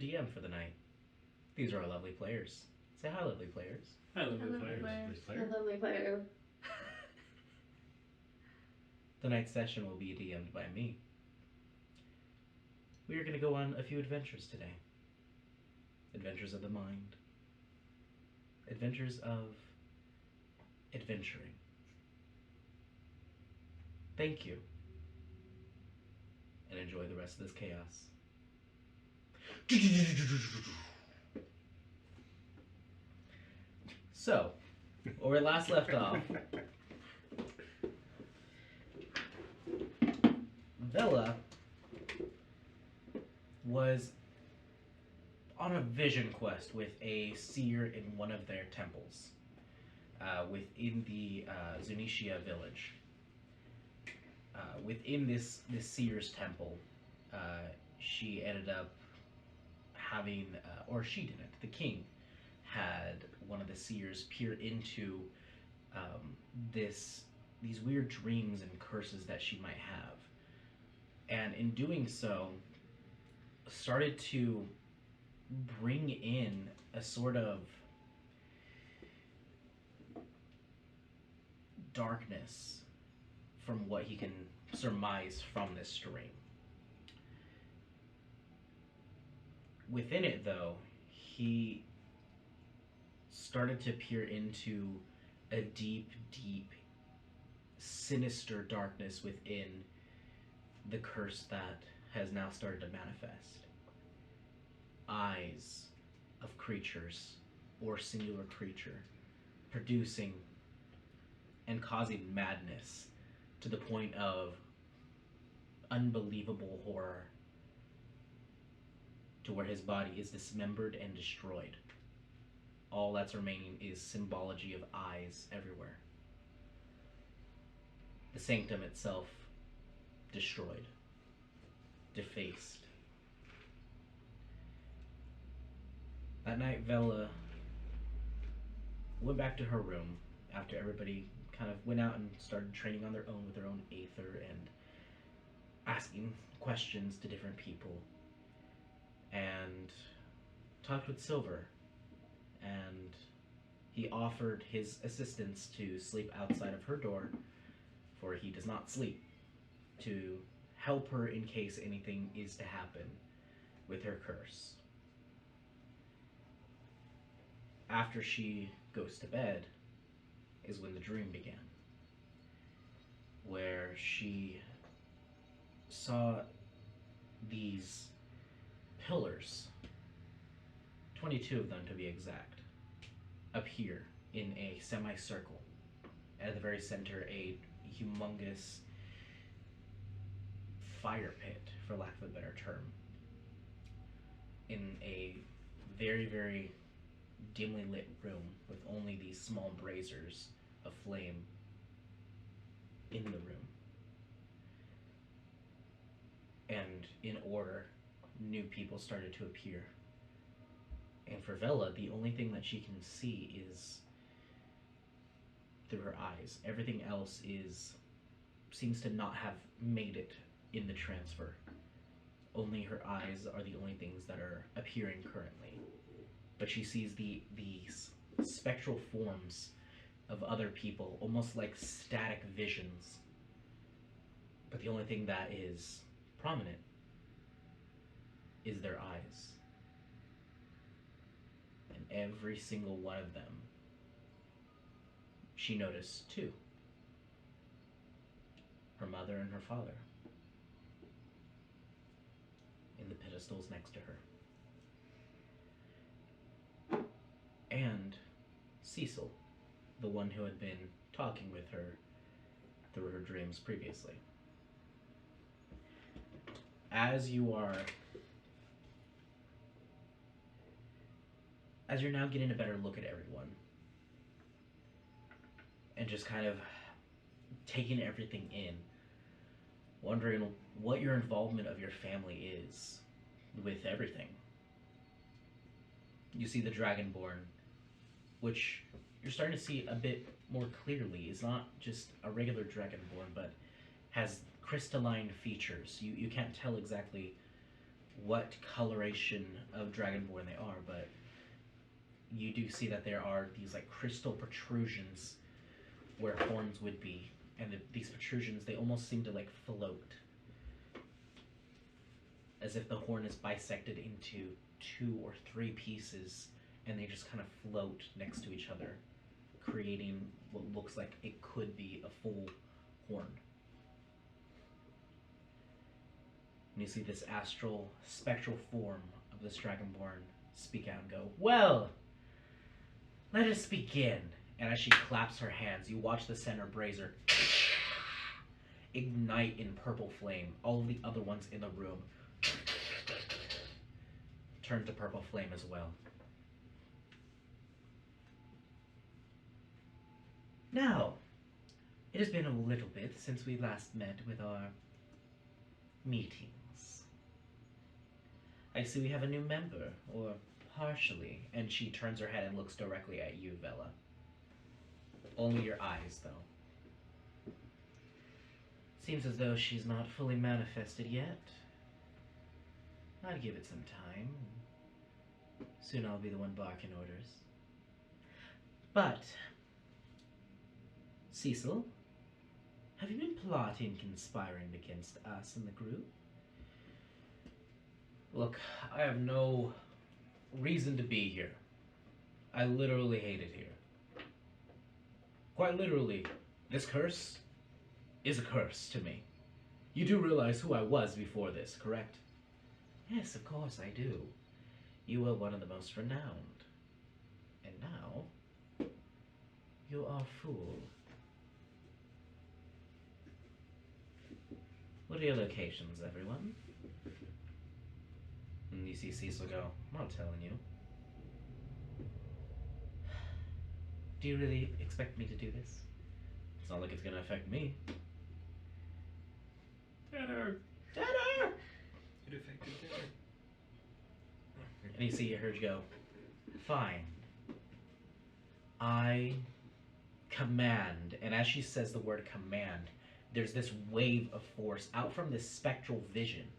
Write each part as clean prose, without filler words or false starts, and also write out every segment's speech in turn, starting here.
DM for the night. These are our lovely players. Say hi, lovely players. Hi, lovely Hello, players. players. Lovely player. Tonight's session will be DM'd by me. We are going to go on a few adventures today. Adventures of the mind. Adventures of adventuring. Thank you. And enjoy the rest of this chaos. So, where we last left off, Vela was on a vision quest with a seer in one of their temples within the Zunisha village. Within this seer's temple, she ended up having, or she didn't, the king had one of the seers peer into these weird dreams and curses that she might have. And in doing so, started to bring in a sort of darkness from what he can surmise from this dream. Within it, though, he started to peer into a deep, deep, sinister darkness within the curse that has now started to manifest. Eyes of creatures, or singular creature, producing and causing madness to the point of unbelievable horror, to where his body is dismembered and destroyed. All that's remaining is symbology of eyes everywhere. The sanctum itself destroyed, defaced. That night, Vela went back to her room after everybody kind of went out and started training on their own with their own aether and asking questions to different people, and talked with Silver, and he offered his assistance to sleep outside of her door, for he does not sleep, to help her in case anything is to happen with her curse. After she goes to bed is when the dream began, where she saw these pillars, 22 of them to be exact, appear in a semicircle. At the very center, a humongous fire pit, for lack of a better term, in a very, very dimly lit room with only these small braziers of flame in the room. And in order, new people started to appear. And for Vela, the only thing that she can see is through her eyes. Everything else seems to not have made it in the transfer. Only her eyes are the only things that are appearing currently. But she sees these spectral forms of other people, almost like static visions. But the only thing that is prominent is their eyes. And every single one of them, she noticed two. Her mother and her father, in the pedestals next to her. And Cecil, the one who had been talking with her through her dreams previously. As you're now getting a better look at everyone, and just kind of taking everything in, wondering what your involvement of your family is with everything. You see the Dragonborn, which you're starting to see a bit more clearly is not just a regular Dragonborn, but has crystalline features. You can't tell exactly what coloration of dragonborn they are, but you do see that there are these like crystal protrusions where horns would be, and these protrusions, they almost seem to like float, as if the horn is bisected into 2 or 3 pieces, and they just kind of float next to each other, creating what looks like it could be a full horn. And you see this astral, spectral form of this dragonborn speak out and go, "Well, let us begin." And as she claps her hands, you watch the center brazier ignite in purple flame. All of the other ones in the room turn to purple flame as well. Now, it has been a little bit since we last met with our meetings. I see we have a new member, or partially, and she turns her head and looks directly at you, Vela. Only your eyes, though. Seems as though she's not fully manifested yet. I'd give it some time. Soon I'll be the one barking orders. But, Cecil, have you been plotting, conspiring against us and the group? Look, I have no reason to be here. I literally hate it here. Quite literally, this curse is a curse to me. You do realize who I was before this, correct? Yes, of course I do. You were one of the most renowned. And now, you are a fool. What are your locations, everyone? And you see Cecil go, "I'm not telling you." Do you really expect me to do this? It's not like it's gonna affect me. Dinner! Dinner! It affected dinner. And you see her go, "Fine. I command." And as she says the word command, there's this wave of force out from this spectral vision.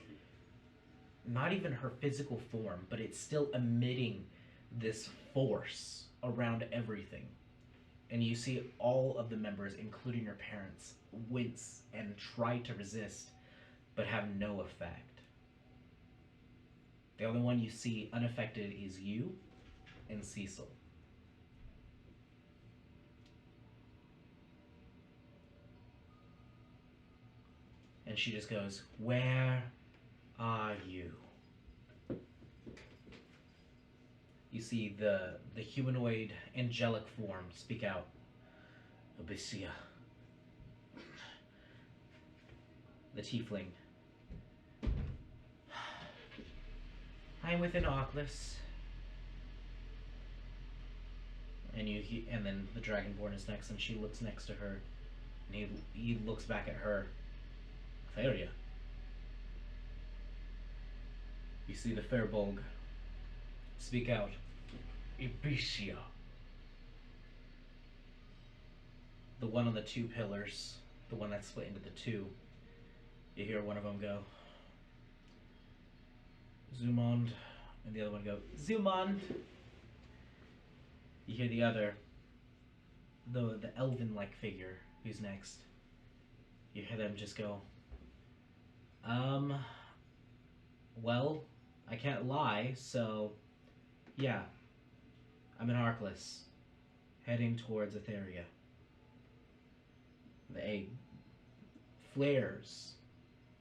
Not even her physical form, but it's still emitting this force around everything. And you see all of the members, including your parents, wince and try to resist, but have no effect. The only one you see unaffected is you and Cecil. And she just goes, "Where are you?" You see the humanoid angelic form speak out, "Abyssia." The tiefling, "I am within Arkless." And then the dragonborn is next, and she looks next to her, and he looks back at her. "Theria." You see the Fairbolg speak out, "Abyssia." The one on the 2 pillars, the one that's split into the 2, you hear one of them go, "Zumond," and the other one go, "Zumond." You hear the other, the elven-like figure who's next. You hear them just go, well, I can't lie, so, yeah, I'm in Arkless, heading towards Etheria." The egg flares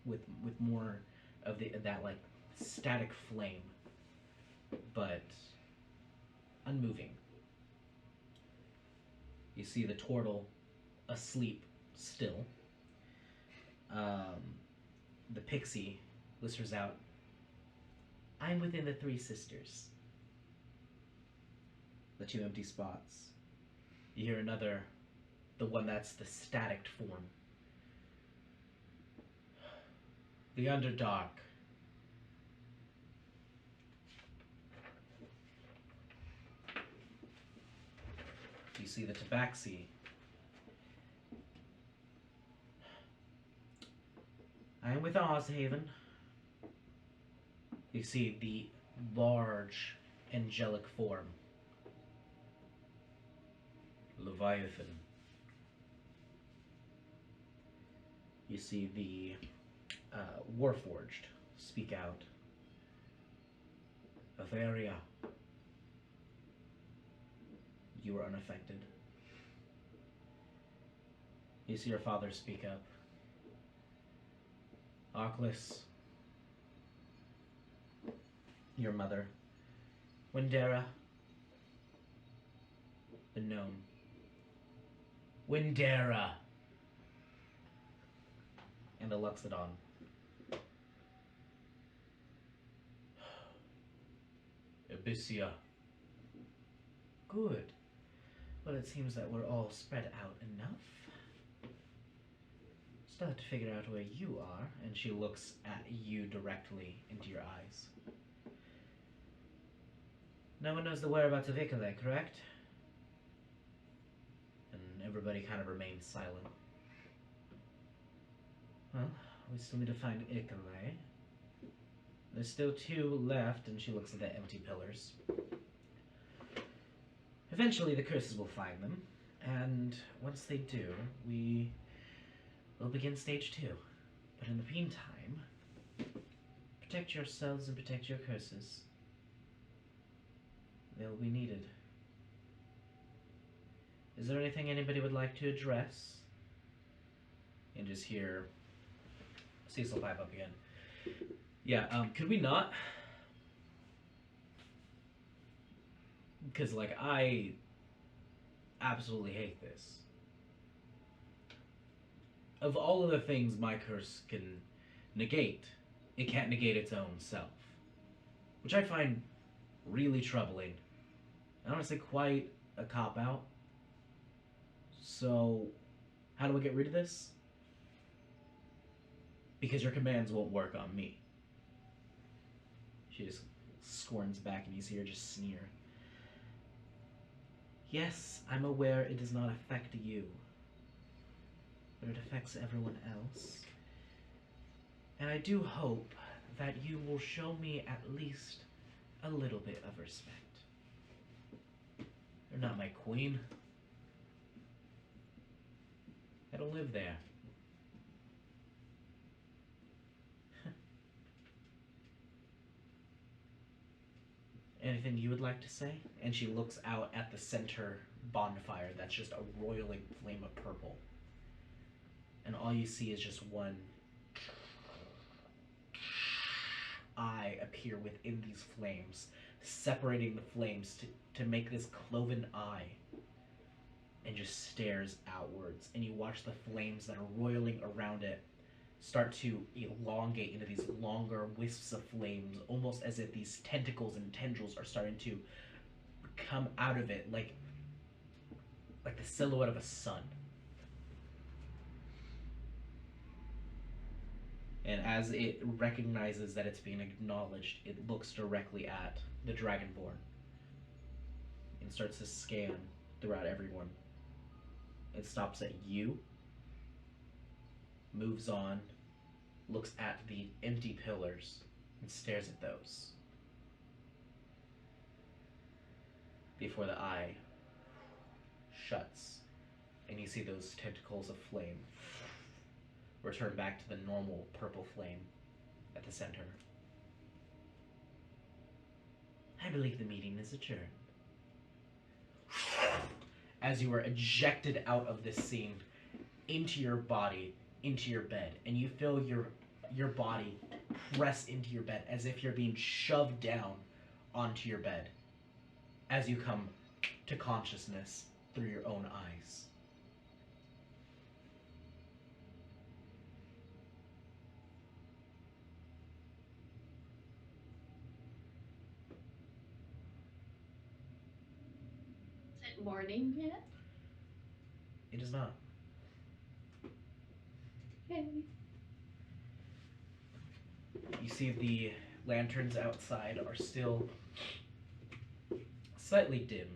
with more of that like static flame, but unmoving. You see the turtle asleep still. The pixie whispers out, "I'm within the 3 sisters." The 2 empty spots. You hear another, the one that's the static form. "The Underdark." You see the Tabaxi. "I am with Ozhaven." You see the large angelic form. Leviathan. You see the Warforged speak out. Averia. You were unaffected. You see your father speak up. Arclis. Your mother. Windera. The gnome. Windera. And the Luxodon. Abyssia. Good. Well, it seems that we're all spread out enough. Still have to figure out where you are, and she looks at you directly into your eyes. No one knows the whereabouts of Ikale, correct? And everybody kind of remains silent. Well, we still need to find Ikale. There's still 2 left, and she looks at the empty pillars. Eventually the curses will find them, and once they do, we will begin stage 2. But in the meantime, protect yourselves and protect your curses. They will be needed. Is there anything anybody would like to address? And just hear Cecil pipe up again. Yeah, could we not? Because, like, I absolutely hate this. Of all of the things my curse can negate, it can't negate its own self. Which I find really troubling. And honestly quite a cop-out. So, how do I get rid of this? Because your commands won't work on me. She just scorns back and you see her just sneer. Yes, I'm aware it does not affect you, but it affects everyone else. And I do hope that you will show me at least a little bit of respect. You're not my queen. I don't live there. Anything you would like to say? And she looks out at the center bonfire that's just a roiling flame of purple. And all you see is just one eye appear within these flames, separating the flames to make this cloven eye, and just stares outwards. And you watch the flames that are roiling around it start to elongate into these longer wisps of flames, almost as if these tentacles and tendrils are starting to come out of it, like the silhouette of a sun. And as it recognizes that it's being acknowledged, it looks directly at the Dragonborn and starts to scan throughout everyone. It stops at you, moves on, looks at the empty pillars, and stares at those. Before the eye shuts, and you see those tentacles of flame return back to the normal purple flame at the center. I believe the meeting is adjourned. As you are ejected out of this scene, into your body, into your bed, and you feel your body press into your bed as if you're being shoved down onto your bed as you come to consciousness through your own eyes. Is it morning yet? It is not. Okay. You see the lanterns outside are still slightly dimmed.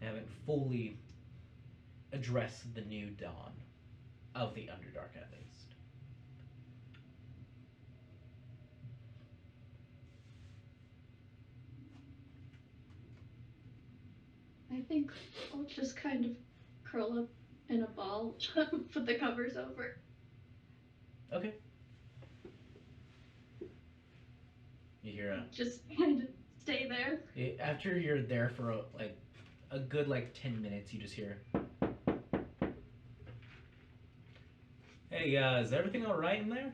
They haven't fully addressed the new dawn of the Underdark, at least. think I'll just kind of curl up in a ball, put the covers over. Okay. You hear Just kind of stay there. after you're there for a good 10 minutes, you just hear, "Hey, is everything all right in there?"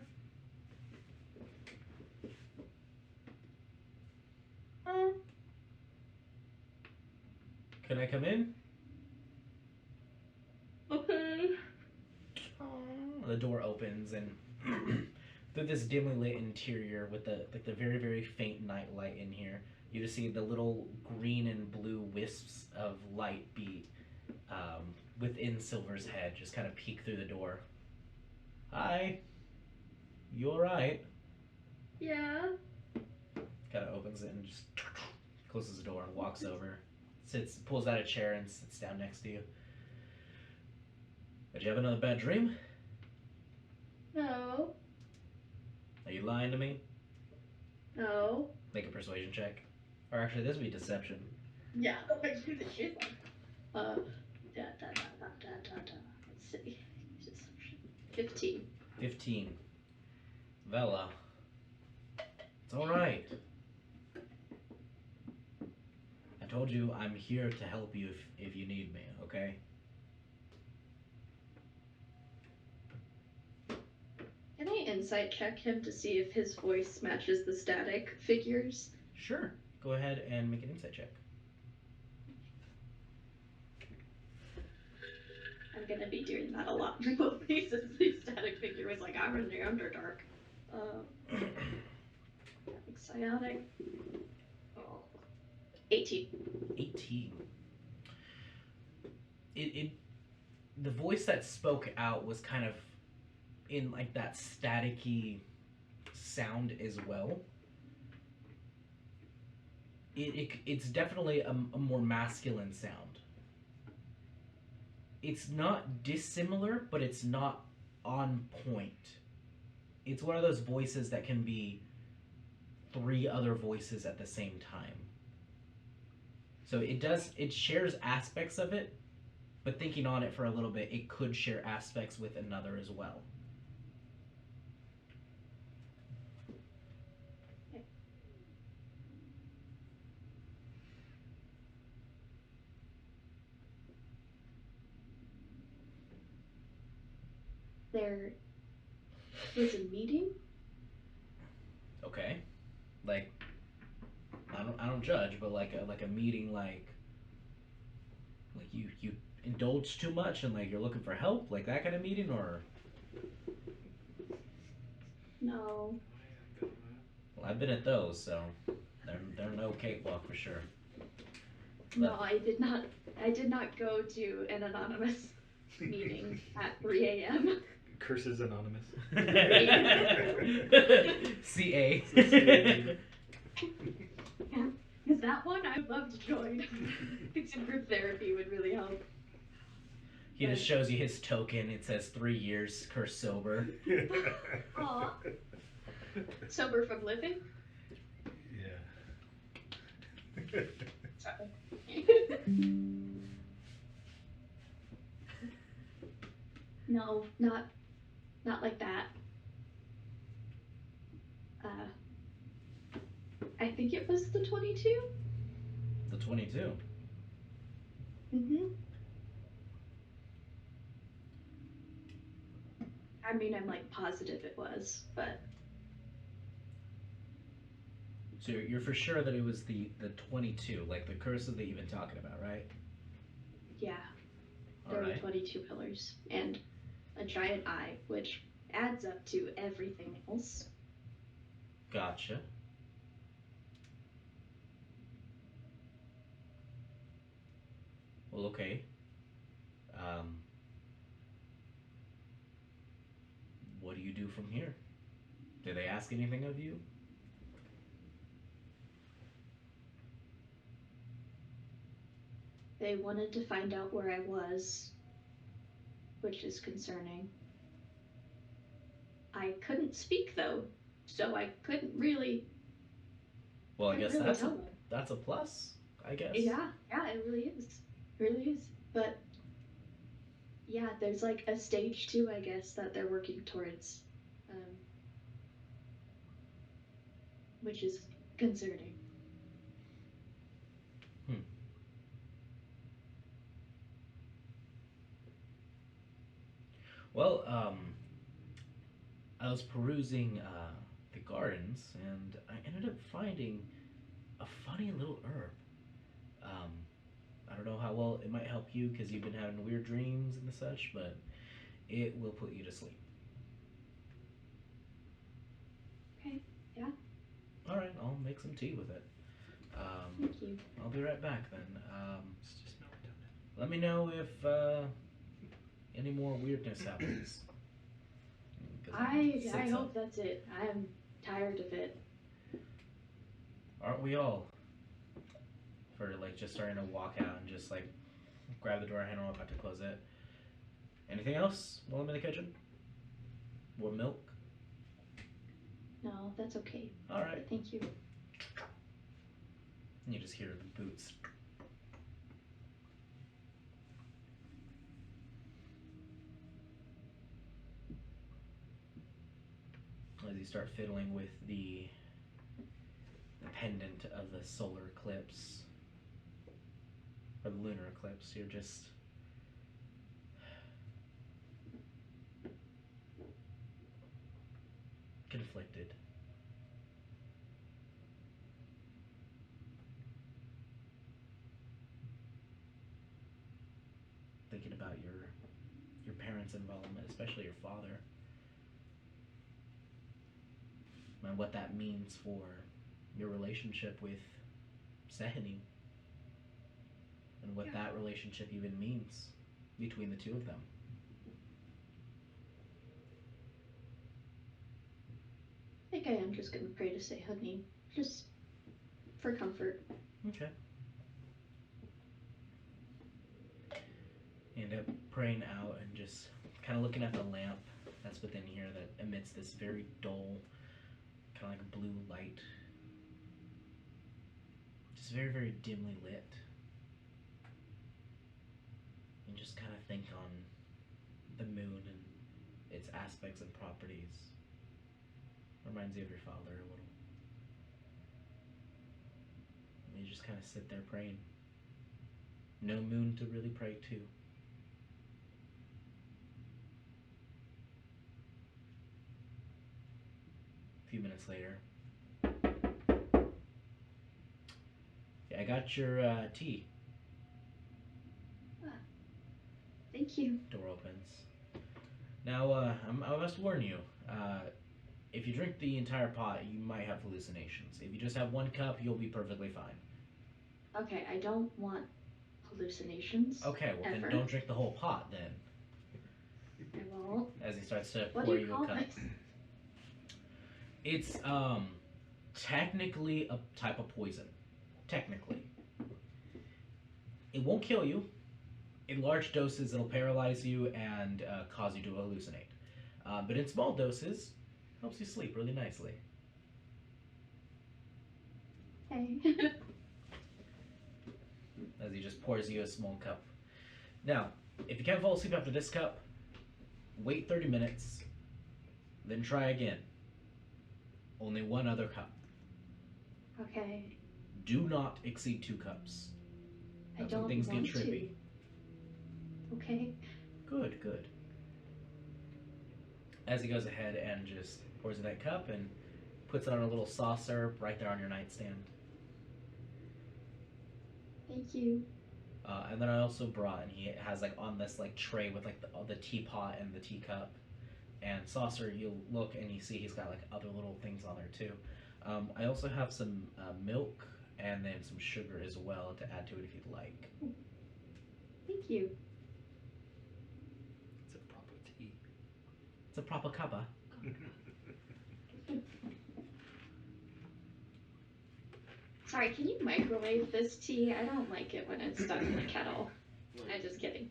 Can I come in? Okay. The door opens and through this dimly lit interior with the very very faint night light in here, you just see the little green and blue wisps of light be within Silver's head just kind of peek through the door. Hi, you all right? Yeah. Kind of opens it and just closes the door and walks over, sits, pulls out a chair and sits down next to you. Did you have another bad dream? No. Are you lying to me? No. Make a persuasion check. Or actually, this would be deception. Yeah. Go back to the shit. Da, da, da, da, da, da, da. Let's see. 15. 15. Vela. It's alright. I told you I'm here to help you if you need me, okay? Can I insight check him to see if his voice matches the static figures? Sure. Go ahead and make an insight check. I'm gonna be doing that a lot remotely since the static figure was like, I'm in the Underdark. Psionic. Oh. 18. 18. The voice that spoke out was kind of in that staticky sound as well. It's definitely a more masculine sound. It's not dissimilar, but it's not on point. It's one of those voices that can be 3 other voices at the same time. So it shares aspects of it, but thinking on it for a little bit, it could share aspects with another as well. There was a meeting? Okay. I don't judge, but like a meeting like you indulge too much and you're looking for help, like that kind of meeting, or No. well, I've been at those, so they're no cakewalk for sure. No, I did not go to an anonymous meeting at 3 a.m. Curses Anonymous. CA. Yeah, because that one I would love to join. I think some group therapy would really help. He just shows you his token. It says 3 years, curse sober. Aw. Sober from living? Yeah. Sorry. No, not like that. I think it was the 22. The 22. Mm-hmm. I mean, I'm positive it was, but So you're for sure that it was the 22, like the curses that you've been talking about, right? yeah, All there were right. 22 pillars and a giant eye, which adds up to everything else. Gotcha. Well, okay. What do you do from here? Did they ask anything of you? They wanted to find out where I was, which is concerning. I couldn't speak though, so I couldn't really. Well, I guess tell them. that's a plus, I guess. Yeah, it really is. really is. But yeah, there's like a stage 2, I guess, that they're working towards, which is concerning. Well, I was perusing the gardens, and I ended up finding a funny little herb. Um, I don't know how well it might help you because you've been having weird dreams and such, but it will put you to sleep. Okay, yeah. All right, I'll make some tea with it. Thank you. I'll be right back then. It's just melatonin. Let me know if any more weirdness happens. 'Cause I sits hope up. that's it. I'm tired of it. Aren't we all? For like just starting to walk out and just like grab the door handle, about to close it. Anything else while I'm in the kitchen? More milk? No, that's okay. All right. Thank you. And you just hear the boots. As you start fiddling with the pendant of the solar eclipse, or the lunar eclipse, you're just conflicted. Thinking about your parents' involvement, especially your father, and what that means for your relationship with Sehani, and what that relationship even means between the two of them. I think I am just gonna pray to say honey, just for comfort. Okay. You end up praying out and just kind of looking at the lamp that's within here that emits this very dull, kind of like blue light. Just very, very dimly lit. And just kind of think on the moon and its aspects and properties. Reminds you of your father a little. And you just kind of sit there praying. No moon to really pray to. A few minutes later. Yeah, I got your tea. Thank you. Door opens. Now, I must warn you. If you drink the entire pot, you might have hallucinations. If you just have one cup, you'll be perfectly fine. Okay, I don't want hallucinations. Okay, well ever. then don't drink the whole pot then. I won't. As he starts to What pour do you you a call cup. this? It's technically a type of poison. Technically. It won't kill you. In large doses, it'll paralyze you and cause you to hallucinate. But in small doses, helps you sleep really nicely. Okay. As he just pours you a small cup. Now, if you can't fall asleep after this cup, wait 30 minutes, then try again. Only one other cup. Okay. Do not exceed 2 cups. I That's don't when things get want trippy. to. Okay. Good, good. As he goes ahead and just pours in that cup and puts it on a little saucer right there on your nightstand. Thank you. And then I also brought, and he has like on this like tray with like the teapot and the teacup and saucer. You'll look and you see he's got like other little things on there too. I also have some milk and then some sugar as well to add to it if you'd like. Thank you. It's a proper tea. It's a proper cuppa. Sorry, can you microwave this tea? I don't like it when it's stuck in the kettle. I'm just kidding.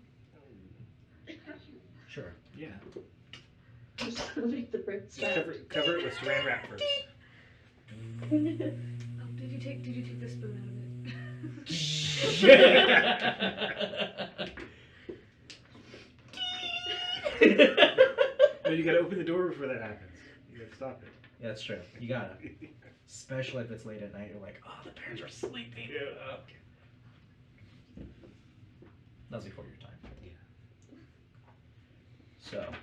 Sure. Yeah. I'm just gonna make the bread stop. Cover it with saran wrap first. Oh, did you take the spoon out of it? No, you gotta open the door before that happens. You gotta stop it. Yeah, that's true. You gotta. Especially if it's late at night, you're like, oh, the parents are sleeping. Yeah. That was before your time. Yeah. So,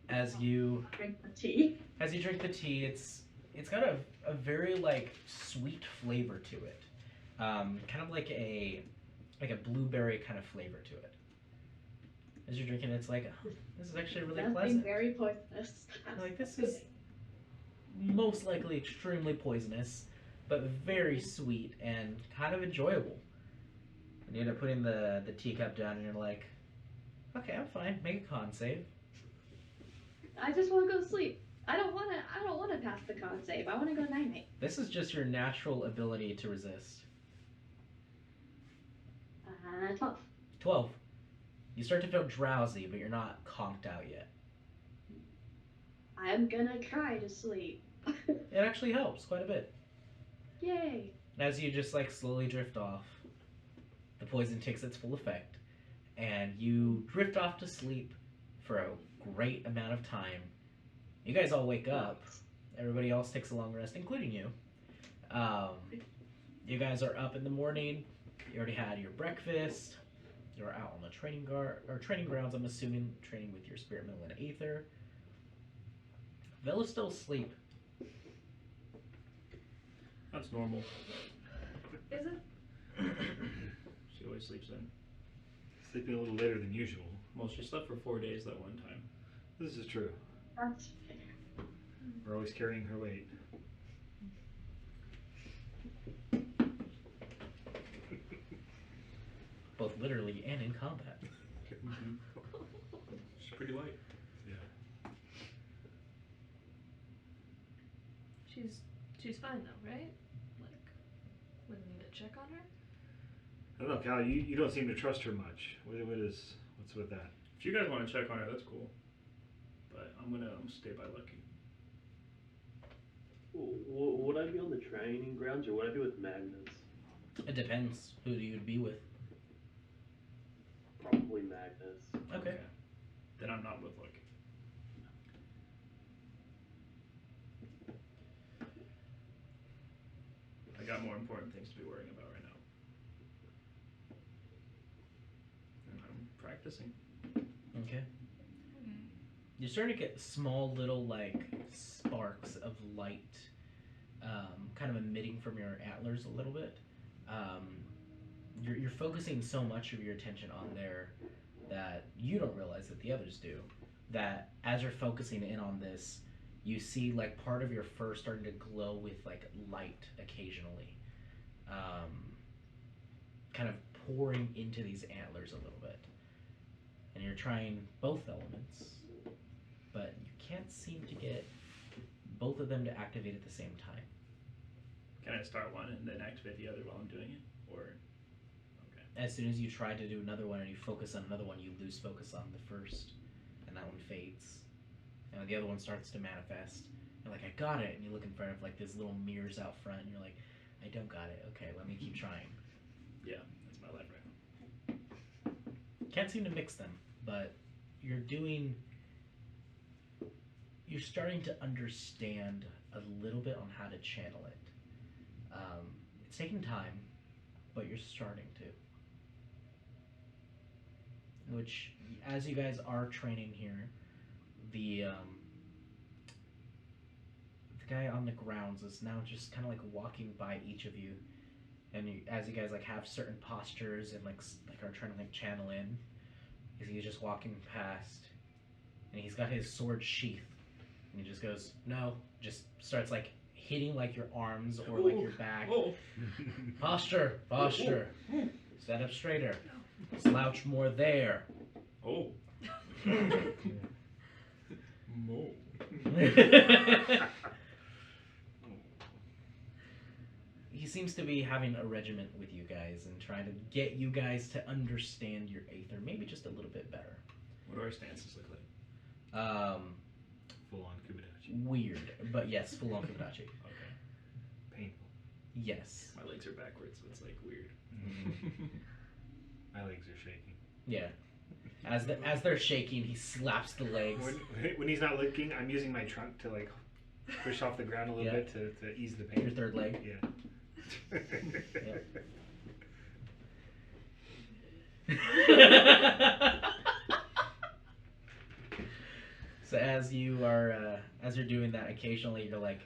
as you Drink the tea. drink the tea, it's got a very like sweet flavor to it, kind of like a blueberry kind of flavor to it. As you're drinking it, it's like, oh, this is actually really That's pleasant. very poisonous. Like, this is most likely extremely poisonous, but very sweet and kind of enjoyable. And you end up putting the teacup down, and you're like, okay, I'm fine. Make a con save. I just want to go to sleep. I don't want to pass the con save. I want to go night night. This is just your natural ability to resist. 12. 12. You start to feel drowsy, but you're not conked out yet. I'm gonna try to sleep. It actually helps quite a bit. Yay. As you just like slowly drift off, the poison takes its full effect, and you drift off to sleep for a great amount of time. You guys all wake up. Everybody else takes a long rest, including you. You guys are up in the morning. You already had your breakfast. You're out on the training grounds, I'm assuming, training with your spirit middle and aether. Vella's still asleep. That's normal. Is it? She always sleeps in. Sleeping a little later than usual. Well, she slept for 4 days that one time. This is true. That's fair. We're always carrying her weight. Both literally and in combat. She's pretty light. Yeah. She's fine though, right? Like, we don't need to check on her. I don't know, Cal. You don't seem to trust her much. What's with that? If you guys want to check on her, that's cool. But I'm gonna stay by Lucky. Would I be on the training grounds or would I be with Magnus? It depends who you would be with. Probably Magnus. Okay. Then I'm not with Lucky. I got more important things to be worrying about right now. And I'm practicing. Okay. You're starting to get small little like sparks of light kind of emitting from your antlers a little bit. You're focusing so much of your attention on there that you don't realize that the others do. That as you're focusing in on this, you see like part of your fur starting to glow with like light occasionally, kind of pouring into these antlers a little bit. And you're trying both elements, but you can't seem to get both of them to activate at the same time. Can I start one and then activate the other while I'm doing it? Or okay. As soon as you try to do another one and you focus on another one, you lose focus on the first, and that one fades. And the other one starts to manifest. You're like, I got it, and you look in front of like these little mirrors out front, and you're like, I don't got it. Okay, let me keep trying. Yeah, that's my life right now. Can't seem to mix them, but you're starting to understand a little bit on how to channel it. It's taking time, but you're starting to. Which, as you guys are training here, the guy on the grounds is now just kind of like walking by each of you, and as you guys like have certain postures and like are trying to like channel in, he's just walking past, and he's got his sword sheath, and he just goes, no, just starts like hitting like your arms or like your back. Oh. Posture, stand up straighter, slouch more there. Oh. Mo. He seems to be having a regiment with you guys and trying to get you guys to understand your aether maybe just a little bit better. What do our stances look like? Full on Kubidachi. Weird, but yes, full on Fibonacci. Okay. Painful. Yes. My legs are backwards, so it's like weird. My legs are shaking. Yeah. As they're shaking, he slaps the legs. When he's not looking, I'm using my trunk to like push off the ground a little Yeah. bit to ease the pain. Your third leg. Yeah. So as you're doing that, occasionally you're like,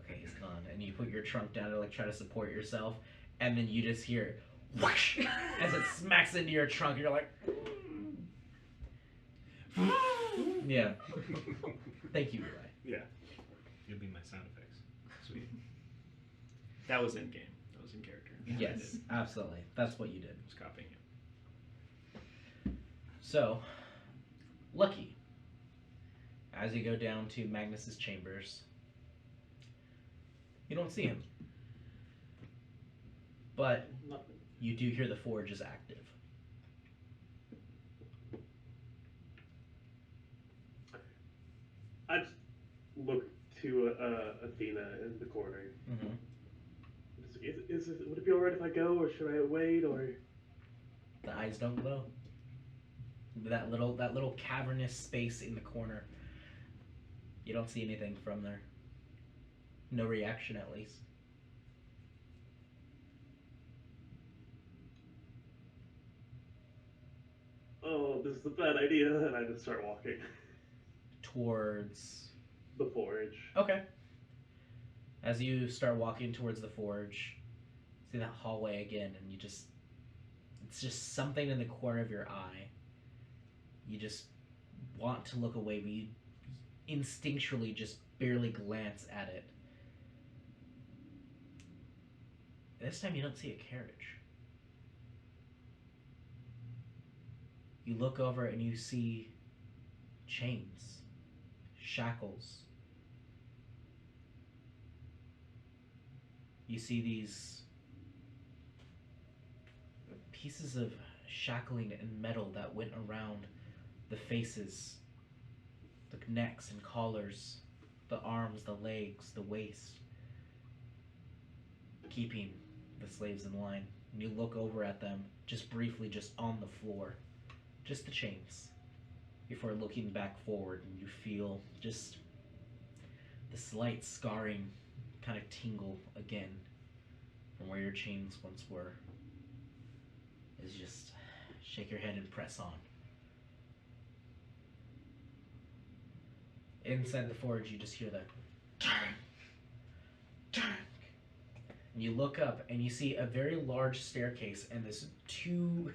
okay, he's gone, and you put your trunk down to like try to support yourself, and then you just hear whoosh as it smacks into your trunk. You're like, yeah. Thank you, Eli. Yeah. You'll be my sound effects. Sweet. That was in game. That was in character. Yes, absolutely. That's what you did. I was copying it. So, Lucky, as you go down to Magnus's chambers, you don't see him. But Nothing. you do hear the forge is active. I just look to Athena in the corner. Mm-hmm. Would it be alright if I go, or should I wait, or? The eyes don't glow. That little cavernous space in the corner. You don't see anything from there. No reaction, at least. Oh, this is a bad idea, and I just start walking. Towards The forge. Okay. As you start walking towards the forge, see that hallway again, and it's just something in the corner of your eye. You just want to look away, but you instinctually just barely glance at it. This time you don't see a carriage. You look over and you see chains, shackles. You see these pieces of shackling and metal that went around the faces, the necks and collars, the arms, the legs, the waist, keeping the slaves in line. And you look over at them, just briefly, just on the floor, just the chains, before looking back forward, and you feel just the slight scarring kind of tingle again from where your chains once were. Is just shake your head and press on. Inside the forge, you just hear the and you look up and you see a very large staircase and this two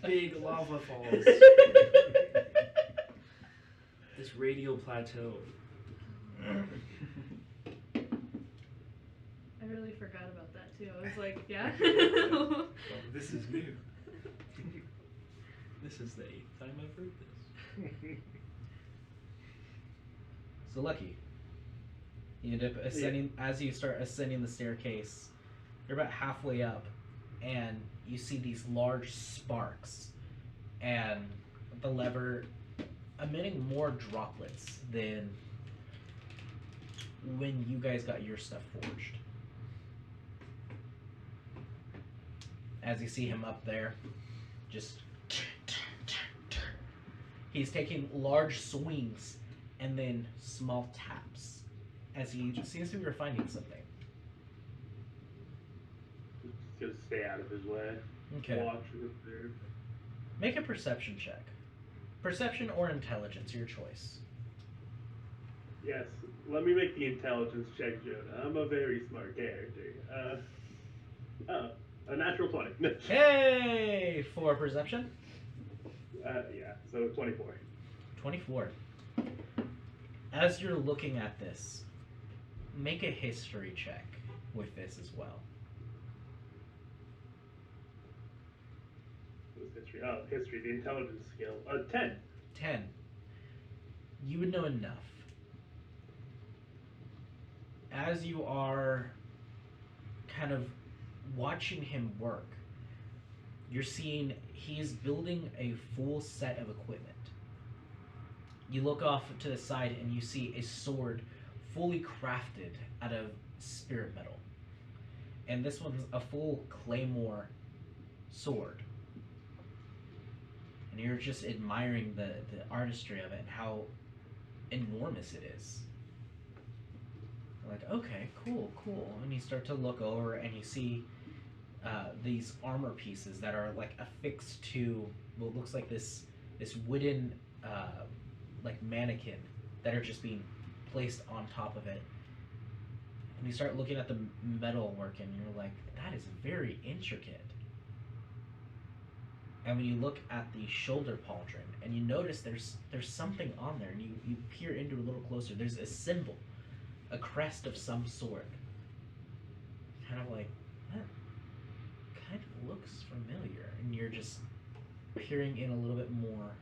Big lava falls. This radial plateau. I really forgot about that too. I was like, yeah. Oh, this is new. This is the 8th time I've heard this. So Lucky, you end up ascending. As you start ascending the staircase, you're about halfway up, and you see these large sparks, and the lever emitting more droplets than when you guys got your stuff forged. As you see him up there, just he's taking large swings and then small taps as he just seems to be refining something. Just gonna stay out of his way. Okay. Watch and observe. Make a perception check. Perception or intelligence, your choice. Yes, let me make the intelligence check, Jonah. I'm a very smart character. A natural 20. Hey! For perception? Yeah, so 24. 24. As you're looking at this, make a history check with this as well. What's history? Oh, history, the intelligence skill. 10. 10. You would know enough. As you are kind of watching him work, you're seeing he's building a full set of equipment. You look off to the side and you see a sword fully crafted out of spirit metal. And this one's a full claymore sword. And you're just admiring the artistry of it and how enormous it is. You're like, okay, cool, cool. And you start to look over and you see these armor pieces that are like affixed to what looks like this wooden like mannequin that are just being placed on top of it. And you start looking at the metal work and you're like, that is very intricate. And when you look at the shoulder pauldron and you notice there's something on there and you peer into it a little closer, there's a symbol, a crest of some sort. Kind of like, that kind of looks familiar. And you're just peering in a little bit more.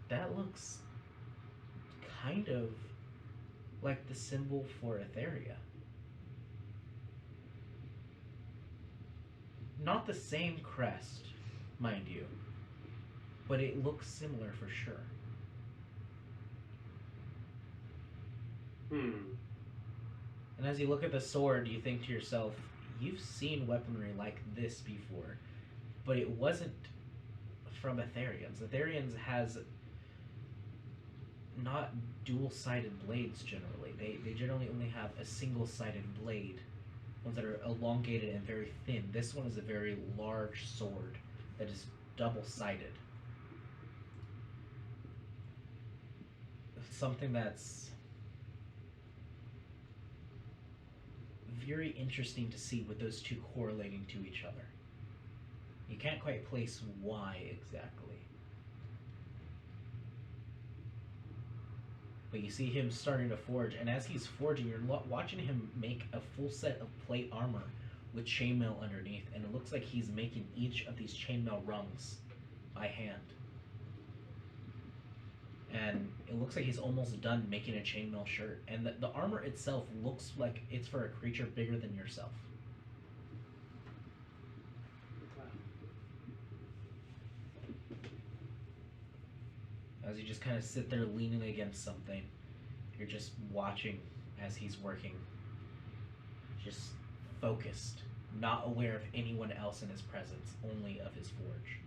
That looks kind of like the symbol for Etheria. Not the same crest, mind you, but it looks similar for sure. And as you look at the sword, you think to yourself, you've seen weaponry like this before, but it wasn't from Etherians. Etherians has not dual-sided blades generally. They generally only have a single-sided blade, ones that are elongated and very thin. This one is a very large sword that is double-sided. Something that's very interesting to see with those two correlating to each other. You can't quite place why exactly. But you see him starting to forge, and as he's forging, you're watching him make a full set of plate armor with chainmail underneath, and it looks like he's making each of these chainmail rungs by hand. And it looks like he's almost done making a chainmail shirt, and the armor itself looks like it's for a creature bigger than yourself. As you just kind of sit there leaning against something, you're just watching as he's working, just focused, not aware of anyone else in his presence, only of his forge.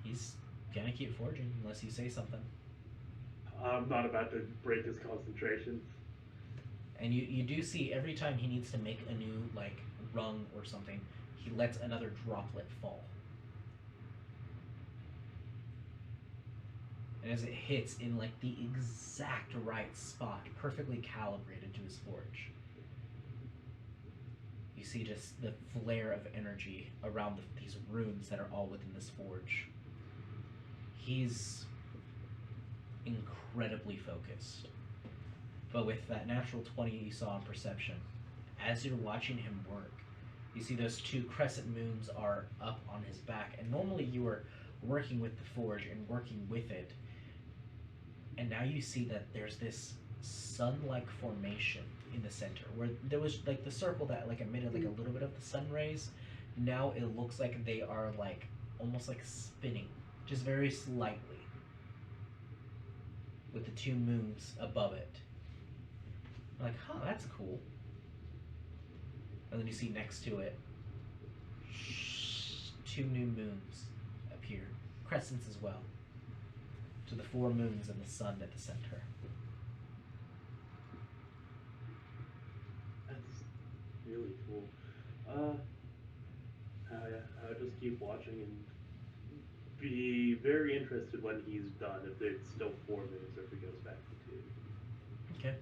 He's gonna keep forging unless you say something. I'm not about to break his concentration. And you do see every time he needs to make a new like rung or something, he lets another droplet fall. And as it hits in like the exact right spot, perfectly calibrated to his forge, you see just the flare of energy around these runes that are all within this forge. He's incredibly focused. But with that natural 20 you saw in perception, as you're watching him work, you see those two crescent moons are up on his back. And normally you were working with the forge and working with it. And now you see that there's this sun-like formation in the center, where there was like the circle that like emitted like a little bit of the sun rays. Now it looks like they are like almost like spinning, just very slightly, with the two moons above it. I'm like, huh, that's cool. And then you see next to it, two new moons appear, crescents as well, to the four moons and the sun at the center. That's really cool. I'll just keep watching and be very interested when he's done, if it's still 4 minutes or if it goes back to 2. Okay.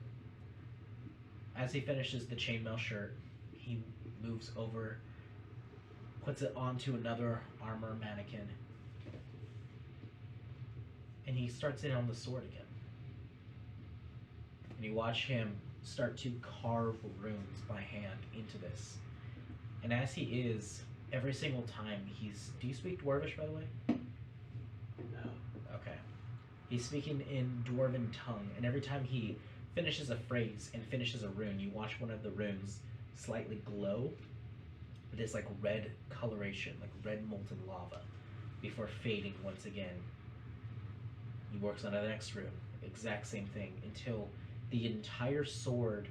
As he finishes the chainmail shirt, he moves over, puts it onto another armor mannequin, and he starts in on the sword again. And you watch him start to carve runes by hand into this. And as he is, every single time he's... Do you speak Dwarvish, by the way? No. Okay. He's speaking in Dwarven tongue, and every time he finishes a phrase and finishes a rune, you watch one of the runes slightly glow with this like red coloration, like red molten lava, before fading once again. He works on the next rune, exact same thing, until the entire sword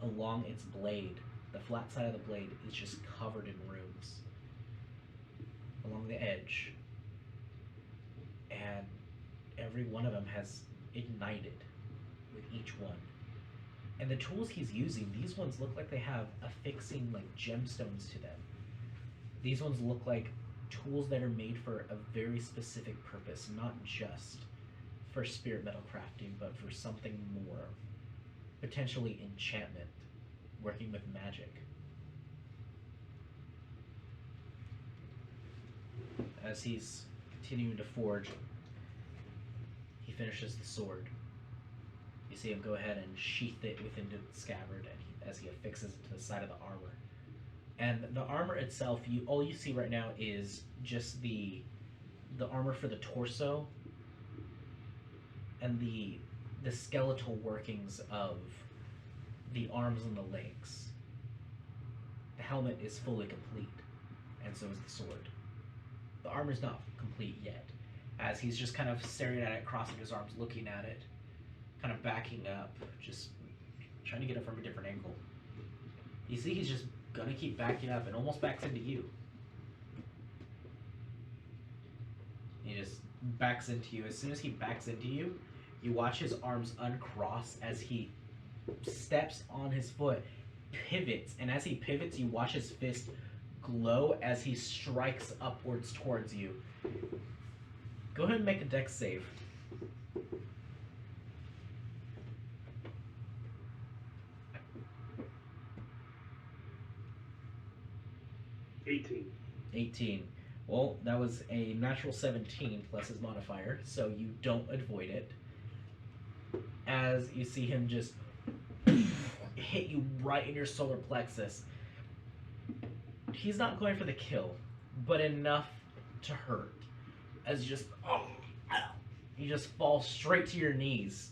along its blade, the flat side of the blade, is just covered in runes along the edge. And every one of them has ignited with each one. And the tools he's using, these ones look like they have affixing like gemstones to them. These ones look like tools that are made for a very specific purpose, not just for spirit metal crafting, but for something more, potentially enchantment, working with magic. As he's continuing to forge, he finishes the sword. You see him go ahead and sheath it within the scabbard, and as he affixes it to the side of the armor. And the armor itself, all you see right now is just the armor for the torso and the skeletal workings of the arms and the legs. The helmet is fully complete, and so is the sword. The armor's not complete yet, as he's just kind of staring at it, crossing his arms, looking at it, kind of backing up, just trying to get it from a different angle. You see he's just gonna keep backing up and almost backs into you. He just backs into you. As soon as he backs into you, you watch his arms uncross as he steps on his foot, pivots, and as he pivots, you watch his fist glow as he strikes upwards towards you. Go ahead and make a dex save. 18. Well, that was a natural 17 plus his modifier, so you don't avoid it. As you see him just hit you right in your solar plexus. He's not going for the kill, but enough to hurt. As you just fall straight to your knees.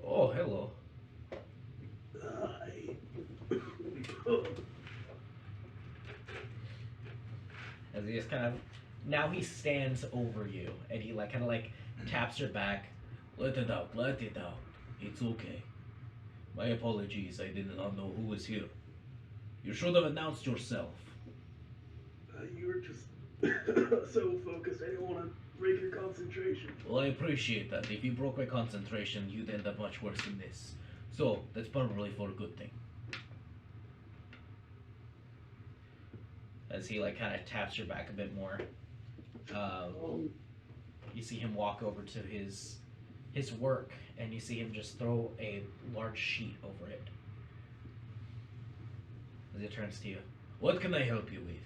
Oh, hello. As he just kind of, now he stands over you, and he kind of taps your back. Let it out, it's okay. My apologies, I did not know who was here. You should have announced yourself. You were just so focused, I didn't want to break your concentration. Well, I appreciate that. If you broke my concentration, you'd end up much worse than this. So, that's probably for a good thing. As he kind of taps your back a bit more, you see him walk over to his work, and you see him just throw a large sheet over it. As he turns to you, what can I help you with?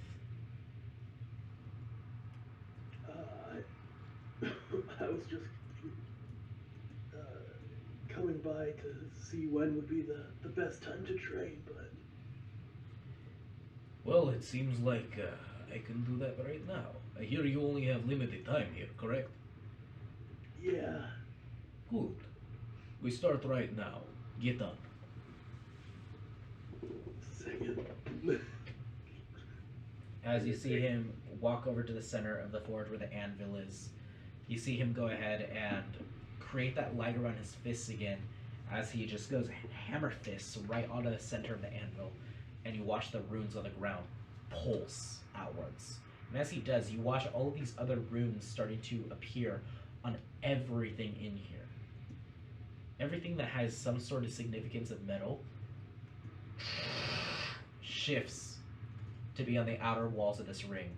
I was just coming by to see when would be the best time to train, but... Well, it seems like I can do that right now. I hear you only have limited time here, correct? Yeah. Good. We start right now. Get on. Second. As you see him walk over to the center of the forge where the anvil is, you see him go ahead and create that light around his fists again as he just goes hammer fists right onto the center of the anvil, and you watch the runes on the ground pulse outwards. And as he does, you watch all of these other runes starting to appear on everything in here. Everything that has some sort of significance of metal shifts to be on the outer walls of this ring,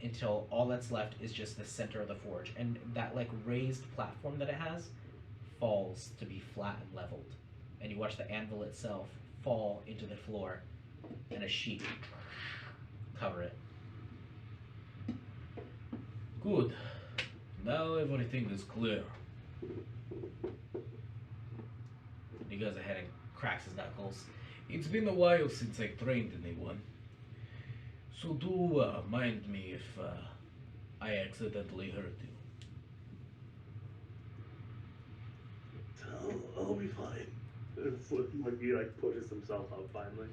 until all that's left is just the center of the forge, and that raised platform that it has falls to be flat and leveled, and you watch the anvil itself fall into the floor and a sheet cover it. Good. Now everything is clear. He goes ahead and cracks his knuckles. It's been a while since I trained anyone. So do mind me if I accidentally hurt you. I'll be fine. It's like he pushes himself up finally.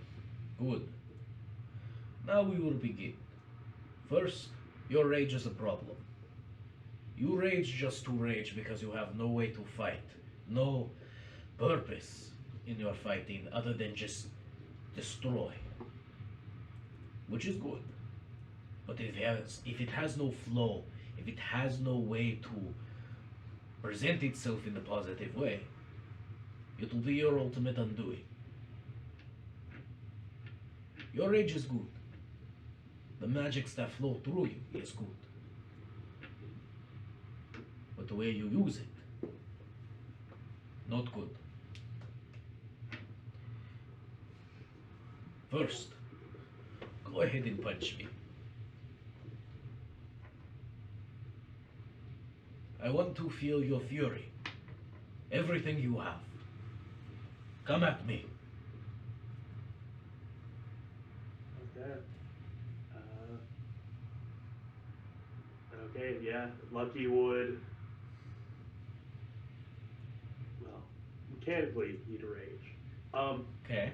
Good. Now we will begin. First, your rage is a problem. You rage just to rage because you have no way to fight, no purpose in your fighting other than just destroy, which is good. But if it has no flow, if it has no way to present itself in a positive way, it will be your ultimate undoing. Your rage is good. The magics that flow through you is good. But the way you use it, not good. First, go ahead and punch me. I want to feel your fury. Everything you have. Come at me. Okay. Okay, yeah. Lucky would. Well, mechanically, he'd rage. Okay.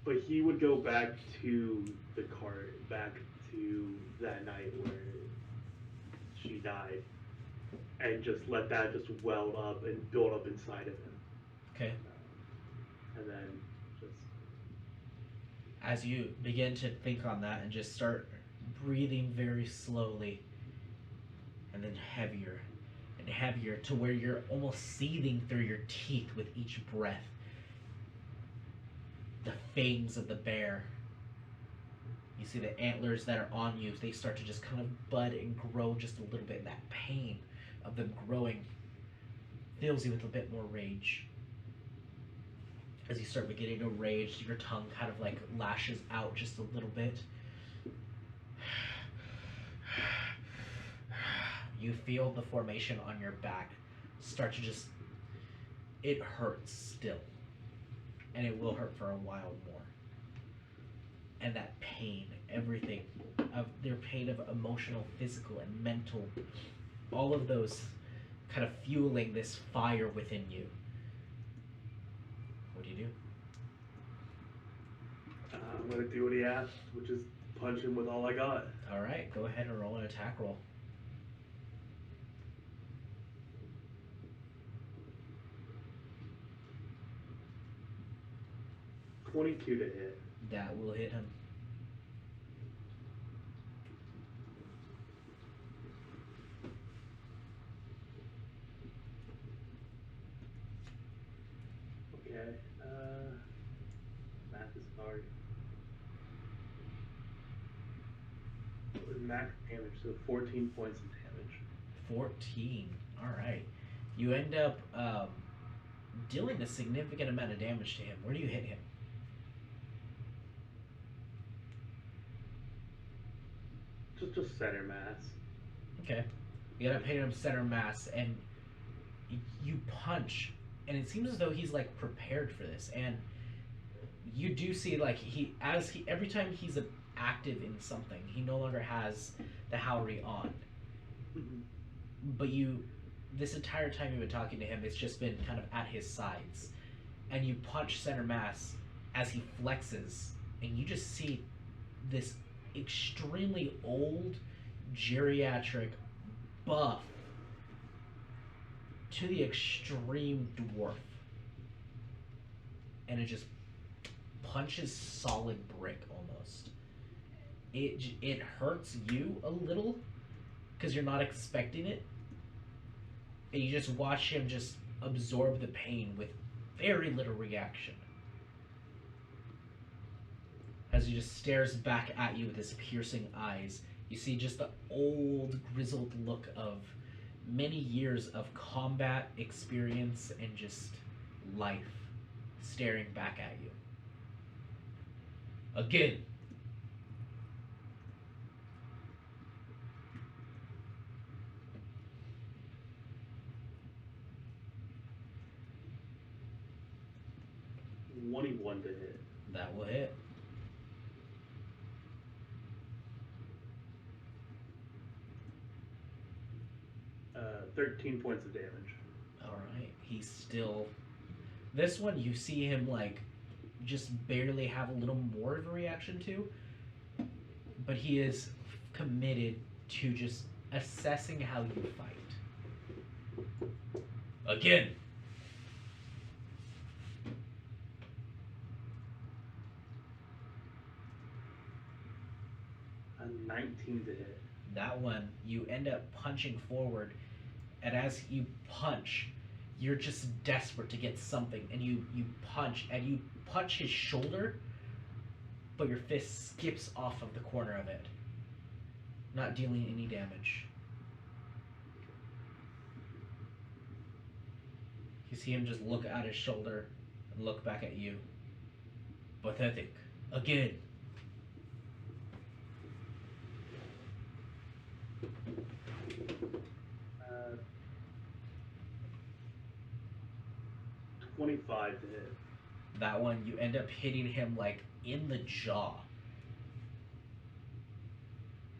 But he would go back to the cart, back to that night where she died, and just let that just well up and build up inside of him. Okay. And then just. As you begin to think on that and just start breathing very slowly and then heavier and heavier to where you're almost seething through your teeth with each breath. The fangs of the bear. You see the antlers that are on you, they start to just kind of bud and grow just a little bit. And that pain of them growing fills you with a bit more rage. As you start beginning to rage, your tongue kind of like lashes out just a little bit. You feel the formation on your back start to just, it hurts still. And it will hurt for a while more. And that pain, everything, of their pain of emotional, physical, and mental, all of those kind of fueling this fire within you. What do you do? I'm gonna do what he asked, which is punch him with all I got. All right, go ahead and roll an attack roll. 22 to hit. That will hit him. Okay. Math is hard. Max damage, so 14 points of damage. 14. All right. You end up dealing a significant amount of damage to him. Where do you hit him? Just center mass. Okay. You end up hitting him center mass, and you punch, and it seems as though he's like prepared for this. And you do see like every time he's active in something, he no longer has the Howry on. Mm-hmm. But this entire time you've been talking to him, it's just been kind of at his sides. And you punch center mass as he flexes, and you just see this extremely old, geriatric, buff, to the extreme dwarf. And it just punches solid brick almost. It hurts you a little because you're not expecting it, and you just watch him just absorb the pain with very little reaction as he just stares back at you with his piercing eyes. You see just the old grizzled look of many years of combat experience and just life staring back at you again. One to hit. That will hit. Uh, 13 points of damage. Alright, he's still... This one, you see him, like, just barely have a little more of a reaction to, but he is committed to just assessing how you fight. Again. A 19 to hit. That one, you end up punching forward, and as you punch, you're just desperate to get something, and you punch his shoulder, but your fist skips off of the corner of it, not dealing any damage. You see him just look at his shoulder and look back at you. Pathetic. Again. Uh, 25 to hit. That one, you end up hitting him like in the jaw.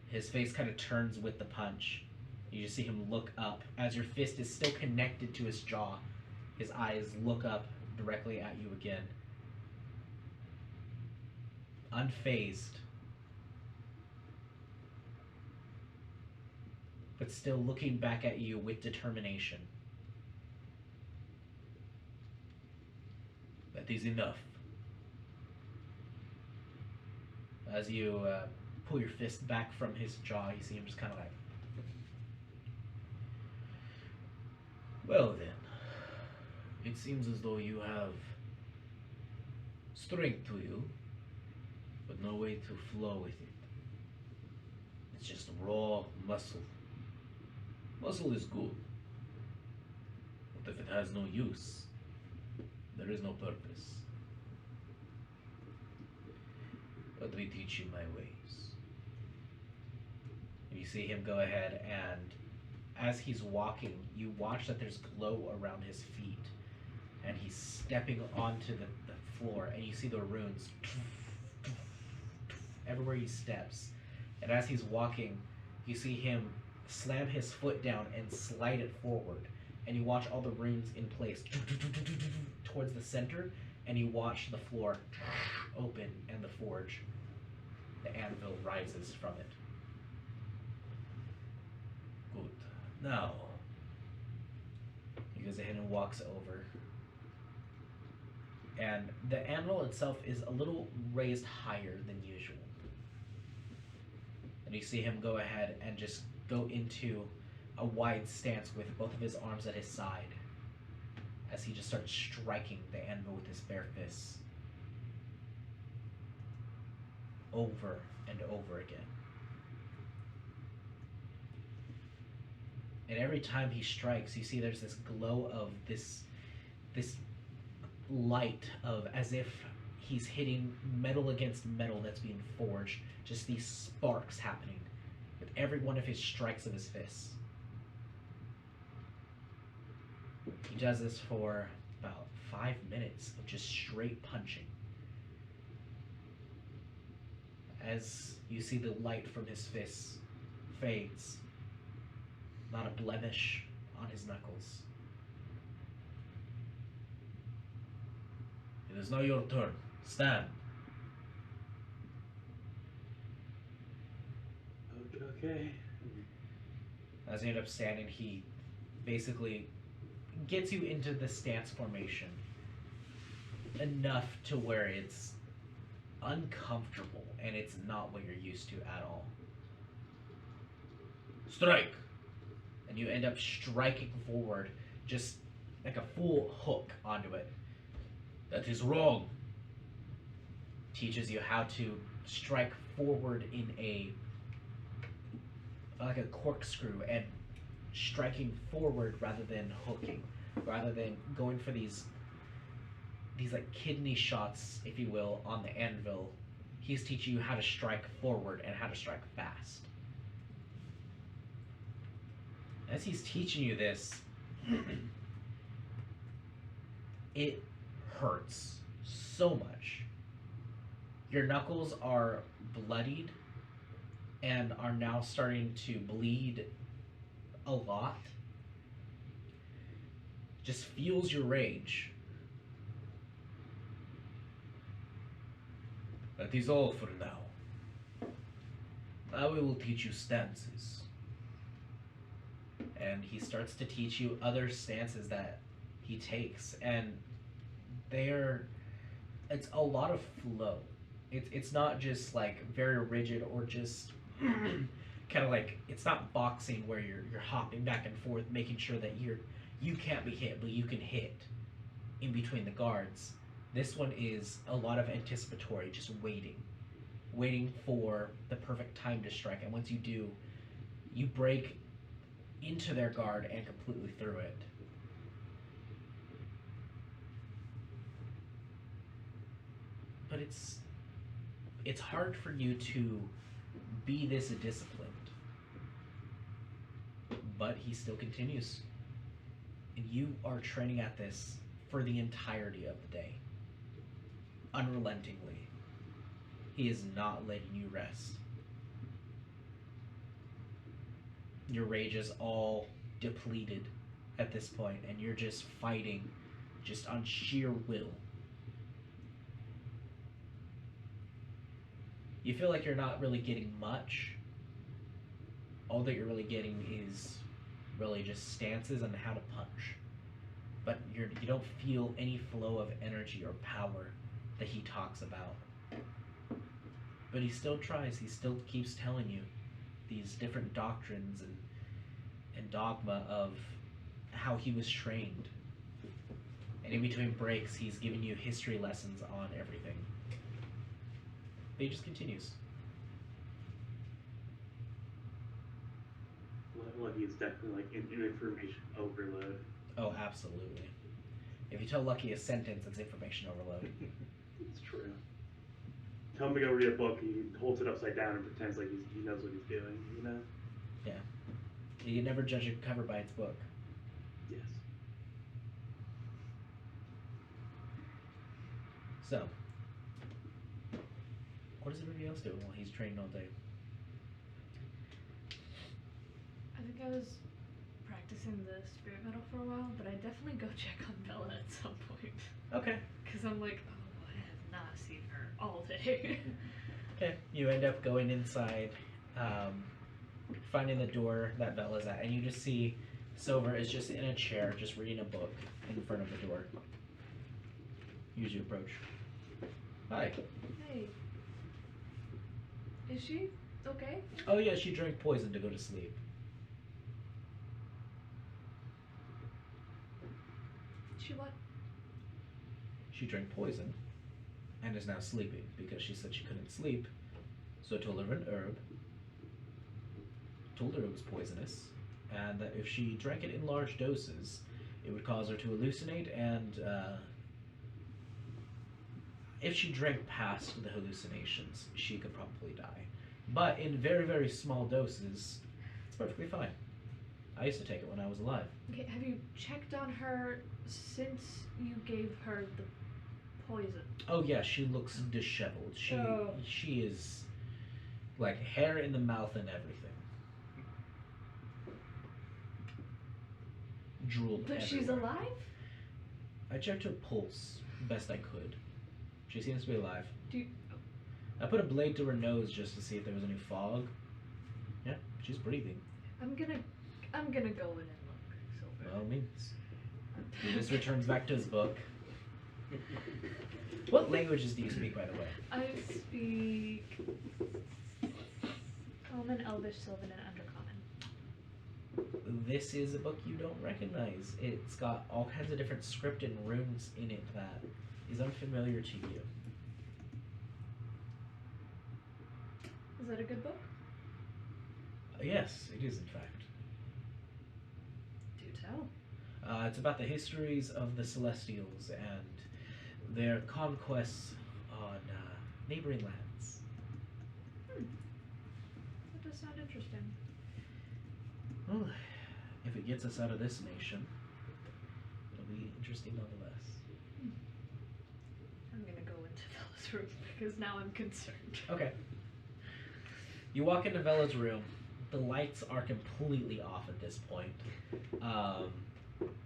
His face kind of turns with the punch. You just see him look up. As your fist is still connected to his jaw, his eyes look up directly at you again. Unfazed. But still looking back at you with determination. That is enough. As you pull your fist back from his jaw, you see him just kind of like... Well then, it seems as though you have strength to you, but no way to flow with it. It's just raw muscle. Muscle is good, but if it has no use, there is no purpose. Let me teach you my ways. You see him go ahead, and as he's walking, you watch that there's glow around his feet, and he's stepping onto the floor, and you see the runes everywhere he steps. And as he's walking, you see him slam his foot down and slide it forward, and you watch all the runes in place towards the center, and you watch the floor open and the forge, the anvil rises from it. Good. Now, he goes ahead and walks over, and the anvil itself is a little raised higher than usual. And you see him go ahead and just go into a wide stance with both of his arms at his side as he just starts striking the anvil with his bare fists over and over again. And every time he strikes, you see there's this glow of this light of as if he's hitting metal against metal that's being forged. Just these sparks happening with every one of his strikes of his fists. He does this for about 5 minutes of just straight punching. As you see the light from his fists fades, not a blemish on his knuckles. It is now your turn. Stand. Okay. As you end up standing, he basically gets you into the stance formation enough to where it's uncomfortable and it's not what you're used to at all. Strike! And you end up striking forward, just like a full hook onto it. That is wrong. Teaches you how to strike forward in like a corkscrew, and striking forward rather than hooking, rather than going for these like kidney shots, if you will, on the anvil. He's teaching you how to strike forward and how to strike fast. As he's teaching you this, it hurts so much. Your knuckles are bloodied and are now starting to bleed a lot. Just fuels your rage. That is all for now. Now we will teach you stances. and he starts to teach you other stances that he takes, and it's a lot of flow. It's not just like very rigid or just kind of like, it's not boxing where you're hopping back and forth making sure that you can't be hit but you can hit in between the guards. This one is a lot of anticipatory, just waiting for the perfect time to strike, and once you do, you break into their guard and completely through it. But it's hard for you to be this disciplined. But he still continues. And you are training at this for the entirety of the day. Unrelentingly. He is not letting you rest. Your rage is all depleted at this point, and you're just fighting just on sheer will. You feel like you're not really getting much. All that you're really getting is really just stances on how to punch. But you don't feel any flow of energy or power that he talks about. But he still tries, he still keeps telling you these different doctrines and dogma of how he was trained. And in between breaks, he's giving you history lessons on everything. But he just continues. Lucky is definitely like an information overload. Oh, absolutely. If you tell Lucky a sentence, it's information overload. It's true. Tell him to go read a book, he holds it upside down and pretends like he knows what he's doing, you know? Yeah. You can never judge a cover by its book. Yes. So, what is everybody else doing while he's training all day? I think I was practicing the spirit metal for a while, but I definitely go check on Bella at some point. Okay. Because I'm like, oh, I have not seen her all day. Okay. You end up going inside, finding the door that Bella's at, and you just see Silver is just in a chair, just reading a book in front of the door. Use your approach. Hi. Hey. Is she okay? Oh yeah, she drank poison to go to sleep. She what? She drank poison and is now sleeping because she said she couldn't sleep. So I told her an herb, told her it was poisonous, and that if she drank it in large doses, it would cause her to hallucinate, and if she drank past the hallucinations, she could probably die. But in very, very small doses, it's perfectly fine. I used to take it when I was alive. Okay, have you checked on her since you gave her the poison? Oh yeah, she looks disheveled. She is like hair in the mouth and everything. Drool But she's everywhere. alive? I checked her pulse best I could. She seems to be alive. Do you, I put a blade to her nose just to see if there was any fog. Yeah, she's breathing. I'm gonna go in and look, Silver. By all means. He just returns back to his book. What languages do you speak, by the way? I speak Common, Elvish, Sylvan, and Undercommon. This is a book you don't recognize. It's got all kinds of different script and runes in it that is unfamiliar to you. Is that a good book? Yes, it is in fact. Do tell. It's about the histories of the Celestials and their conquests on neighboring lands. That does sound interesting. Well, if it gets us out of this nation, it'll be interesting nonetheless. I'm gonna go into Bella's room because now I'm concerned. Okay. You walk into Vella's room. The lights are completely off at this point.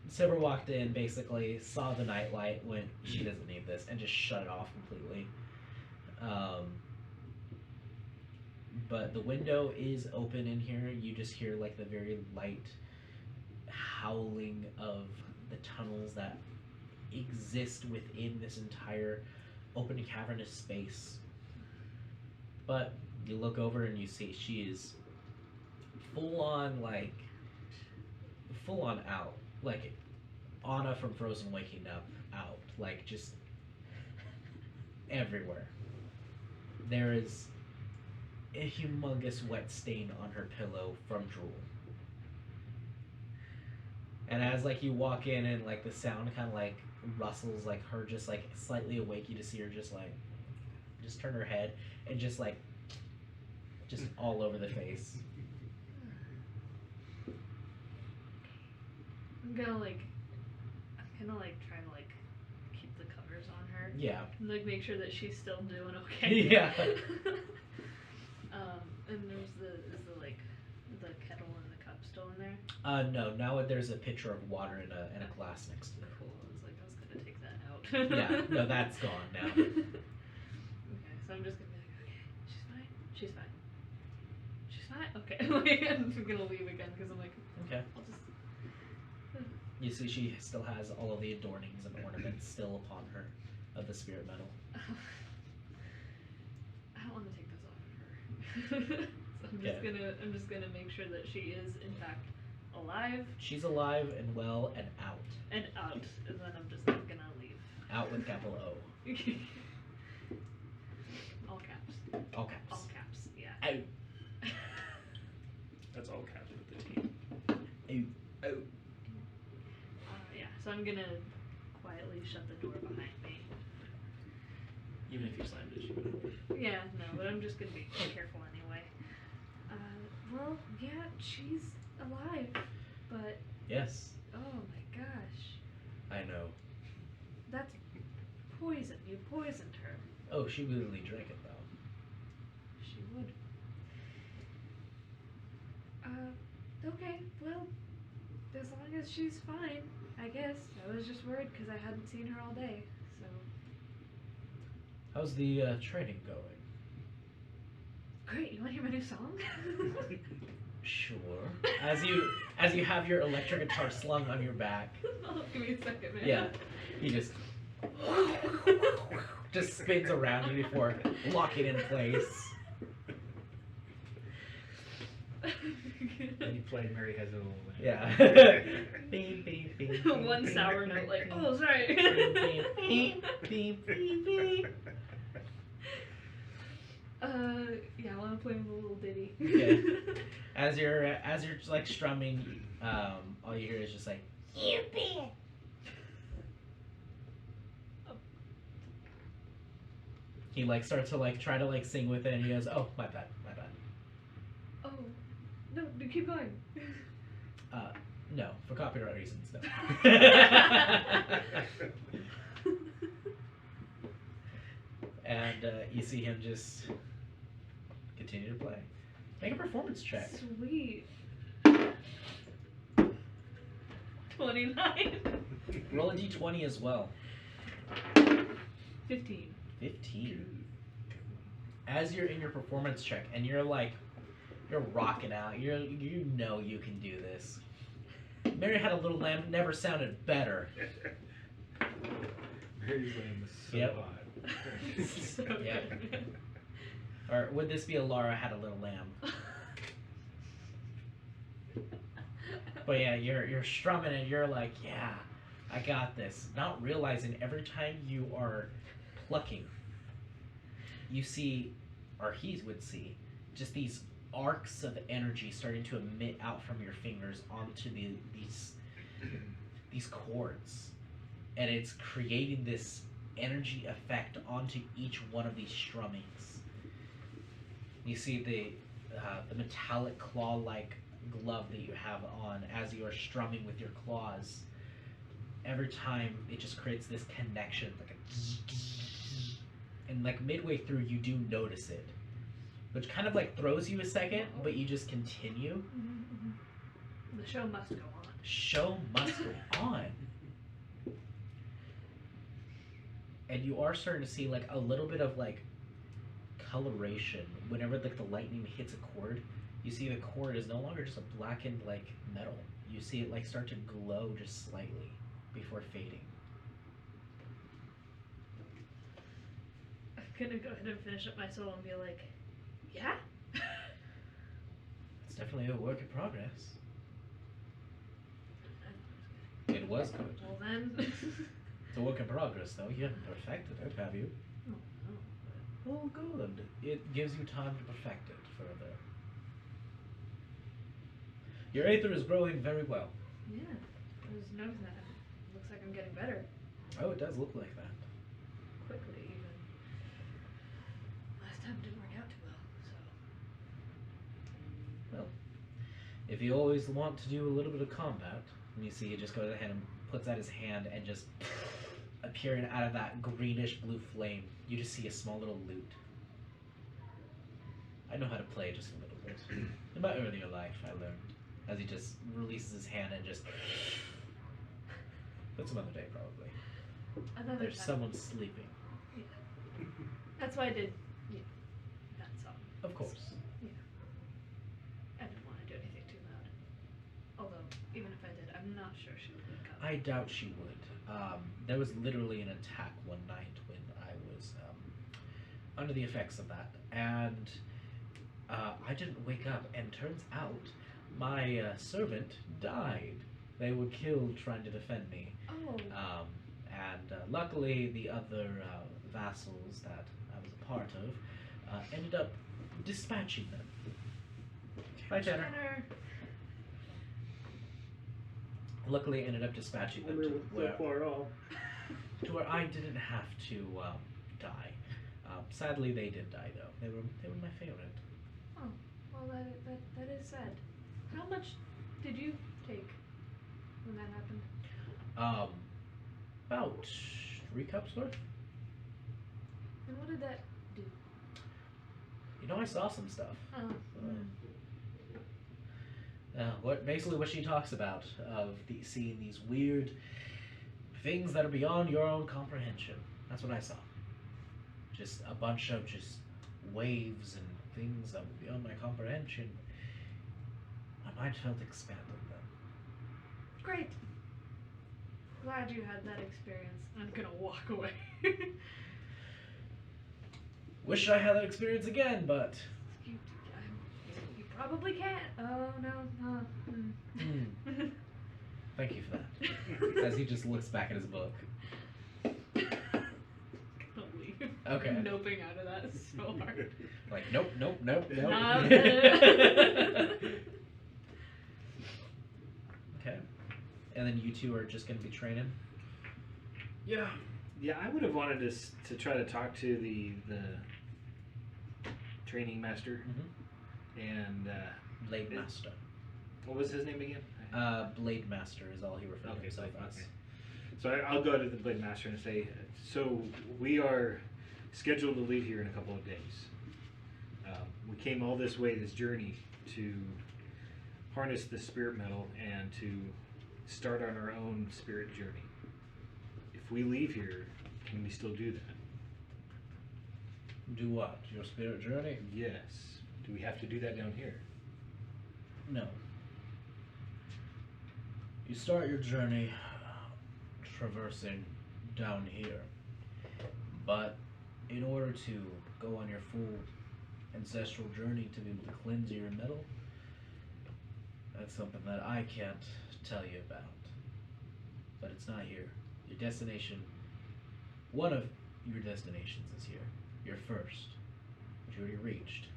Silver walked in, basically saw the nightlight, went, she doesn't need this, and just shut it off completely. But the window is open in here. You just hear like the very light howling of the tunnels that exist within this entire open cavernous space. But you look over and you see she is full on out, like Anna from Frozen waking up out, like just everywhere. There is a humongous wet stain on her pillow from drool. And as like you walk in and like the sound kind of like rustles, like her just like slightly awake, you just see her just turn her head and just all over the face. I'm gonna like try to like keep the covers on her. Yeah. And like make sure that she's still doing okay. Yeah. And there's the kettle and the cup still in there. No. Now there's a pitcher of water and a glass next to it. Cool. I was gonna take that out. Yeah. No, that's gone now. Okay, so I'm just gonna be like, okay, she's fine. Okay, like, I'm gonna leave again because I'm like, Okay. I'll just. You see she still has all of the adornings and ornaments still upon her of the spirit metal. I don't want to take this off of her. So I'm just gonna make sure that she is in fact alive. She's alive and well and out. And out, and then I'm just gonna leave. Out with capital O. All caps. All caps. All caps. Yeah. Out. That's all caps with the team. Out. Out. Yeah. So I'm gonna quietly shut the door behind me. Even if you slammed it, she would. Yeah. No, but I'm just gonna be careful anyway. Well, yeah, she's alive, but Yes. oh my gosh, I know. that's poison. You poisoned her. Oh, she literally drank it though. She would. Okay, well, as long as she's fine, I guess. I was just worried because I hadn't seen her all day, so. How's the training going? Great, you want to hear my new song? Sure. As you have your electric guitar slung on your back. Oh, give me a second, man. Yeah. He just spins around you before locking in place. And you play Mary Has a Little Lamb. Yeah. Beep, beep, beep, beep, One beep, sour beep, note, like, beep, oh, sorry. beep, beep, beep, beep, beep. Yeah, I want to play him a little ditty. Okay. As you're like strumming, all you hear is just like, you bitch. He like starts to like try to like sing with it, and he goes, "Oh, my bad." Oh, no, keep going. No, for copyright reasons, no. And you see him just continue to play. Make a performance check. Sweet. 29. Roll a d20 as well. 15. 15. As you're in your performance check and you're rocking out, you know you can do this. Mary Had a Little Lamb never sounded better. Mary's Lamb is so Yep. hot. So Yep. good. Or would this be a Laura Had a Little Lamb? But yeah, you're strumming and you're like, yeah, I got this. Not realizing every time you are plucking, you see, or he would see, just these arcs of energy starting to emit out from your fingers onto these chords, and it's creating this energy effect onto each one of these strummings. You see the metallic claw-like glove that you have on as you are strumming with your claws. Every time it just creates this connection, like a, and like midway through you do notice it, which kind of like throws you a second, but you just continue. The show must go on. Show must go on. And you are starting to see like a little bit of like coloration whenever like the lightning hits a chord. you see the cord is no longer just a blackened like metal. You see it like start to glow just slightly before fading. I'm gonna go ahead and finish up my soul and be like, yeah? It's definitely a work in progress. It was good. Well then. It's a work in progress, though. You haven't perfected it, have you? Oh, no. Oh, good. It gives you time to perfect it further. Your aether is growing very well. Yeah, I was noticing that. It looks like I'm getting better. Oh, it does look like that. Quickly, even. Last time didn't work out too well, so. Well, if you always want to do a little bit of combat, and you see he just goes ahead and puts out his hand and just appearing out of that greenish blue flame, you just see a small little lute. I know how to play just a little bit. In my earlier life, I learned. As he just releases his hand and just... But some other day, probably. Another There's time. someone sleeping. Yeah. That's why I did, that song. Of course. Yeah. I didn't want to do anything too loud. Although, even if I did, I'm not sure she would wake up. I doubt she would. There was literally an attack one night when I was under the effects of that, and I didn't wake up, and turns out my servant died. They were killed trying to defend me. Oh. And luckily the other vassals that I was a part of ended up dispatching them. Bye, Tanner. Luckily ended up dispatching them to We're so far off. where I didn't have to die. Sadly, they did die though. They were my favorite. Oh, well that is sad. How much did you take when that happened? About 3 cups worth. And what did that do? You know, I saw some stuff. Oh. Basically what she talks about of seeing these weird things that are beyond your own comprehension. That's what I saw. Just a bunch of just waves and things that were beyond my comprehension. My mind felt expanded then. Great. Glad you had that experience. I'm gonna walk away. Wish I had that experience again, but you probably can't. Oh no. thank you for that. As he just looks back at his book. Gonna leave. Okay. I'm noping out of that so hard. Like, nope. Not Okay. And then you two are just going to be training? Yeah, I would have wanted to try to talk to the training master and Blade Master. what was his name again? Blade Master is all he referred to himself as. Okay. So I'll go to the Blade Master and say, so we are scheduled to leave here in a couple of days. We came all this way, this journey, to harness the spirit metal and to start on our own spirit journey. If we leave here, can we still do that? Do what? Your spirit journey? Yes. Do we have to do that down here? No. You start your journey traversing down here. But in order to go on your full ancestral journey to be able to cleanse your metal, that's something that I can't tell you about. But it's not here. Your destination, one of your destinations is here. Your first, which you already reached.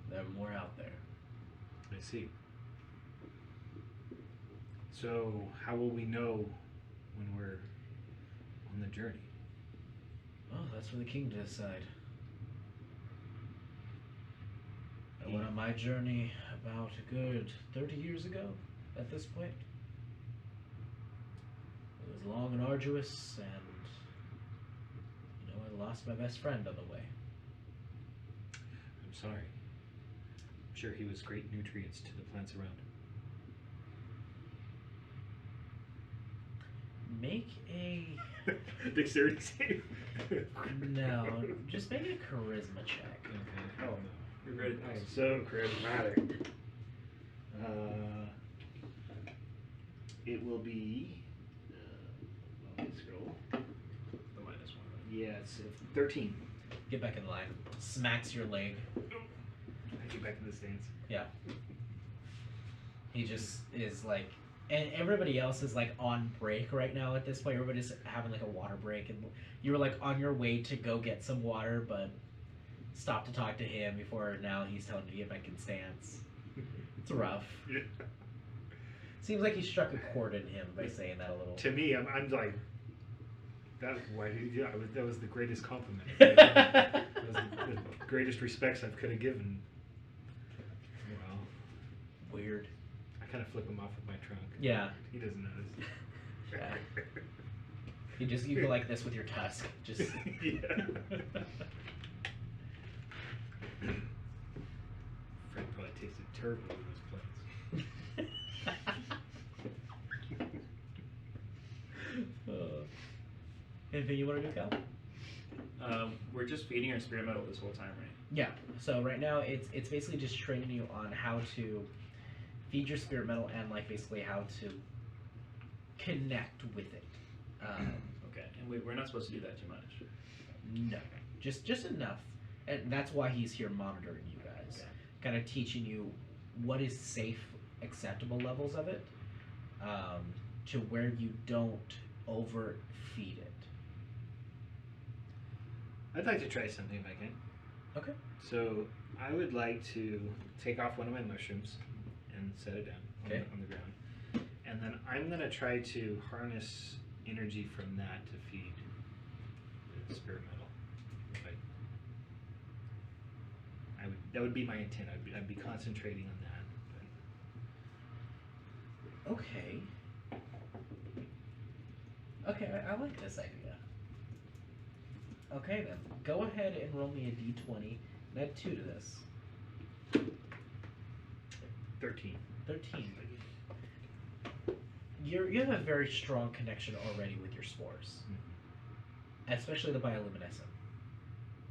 There are more out there. I see. So how will we know when we're on the journey? Well, that's for the king to decide. I went on my journey about a good 30 years ago at this point. It was long and arduous, and I lost my best friend on the way. I'm sorry. I'm sure he was great nutrients to the plants around him. Make a... Dexterity save. No, just make a charisma check. Okay. Oh no. You're great at I'm this. so charismatic. It will be. Let's scroll. The -1. Yeah, it's 13. Get back in line. Smacks your leg. I get back in the stance. Yeah. He just is like, and everybody else is like on break right now at this point. Everybody's having like a water break, and you were like on your way to go get some water, but stopped to talk to him before now he's telling you to get back in stance. It's rough. Yeah. Seems like he struck a chord in him by saying that a little. To me, I'm like, that was the greatest compliment. That was the greatest respects I could have given. Well, Weird. I kind of flip him off with my trunk. Yeah. He doesn't notice. Yeah. You go like this with your tusk. Just. Yeah. Fred probably tasted terrible with those plates. Anything you want to do, Cal? We're just feeding our spirit metal this whole time, right? Yeah. So right now it's basically just training you on how to feed your spirit metal and like basically how to connect with it. Okay, and we're not supposed to do that too much. No, just enough, and that's why he's here monitoring you guys, Okay. kind of teaching you what is safe, acceptable levels of it, to where you don't overfeed it. I'd like to try something if I can. Okay. So I would like to take off one of my mushrooms and set it down Okay. on the ground. And then I'm going to try to harness energy from that to feed the spirit metal. That would be my intent. I'd be concentrating on that. Okay. Okay, I like this idea. Okay then, go ahead and roll me a d20 and add 2 to this. 13. 13. You have a very strong connection already with your spores, especially the bioluminescent.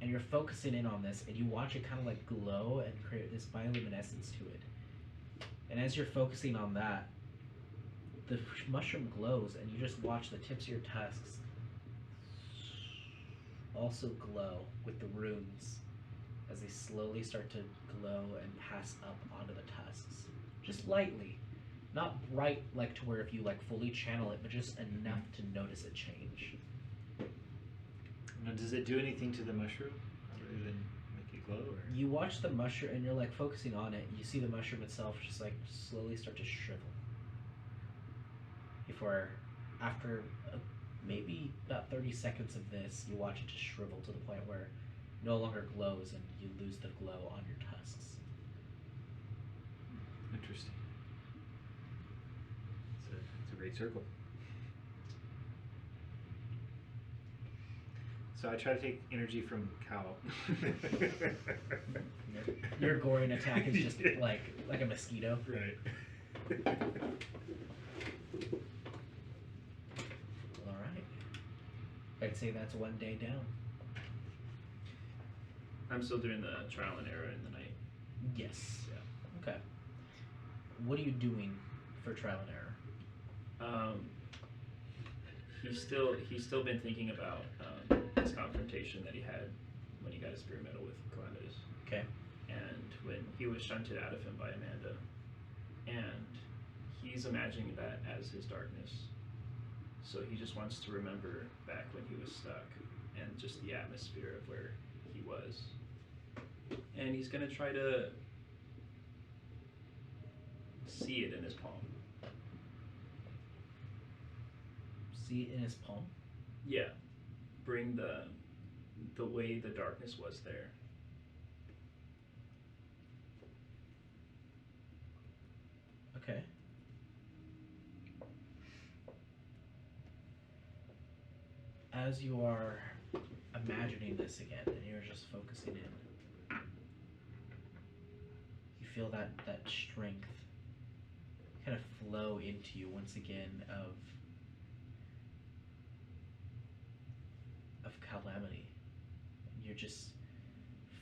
And you're focusing in on this, and you watch it kind of like glow and create this bioluminescence to it. And as you're focusing on that, the mushroom glows, and you just watch the tips of your tusks also glow with the runes as they slowly start to glow and pass up onto the tusks. Just lightly. Not bright like to where if you like fully channel it, but just enough to notice it change. Now, does it do anything to the mushroom other than make it glow? Or? You watch the mushroom and you're like focusing on it. You see the mushroom itself just like slowly start to shrivel. Before, after maybe about 30 seconds of this, you watch it just shrivel to the point where it no longer glows and you lose the glow on your tusks. Interesting. It's a great circle. So I try to take energy from Cal. Your goring attack is just like a mosquito. Right. Alright. I'd say that's 1 day down. I'm still doing the trial and error in the night. Yes. Yeah. Okay. What are you doing for trial and error? He's still been thinking about his confrontation that he had when he got his spirit metal with Calamitous. Okay. And when he was shunted out of him by Amanda. And he's imagining that as his darkness. So he just wants to remember back when he was stuck and just the atmosphere of where he was. And he's going to try to see it in his palm. See it in his palm? Yeah. Bring the way the darkness was there. Okay. As you are imagining this again and you're just focusing in, you feel that strength kind of flow into you once again of calamity. You're just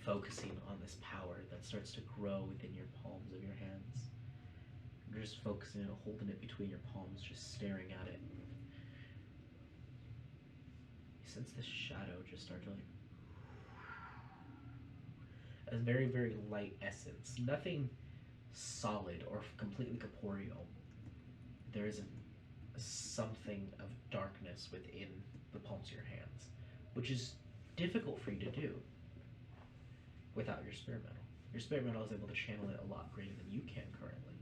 focusing on this power that starts to grow within your palms of your hands. You're just focusing and holding it between your palms, just staring at it. You sense this shadow just start to like a very, very light essence. Nothing solid or completely corporeal. There is something of darkness within the palms of your hands, which is difficult for you to do without your spirit metal. Your spirit metal is able to channel it a lot greater than you can currently.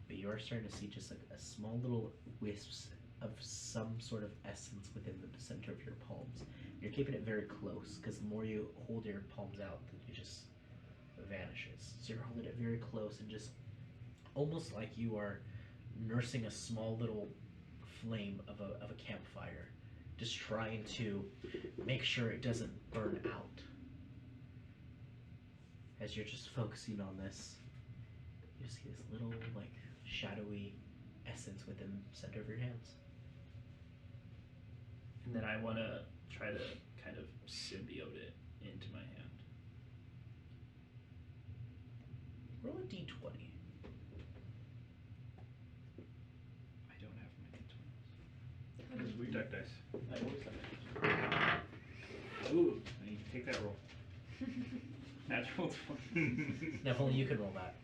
But you are starting to see just like a small little wisps of some sort of essence within the center of your palms. You're keeping it very close because the more you hold your palms out, it just vanishes. So you're holding it very close and just almost like you are nursing a small little flame of a campfire, just trying to make sure it doesn't burn out. As you're just focusing on this, you see this little like shadowy essence within the center of your hands. And then I want to try to kind of symbiote it into my hand. Roll a d20. I don't have my d20s. That is weird. Duck dice. I always have it. Ooh, I need to take that roll. Natural 20. Now, if only you can roll that.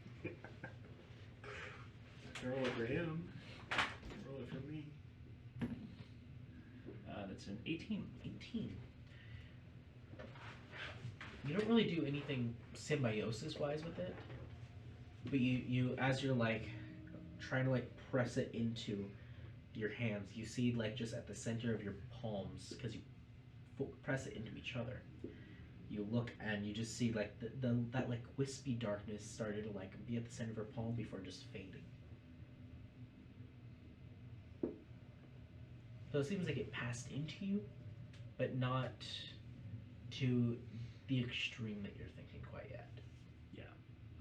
Roll it for him. Roll it for me. That's an 18. 18. You don't really do anything symbiosis-wise with it, but you as you're like trying to like press it into your hands, you see like just at the center of your palms, because you press it into each other, you look and you just see like that like wispy darkness started to like be at the center of her palm before just fading. So it seems like it passed into you, but not to the extreme that you're thinking quite yet. Yeah,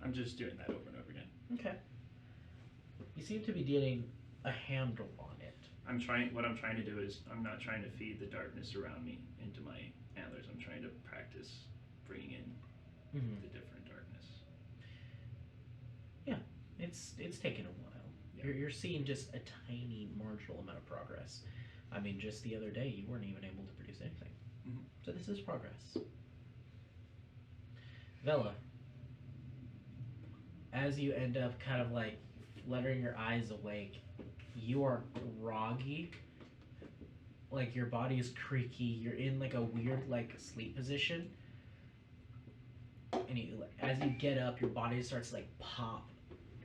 I'm just doing that over and over again. Okay. You seem to be getting a handle on it. What I'm trying to do is, I'm not trying to feed the darkness around me into my antlers. I'm trying to practice bringing in the different darkness. Yeah, it's taken a while. Yeah. You're seeing just a tiny marginal amount of progress. I mean, just the other day you weren't even able to produce anything. So this is progress. Vela, as you end up kind of like fluttering your eyes awake, you are groggy. Like your body is creaky. You're in like a weird like sleep position. And you, as you get up, your body starts to like pop.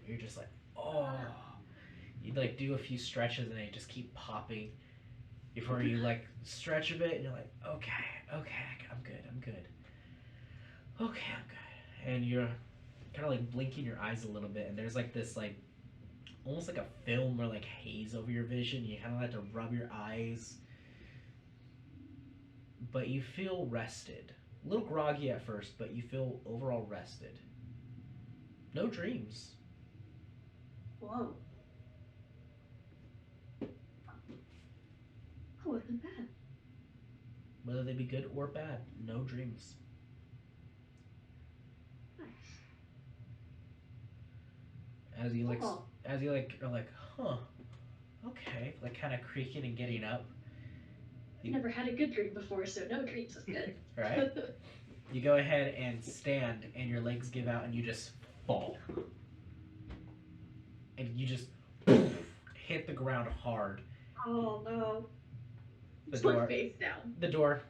You're just like, oh. You like do a few stretches and they just keep popping. Before you like stretch a bit and you're like, okay, I'm good. Okay, I'm good. And you're kind of like blinking your eyes a little bit and there's like this like, almost like a film or like haze over your vision. You kind of have to rub your eyes. But you feel rested. A little groggy at first, but you feel overall rested. No dreams. Whoa. That wasn't bad. Whether they be good or bad, no dreams. Nice. As you like, Oh. are like, huh, okay, like kind of creaking and getting up. I've never had a good dream before, so no dreams is good. Right? You go ahead and stand, and your legs give out, and you just fall, and you just hit the ground hard. Oh no. The Just door. like face down. The door.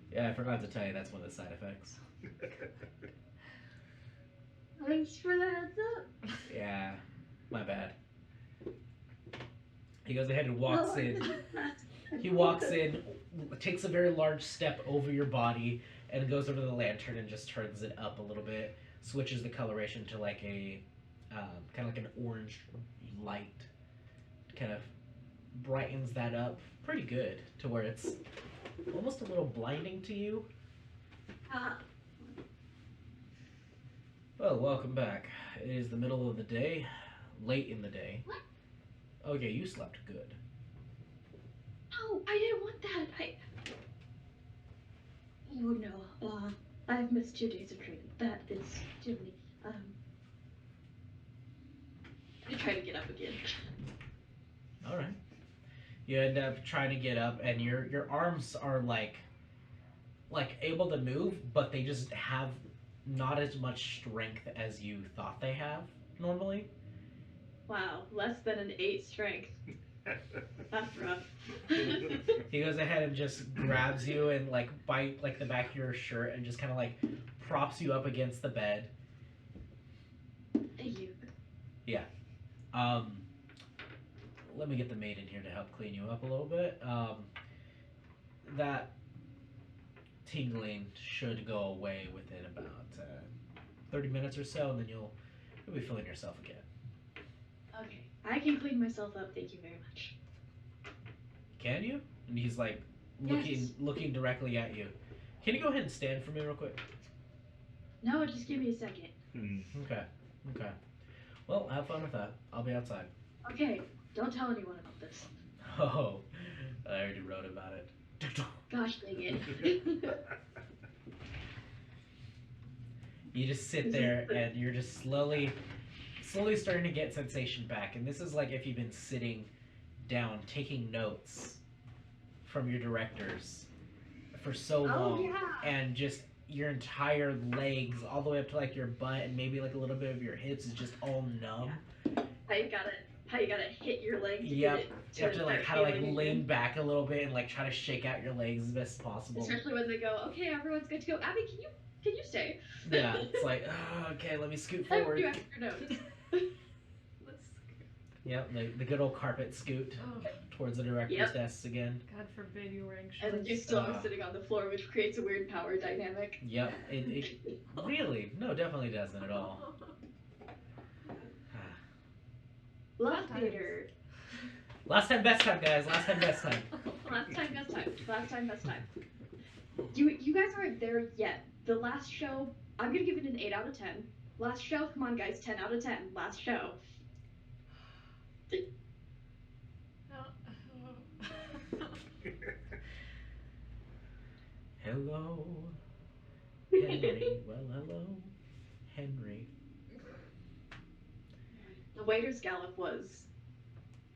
Yeah, I forgot to tell you that's one of the side effects. Thanks for the heads up. Yeah, my bad. He goes ahead and walks in. He walks in, takes a very large step over your body, and goes over to the lantern and just turns it up a little bit. Switches the coloration to like a kind of like an orange light. Kind of brightens that up pretty good to where it's almost a little blinding to you. Well, welcome back. It is the middle of the day, late in the day. What? Oh yeah, you slept good. Oh, I didn't want that. Oh no, I've missed 2 days of training. That is too many. I try to get up again. All right. You end up trying to get up, and your arms are like able to move, but they just have not as much strength as you thought they have normally. Wow, less than an 8 strength. That's rough. He goes ahead and just grabs you and like bite like the back of your shirt and just kind of like props you up against the bed. Thank you. Um, let me get the maid in here to help clean you up a little bit. That tingling should go away within about 30 minutes or so, and then you'll be feeling yourself again. Okay, I can clean myself up. Thank you very much. Can you? And he's like looking directly at you. Can you go ahead and stand for me real quick? No, just give me a second. Okay. Well, have fun with that. I'll be outside. Okay, don't tell anyone about this. Oh, I already wrote about it. Gosh dang it. You just sit there and you're just slowly starting to get sensation back. And this is like if you've been sitting down taking notes from your directors for so long, yeah. and just your entire legs all the way up to like your butt and maybe like a little bit of your hips is just all numb. Yeah. How you gotta hit your leg to Yep. get it You have to like start how to like feeling lean again. back a little bit and like try to shake out your legs as best as possible. Especially when they go, okay, everyone's good to go. Abby, can you stay? Yeah, it's like, oh, okay, let me scoot I forward. do after notes. Yep, the good old carpet scoot Oh, towards the director's Yep. desks again. God forbid you wearing And shorts. then you still be sitting on the floor, which creates a weird power dynamic. Yep, it really, no, definitely doesn't at all. Love Sometimes. theater. Last time, best time, guys. Last time, best time. Last time, best time. Last time, best time. You guys aren't there yet. The last show, I'm gonna give it an 8 out of 10. Last show, come on guys, 10 out of 10. Last show. Hello, Henry. Well, hello, Henry. The waiter's gallop was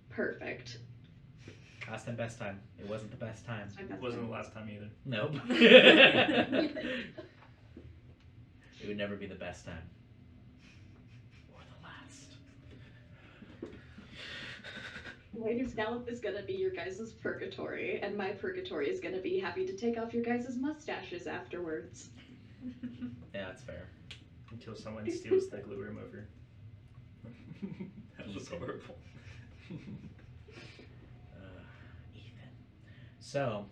perfect. Last time, best time. It wasn't the best time. Last time, best Wasn't time. the last time either. Nope. It would never be the best time. Or the last. Waiter's gallop is gonna be your guys' purgatory, and my purgatory is gonna be having to take off your guys' mustaches afterwards. Yeah, that's fair. Until someone steals the glue remover. That was Ethan. horrible. Ethan. So,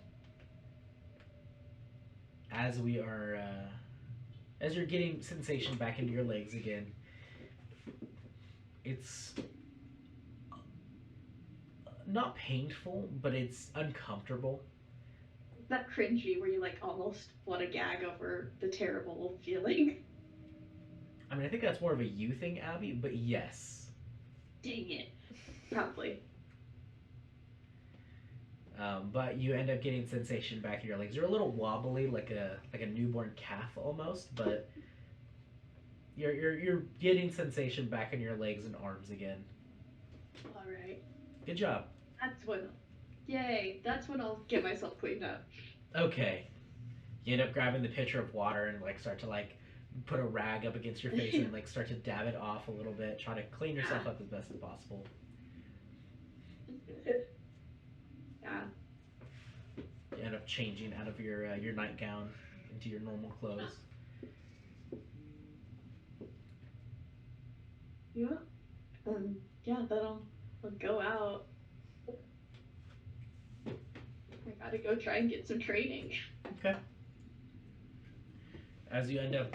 as we are, as you're getting sensation back into your legs again, it's not painful, but it's uncomfortable. That cringy where you like almost want to gag over the terrible feeling. I mean, I think that's more of a you thing, Abby, but yes. Dang it. Probably. But you end up getting sensation back in your legs. You're a little wobbly, like a newborn calf almost, but you're getting sensation back in your legs and arms again. All right. Good job. Yay. That's when I'll get myself cleaned up. Okay. You end up grabbing the pitcher of water and like start to like put a rag up against your face and like start to dab it off a little bit, try to clean yourself up as best as possible. Yeah. You end up changing out of your nightgown into your normal clothes. Yeah. Yeah, then I'll go out. I gotta go try and get some training. Okay. As you end up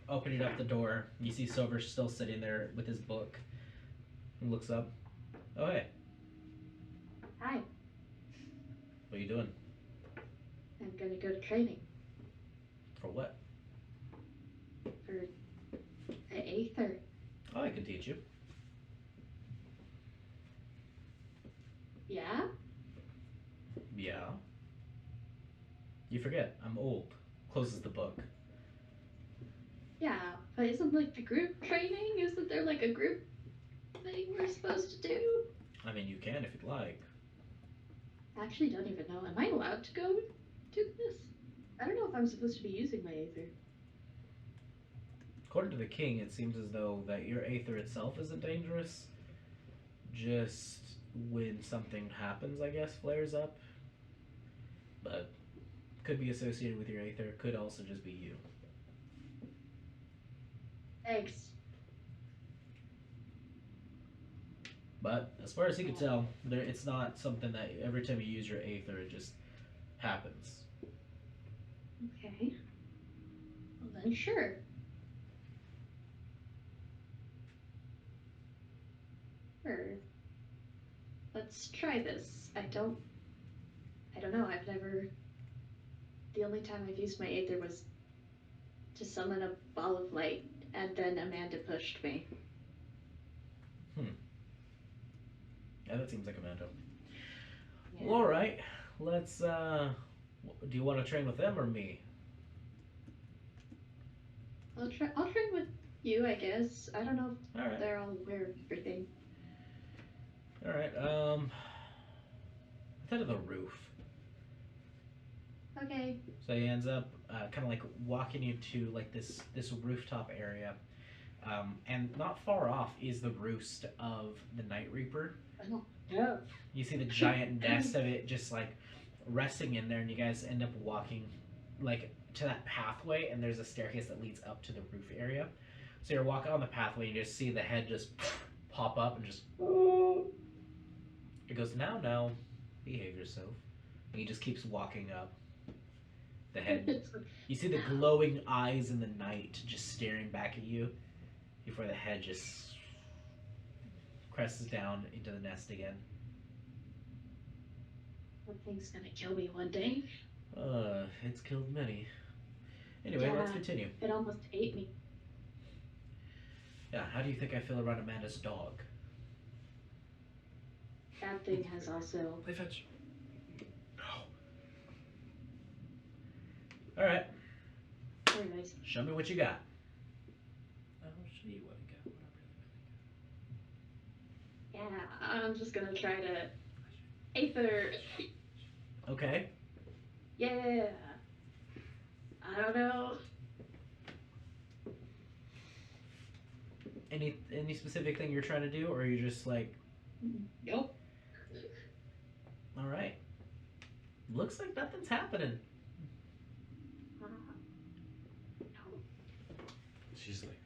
opening up the door, you see Silver still sitting there with his book. He looks up. Oh, hey. Hi. What are you doing? I'm gonna go to training For what? for an Aether. Oh, I can teach you. Yeah? Yeah. You forget, I'm old. Closes the book. Yeah, but isn't like the group training? Isn't there like a group thing we're supposed to do? I mean, you can if you'd like. I actually don't even know. Am I allowed to go do this? I don't know if I'm supposed to be using my Aether. According to the king, it seems as though that your Aether itself isn't dangerous. Just when something happens, I guess, flares up. But could be associated with your Aether. Could also just be you. Thanks. But as far as he could tell, it's not something that every time you use your Aether, it just happens. Okay. Well then, sure. Sure. Let's try this. I don't know. I've never. The only time I've used my Aether was to summon a ball of light, and then Amanda pushed me. Yeah, that seems like Amanda. Yeah. Well, alright. Let's, do you want to train with them or me? I'll train with you, I guess. I don't know if Alright. they're all aware of everything. Alright, head to the roof. Okay. So he ends up kind of like walking you to like this rooftop area. And not far off is the roost of the Night Reaper. Oh, yeah. You see the giant nest of it just like resting in there, and you guys end up walking like to that pathway, and there's a staircase that leads up to the roof area. So you're walking on the pathway, and you just see the head just pop up and just. It goes, now, behave yourself. And he just keeps walking up. The head. You see the glowing eyes in the night just staring back at you before the head just crests down into the nest again. That thing's gonna kill me one day. It's killed many. Anyway, let's continue. It almost ate me. Yeah, how do you think I feel around Amanda's dog? That thing has also. Play fetch. Alright, Anyways. show me what you got. I'll show you what I got. What Yeah, I'm just gonna try to. Aether. Okay. Yeah. I don't know. Any specific thing you're trying to do, or are you just like, Nope. alright. Looks like nothing's happening. She's like,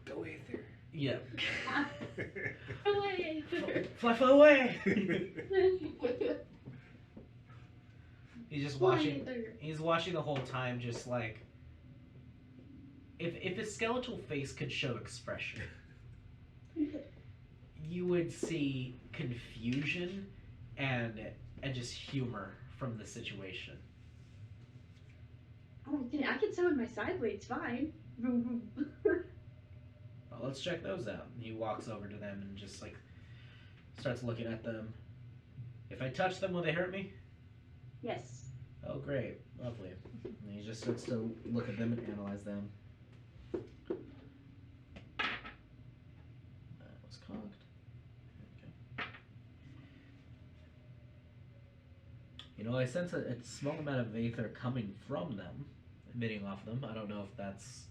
go Aether. Yeah. Away. Fly away! He's just watching. He's watching the whole time, just like. If his skeletal face could show expression, you would see confusion and just humor from the situation. I can summon my side blades fine. Well, let's check those out. And he walks over to them and just like starts looking at them. If I touch them, will they hurt me? Yes. Oh, great. Lovely. And he just starts to look at them and analyze them. That was cocked. Okay. You know, I sense a small amount of Aether coming from them, emitting off them. I don't know if that's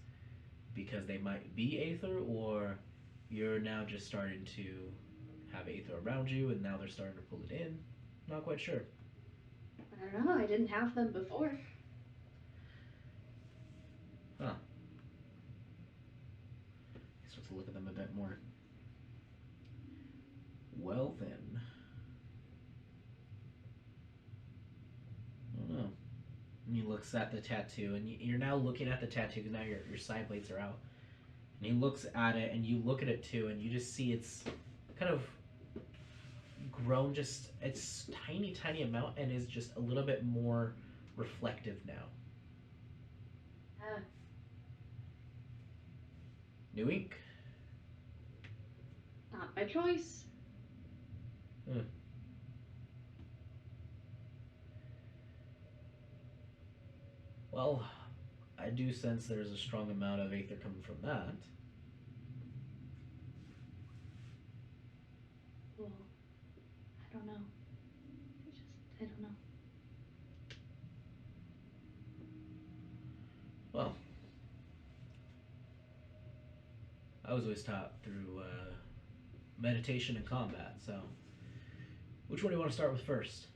because they might be Aether, or you're now just starting to have Aether around you and now they're starting to pull it in. Not quite sure. I don't know. I didn't have them before. Huh. He starts to look at them a bit more. Well then. I don't know. And he looks at the tattoo, and you're now looking at the tattoo because now your side blades are out. And he looks at it, and you look at it too, and you just see it's kind of grown just it's tiny amount and is just a little bit more reflective now. New ink. Not my choice. Well, I do sense there's a strong amount of aether coming from that. Well, I don't know. I don't know. Well, I was always taught through meditation and combat, so which one do you want to start with first?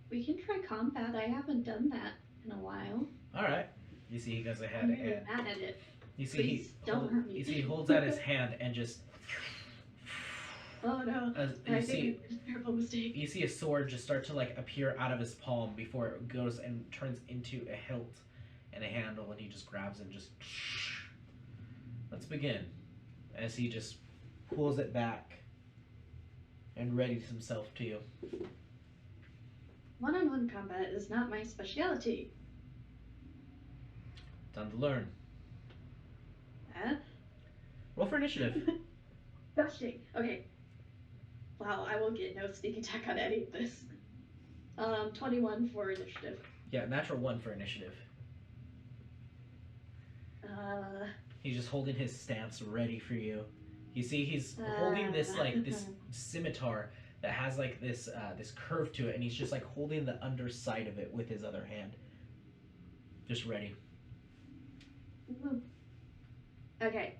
We can try combat. I haven't done that in a while. Alright. You see he goes ahead I'm really and mad at it. you see Please don't hurt me. you see he holds out his hand and just Oh no. you I see think it's a terrible mistake. you see a sword just start to like appear out of his palm before it goes and turns into a hilt and a handle, and he just grabs it and just let's begin. As he just pulls it back and readies himself to you. One-on-one combat is not my specialty. Time to learn. Huh? Roll for initiative. Gushing. Okay. Wow, I will get no sneak attack on any of this. 21 for initiative. Yeah, natural 1 for initiative. He's just holding his stance ready for you. You see he's holding this like this scimitar that has like this this curve to it, and he's just like holding the underside of it with his other hand. Just ready. Okay.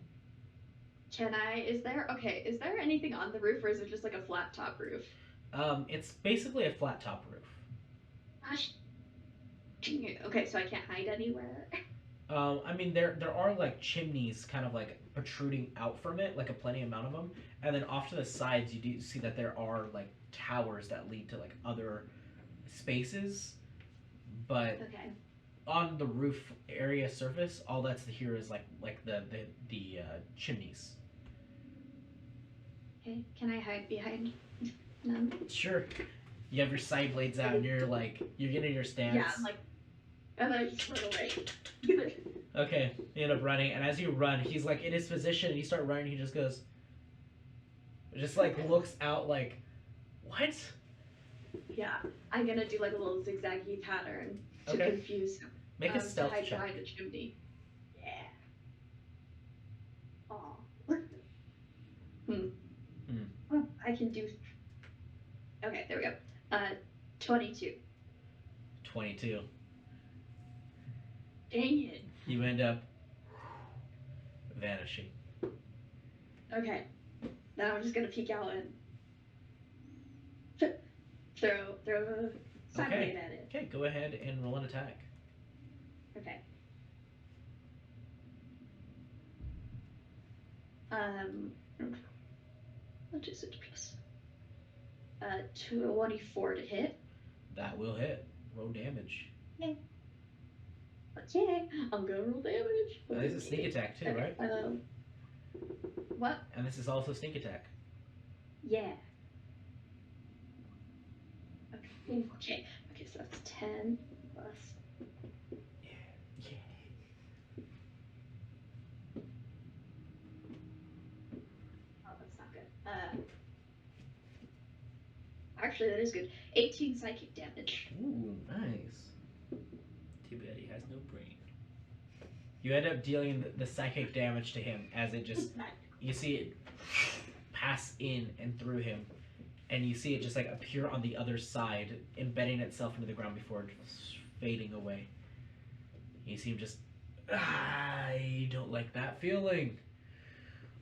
Is there anything on the roof, or is it just like a flat top roof? It's basically a flat top roof. Gosh. Okay, so I can't hide anywhere. I mean, there are like chimneys kind of like protruding out from it, like a plenty amount of them, and then off to the sides you do see that there are like towers that lead to like other spaces, but Okay. on the roof area surface, all that's here is like the chimneys. Okay, can I hide behind them? Sure. You have your side blades out, and you're getting your stance. Yeah, I'm like, and then I just run away. Okay, you end up running, and as you run, he's like in his position, and you start running, he just goes, just like looks out like, what? Yeah, I'm gonna do like a little zigzaggy pattern to Okay. confuse him. Make a To stealth hide check. behind a chimney. Yeah. Aw. Oh, I can do. Okay, there we go. 22. 22. Dang it. You end up vanishing. Okay. Now I'm just gonna peek out and throw a side Okay. blade at it. Okay, go ahead and roll an attack. Okay. What is it plus? 24 to hit. That will hit. Roll damage. Okay, I'm gonna roll damage. This is a sneak attack too, right? What? And this is also sneak attack. Yeah. Okay, so that's 10 plus. Yeah. Oh, that's not good. Actually, that is good. 18 psychic damage. Ooh, nice. Too bad he has no brain. You end up dealing the psychic damage to him as it just, you see it pass in and through him, and you see it just like appear on the other side, embedding itself into the ground before fading away. You see him just, I don't like that feeling.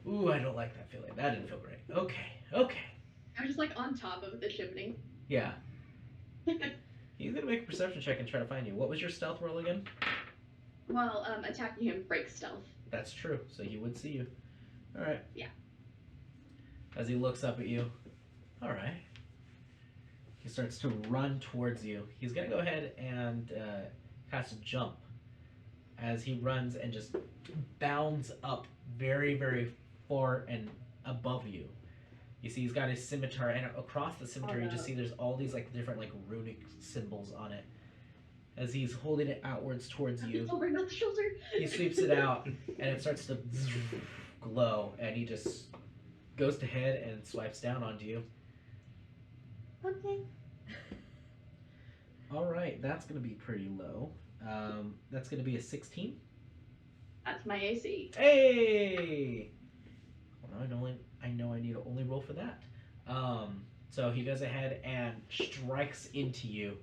Ooh, I don't like that feeling. That didn't feel great. Okay. I'm just like on top of the chimney. Yeah. He's gonna make a perception check and try to find you. What was your stealth roll again? Well, attacking him breaks stealth. That's true, so he would see you. Alright. Yeah. As he looks up at you. Alright. He starts to run towards you. He's gonna go ahead and cast a jump. As he runs and just bounds up very, very far and above you. You see he's got his scimitar, and across the scimitar you just see there's all these like different like runic symbols on it. As he's holding it outwards towards you, Over, not the shoulder. he sweeps it out, and it starts to glow, and he just goes to head and swipes down onto you. Okay. All right, that's gonna be pretty low. That's gonna be a 16. That's my AC. Hey! Well, I know I need to only roll for that. So he goes ahead and strikes into you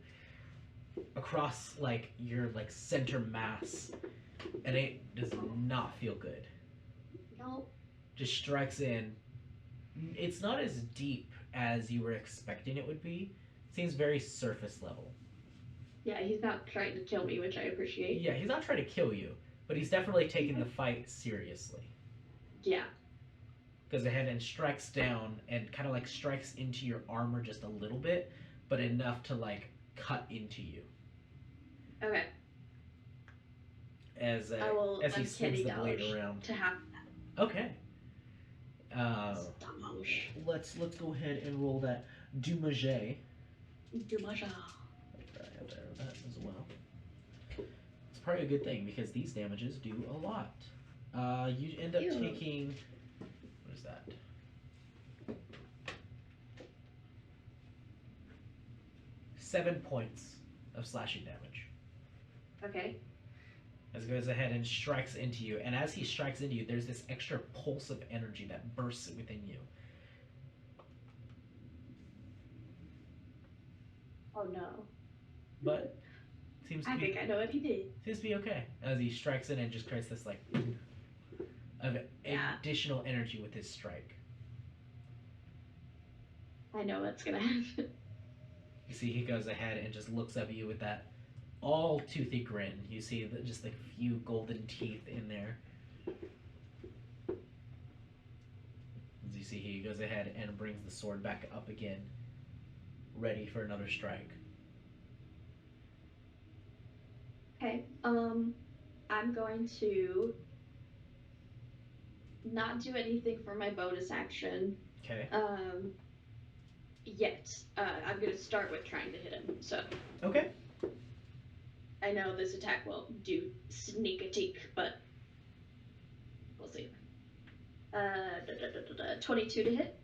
across like your like center mass, and it does not feel good. No. Just strikes in. It's not as deep as you were expecting it would be. Seems very surface level. Yeah, he's not trying to kill me, which I appreciate. Yeah, he's not trying to kill you, but he's definitely taking the fight seriously. Yeah. Goes ahead and strikes down and kind of like strikes into your armor just a little bit, but enough to like cut into you. Okay. As I will as he swings the blade $10 around. to have Okay. Dommage. Let's go ahead and roll that Dumaget. Dommage. I have to arrow that as well. It's probably a good thing because these damages do a lot. You end up Ew. taking, what is that? Seven points of slashing damage. Okay. As he goes ahead and strikes into you, and as he strikes into you, there's this extra pulse of energy that bursts within you. Oh no. But seems to I be think I know what he did. seems to be okay. As he strikes in and just creates this like of Yeah. additional energy with his strike. I know what's gonna happen. You see, he goes ahead and just looks up at you with that all toothy grin. You see just like a few golden teeth in there. As you see, he goes ahead and brings the sword back up again, ready for another strike. Okay. I'm going to not do anything for my bonus action. Okay. Yet. I'm gonna start with trying to hit him. So Okay. I know this attack will do sneak a teak, but we'll see. 22 to hit.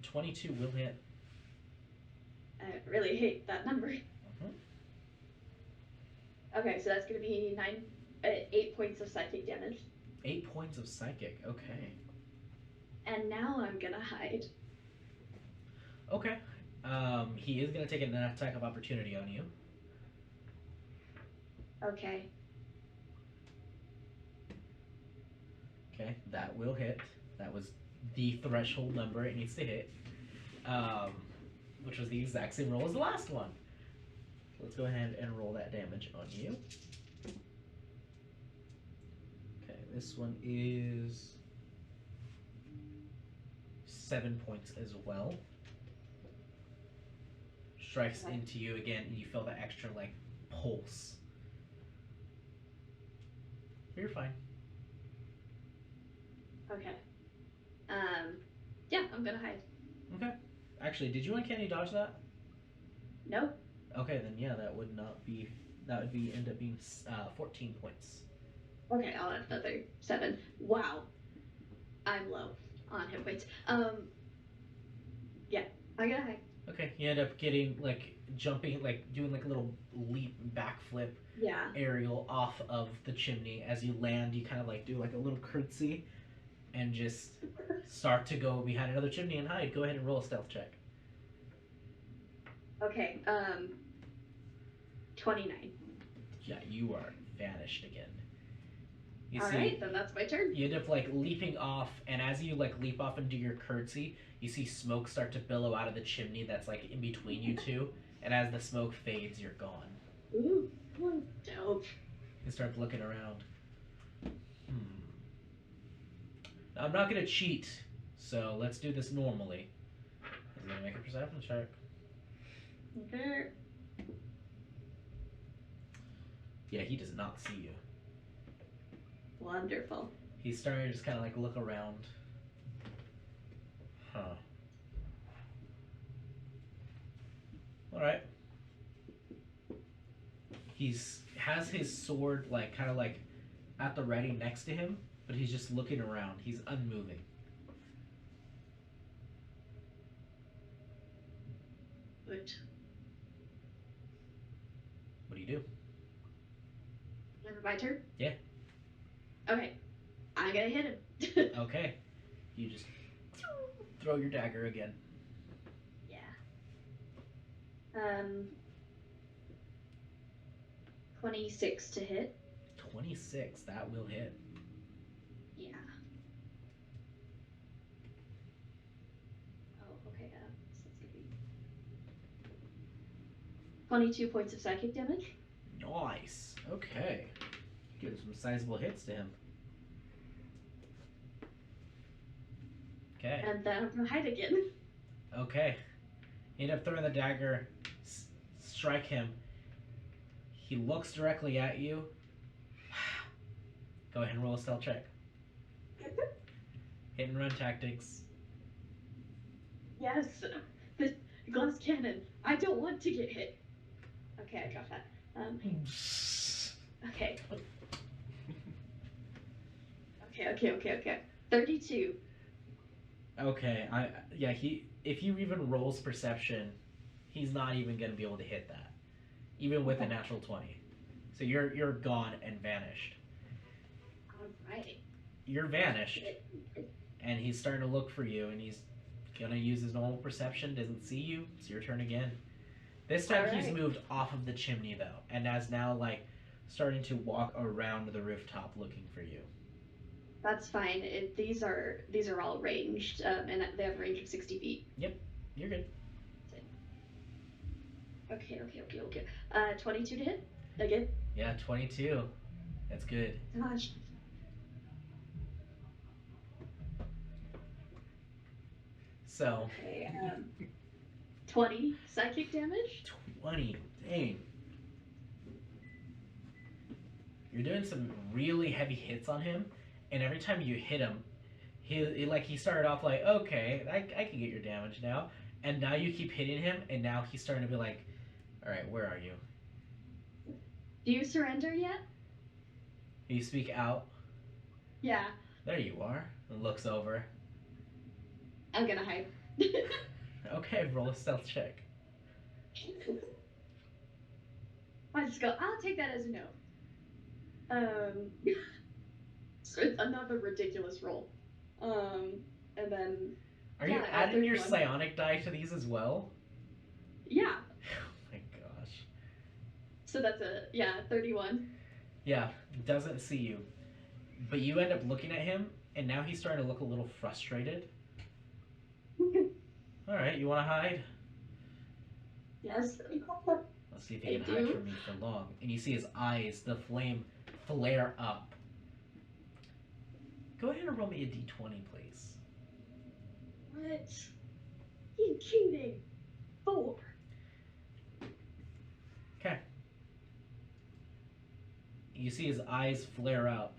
22 will hit. I really hate that number. Mhm. Okay, so that's gonna be 8 points of psychic damage. 8 points of psychic. Okay. And now I'm gonna hide. Okay. He is gonna take an attack of opportunity on you. Okay. Okay, that will hit. That was the threshold number it needs to hit, which was the exact same roll as the last one. So let's go ahead and roll that damage on you. Okay, this one is 7 points as well. Strikes Okay. into you again, and you feel the extra like pulse. You're fine. Okay. Yeah, I'm gonna hide. Okay. Actually, did you uncanny dodge that? Nope. Okay, then yeah, that would not be. That would be end up being 14 points. Okay, I'll add another 7. Wow. I'm low on hit points. Yeah, I'm gonna hide. Okay, you end up getting like jumping, like doing like a little leap backflip Yeah. aerial off of the chimney. As you land, you kind of like do like a little curtsy, and just start to go behind another chimney and hide. Go ahead and roll a stealth check. Okay, 29. Yeah, you are vanished again. You Alright, then that's my turn. You end up like leaping off, and as you like leap off and do your curtsy, you see smoke start to billow out of the chimney that's like in between you two, and as the smoke fades, you're gone. Ooh, dope. You start looking around. Now, I'm not gonna cheat, so let's do this normally. I'm gonna make a perception check. Okay. Yeah, he does not see you. Wonderful. He's starting to just kind of like look around. Huh. Alright. He's has his sword like kind of like at the ready next to him, but he's just looking around. He's unmoving. Good. What do you do? Never my turn? Yeah. Okay. I'm gonna hit him. Okay. You just throw your dagger again. Yeah. 26 to hit. 26. That will hit. Yeah. Oh, okay. So that's gonna be 22 points of psychic damage. Nice. Okay. Giving some sizable hits to him. Okay. And then I'm gonna hide again. Okay. You end up throwing the dagger, strike him. He looks directly at you. Go ahead and roll a stealth check. Hit and run tactics. Yes. The glass cannon. I don't want to get hit. Okay, I dropped that. Okay. Okay. 32. Okay, if you even rolls perception, he's not even gonna be able to hit that, even with a natural 20. So you're gone and vanished. Alright. You're vanished, and he's starting to look for you, and he's gonna use his normal perception. Doesn't see you. It's your turn again. This time he's Alright. moved off of the chimney though, and is now like starting to walk around the rooftop looking for you. That's fine. These are all ranged, and they have a range of 60 feet. You're good. Okay. 22 to hit? Again? Yeah, 22. That's good. Gosh. So, Okay, 20 psychic damage? 20. Dang. You're doing some really heavy hits on him, and every time you hit him, he started off like, okay, I can get your damage now, and now you keep hitting him, and now he's starting to be like, all right, where are you? Do you surrender yet? You speak out. Yeah, There you are. And looks over. I'm gonna hide. Okay, roll a stealth check. I just go, I'll take that as a no. So it's another ridiculous roll. And then, Are you Yeah, adding your 31. psionic die to these as well? yeah, Oh my gosh. so that's 31. Yeah, doesn't see you. But you end up looking at him, and now he's starting to look a little frustrated. Alright, you want to hide? Yes. Let's see if he I can hide do. from me for long. And you see his eyes, the flame, flare up. Go ahead and roll me a d20, please. What? You cheating. 4. Okay. You see his eyes flare up,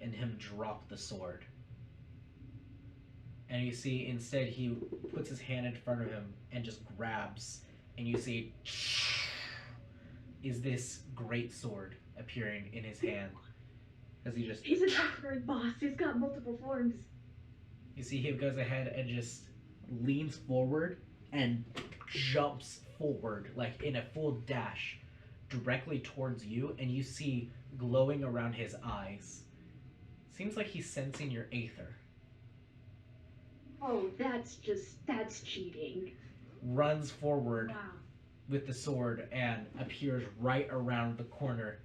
and him drop the sword. And you see instead he puts his hand in front of him and just grabs, and you see is this great sword appearing in his hand as he just He's an expert boss. He's got multiple forms. you see he goes ahead and just leans forward and jumps forward like in a full dash directly towards you, and you see glowing around his eyes. Seems like he's sensing your aether. Oh, that's cheating. Runs forward Wow. with the sword and appears right around the corner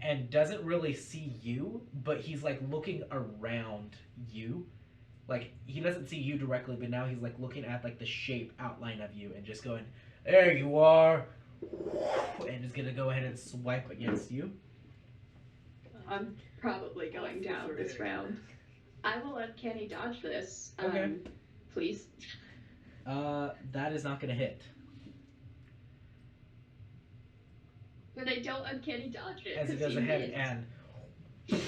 and doesn't really see you, but he's like looking around you. Like he doesn't see you directly, but now he's like looking at like the shape outline of you and just going, there you are, and is gonna go ahead and swipe against you. I'm probably going down this round. I will uncanny dodge this. Okay. Please. That is not gonna hit. But I don't uncanny dodge it. As it 'cause goes he ahead missed. and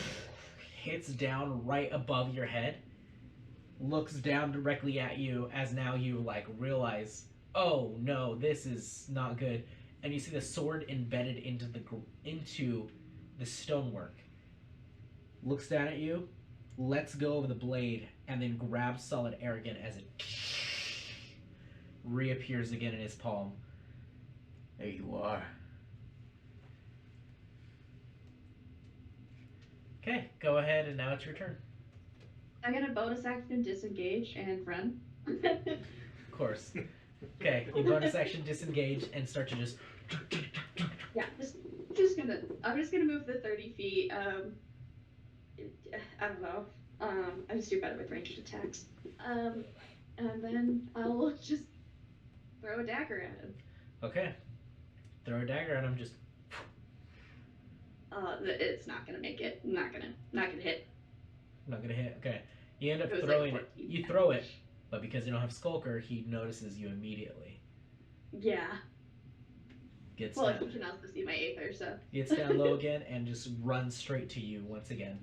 hits down right above your head, looks down directly at you as now you like realize, oh no, this is not good, and you see the sword embedded into the stonework. Looks down at you, lets go of the blade, and then grabs solid air again as it reappears again in his palm. There you are. Okay, go ahead, and now it's your turn. I get a bonus action disengage and run. Of course. Okay, you bonus action disengage and start to just. Yeah, I'm just gonna move the 30 feet. I don't know. I just do better with ranged attacks. And then I'll just throw a dagger at him. Okay. Throw a dagger at him. Just. It's not gonna make it. Not gonna hit. Not gonna hit. Okay. You end up It was throwing like it. 14. You throw it, but because you don't have Skulker, he notices you immediately. Yeah. Gets Well, down, he can also see my aether, so. gets down low again and just runs straight to you once again.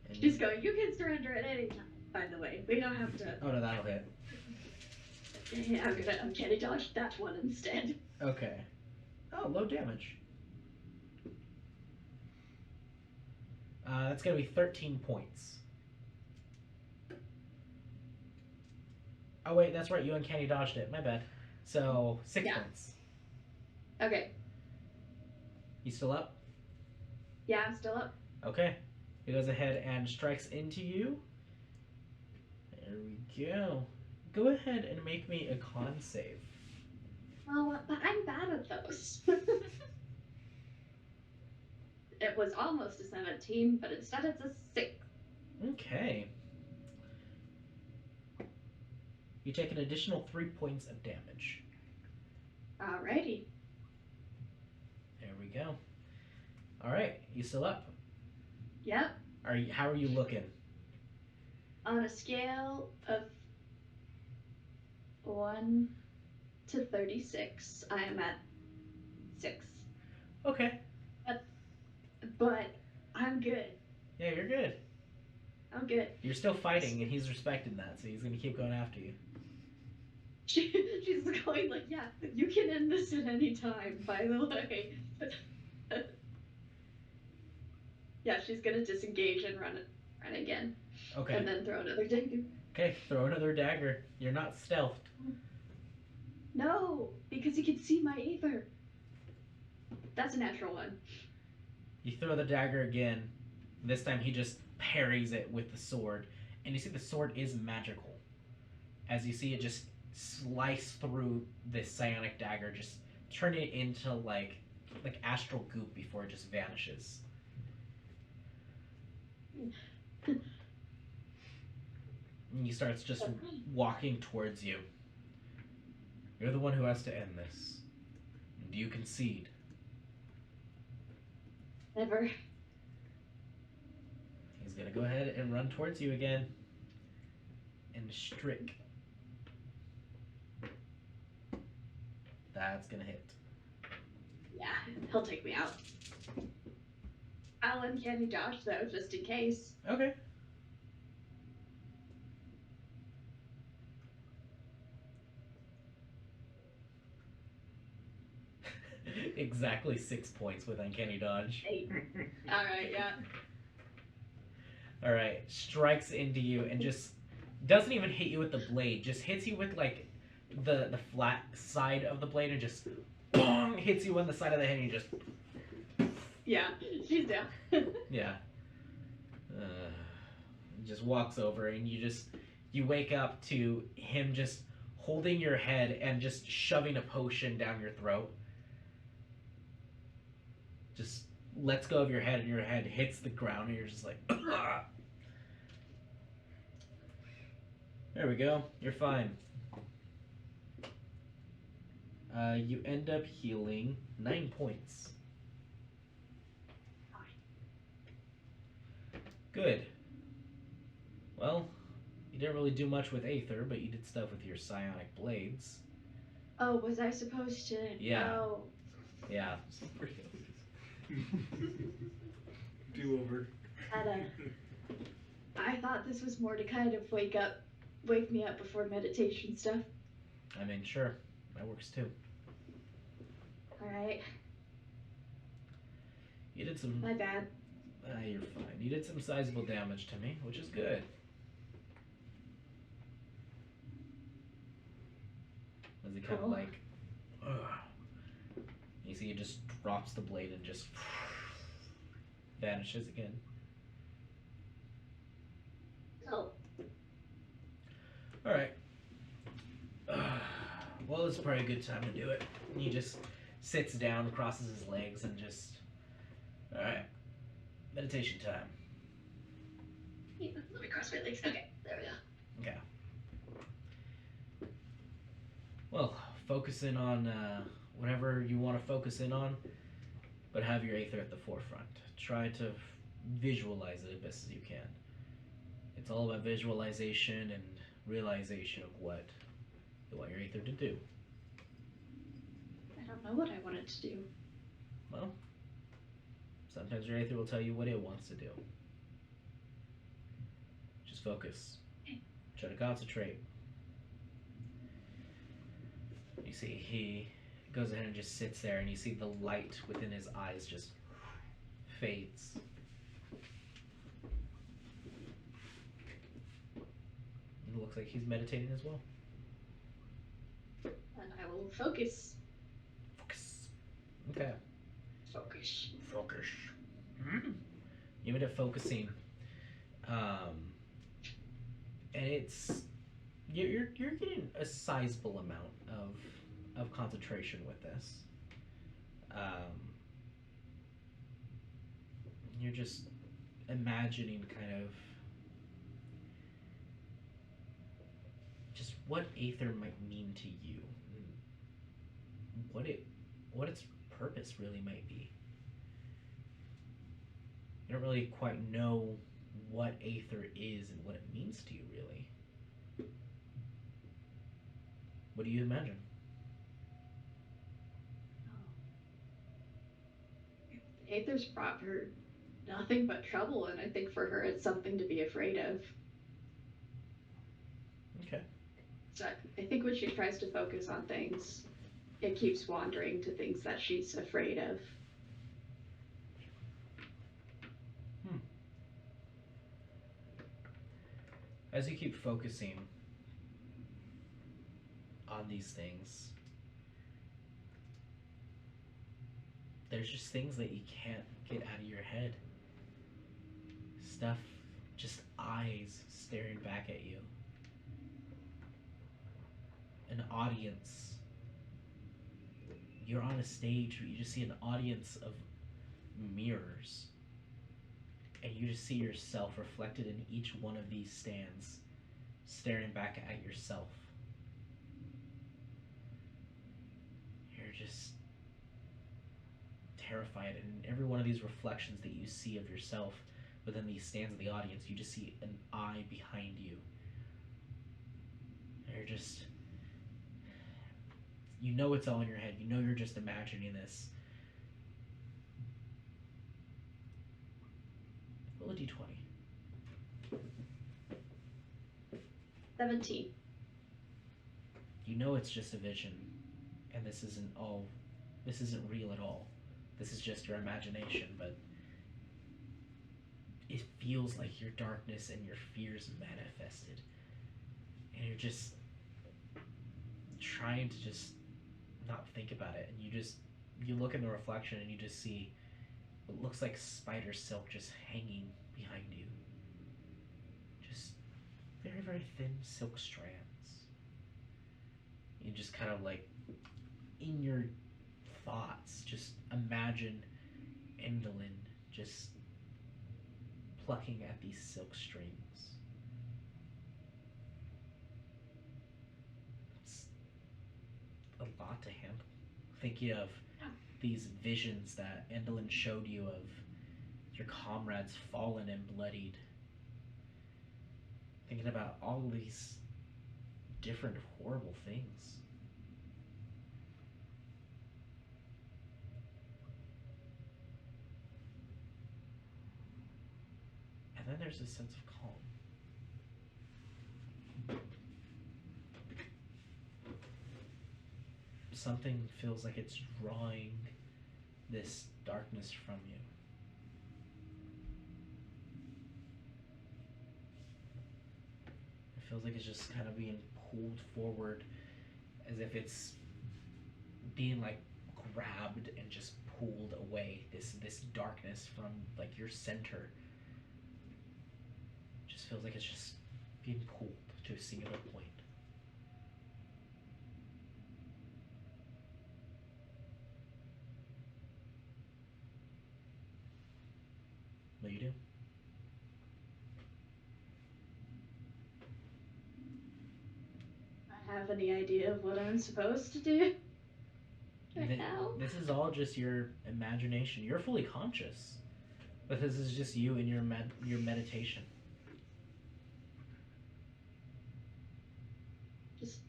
And She's going, you can surrender at any time, by the way. We don't have to. Oh no, that'll hit. Yeah, I'm gonna uncanny dodge that one instead. Okay. Oh, low damage. That's gonna be 13 points. Oh wait, that's right. You uncanny dodged it. My bad. So 6 Yeah. points. Okay. You still up? Yeah, I'm still up. Okay. He goes ahead and strikes into you. There we go. Go ahead and make me a con save. Oh, but I'm bad at those. It was almost a 17, but instead it's a 6. Okay. You take an additional 3 points of damage. Alrighty. There we go. All right, you still up? Yep. How are you looking? On a scale of 1 to 36, I am at 6. Okay. But I'm good. Yeah, you're good. I'm good. You're still fighting, and he's respecting that, so he's gonna keep going after you. She's going like, yeah, you can end this at any time, by the way. Yeah, she's gonna disengage and run again. Okay. And then throw another dagger. Okay, throw another dagger. You're not stealthed. No, because he can see my aether. That's a natural one. You throw the dagger again. This time he just parries it with the sword. And you see the sword is magical. As you see it just slice through this psionic dagger, just turn it into like astral goop before it just vanishes. And he starts just walking towards you. You're the one who has to end this. Do you concede? Never. He's gonna go ahead and run towards you again. And strick. That's gonna hit. Yeah, he'll take me out. I'll uncanny dodge though, just in case. Okay. Exactly 6 points with uncanny dodge. 8. Alright, yeah. Alright, strikes into you and just doesn't even hit you with the blade, just hits you with like the flat side of the blade and just bong, hits you on the side of the head and you just Yeah, she's down. yeah. Just walks over and you wake up to him just holding your head and just shoving a potion down your throat. Just lets go of your head and your head hits the ground and you're just like There we go. You're fine. You end up healing 9 points. Good. Well, you didn't really do much with Aether, but you did stuff with your psionic blades. Oh, was I supposed to? Yeah. No. Yeah. Do over. I thought this was more to kind of wake me up before meditation stuff. I mean, sure. That works too. Alright. You did some... My bad. You're fine. You did some sizable damage to me, which is good. As he kind of Cool. like... Ugh. You see he just drops the blade and just vanishes again. Oh, Alright. Well, it's probably a good time to do it. He just sits down, crosses his legs, and just. Alright. Meditation time. yeah, let me cross my legs. Okay, there we go. Okay. Well, focus in on whatever you want to focus in on, but have your Aether at the forefront. Try to visualize it as best as you can. It's all about visualization and realization of what you want your Aether to do. I don't know what I wanted to do. Well, sometimes your Aether will tell you what it wants to do. Just focus. Try to concentrate. You see, he goes ahead and just sits there, and you see the light within his eyes just fades. It looks like he's meditating as well. And I will focus. Focus. Okay. Focus. Focus. You end up focusing, and it's you're getting a sizable amount of concentration with this. You're just imagining kind of just what Aether might mean to you, and what its purpose really might be. You don't really quite know what Aether is and what it means to you, really. What do you imagine? Aether's brought her nothing but trouble, and I think for her it's something to be afraid of. Okay. So I think when she tries to focus on things, it keeps wandering to things that she's afraid of. As you keep focusing on these things, there's just things that you can't get out of your head. Stuff, just eyes staring back at you. An audience. You're on a stage, but you just see an audience of mirrors. And you just see yourself reflected in each one of these stands, staring back at yourself. You're just terrified, and every one of these reflections that you see of yourself within these stands of the audience, you just see an eye behind you. You're just, you know it's all in your head. You know you're just imagining this. Roll a d20. 17. You know it's just a vision, and this isn't real at all. This is just your imagination, but it feels like your darkness and your fears manifested. And you're just trying to just not think about it, and you look in the reflection and you just see what looks like spider silk just hanging behind you. Just very, very thin silk strands. You just kind of like, in your thoughts, just imagine Endolin just plucking at these silk strings. It's a lot to handle. Thinking of these visions that Endolin showed you of your comrades fallen and bloodied. Thinking about all these different horrible things. And then there's a sense of calm. Something feels like it's drawing this darkness from you. It feels like it's just kind of being pulled forward, as if it's being like grabbed and just pulled away. This darkness from like your center just feels like it's just being pulled to a singular point. What do you do? I have any idea of what I'm supposed to do right now? This is all just your imagination. You're fully conscious, but this is just you and your meditation. Just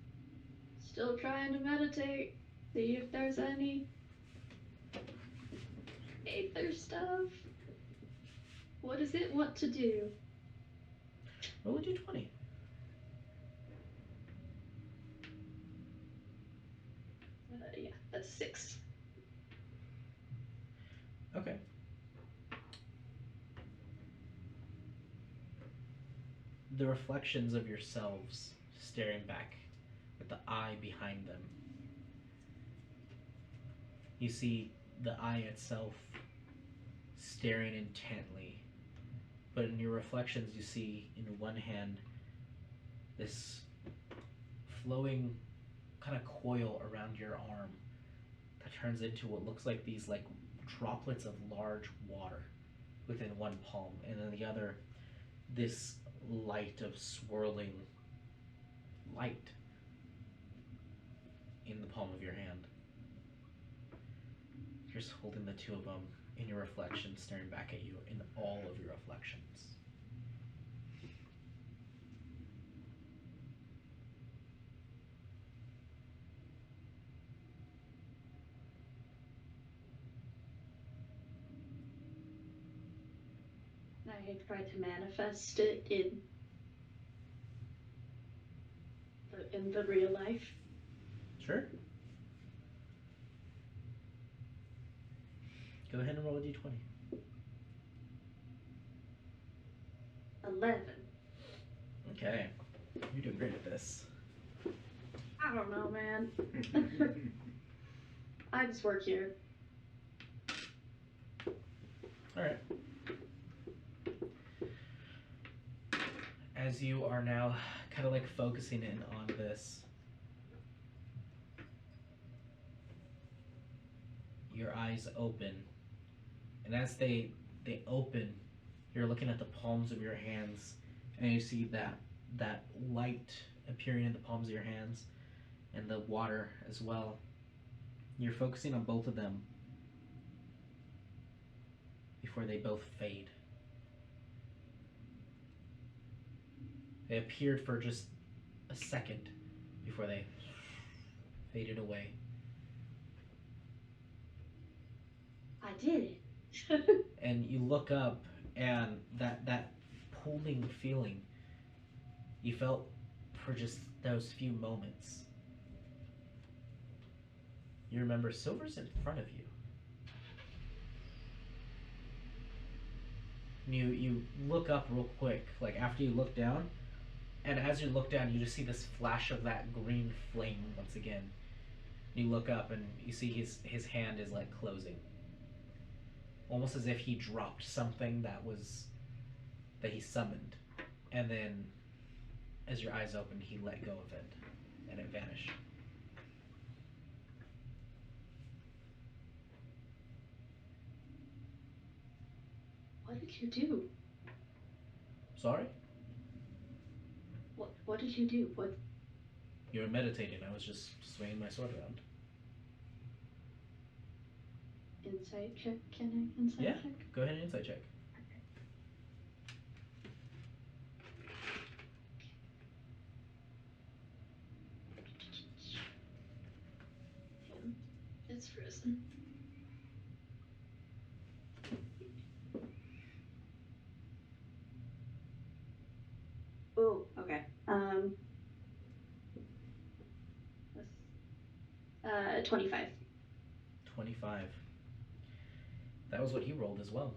still trying to meditate. See if there's any Aether stuff. What does it want to do? Roll a d20. Yeah, that's 6. Okay. The reflections of yourselves staring back with the eye behind them. You see the eye itself staring intently, but in your reflections you see in one hand this flowing kind of coil around your arm that turns into what looks like these like droplets of large water within one palm, and then the other this light of swirling light in the palm of your hand. You're just holding the two of them in your reflection, staring back at you in all of your reflections. I try to manifest it in the real life. Sure. Go ahead and roll a d20. 11. Okay. You're doing great at this. I don't know, man. I just work here. Alright. As you are now kind of like focusing in on this, your eyes open. And as they open, you're looking at the palms of your hands, and you see that light appearing in the palms of your hands and the water as well. You're focusing on both of them before they both fade. They appeared for just a second before they faded away. I did it. And you look up, and that pulling feeling you felt for just those few moments. You remember Silver's in front of you. You look up real quick, like after you look down, and as you look down, you just see this flash of that green flame once again. You look up and you see his hand is like closing. Almost as if he dropped something that he summoned. And then as your eyes opened, he let go of it and it vanished. What did you do? Sorry? What did you do? What? You were meditating. I was just swinging my sword around. Insight check? Can I insight Yeah, check? go ahead and insight check. It's frozen. Oh, okay. 25. 25. That was what he rolled as well.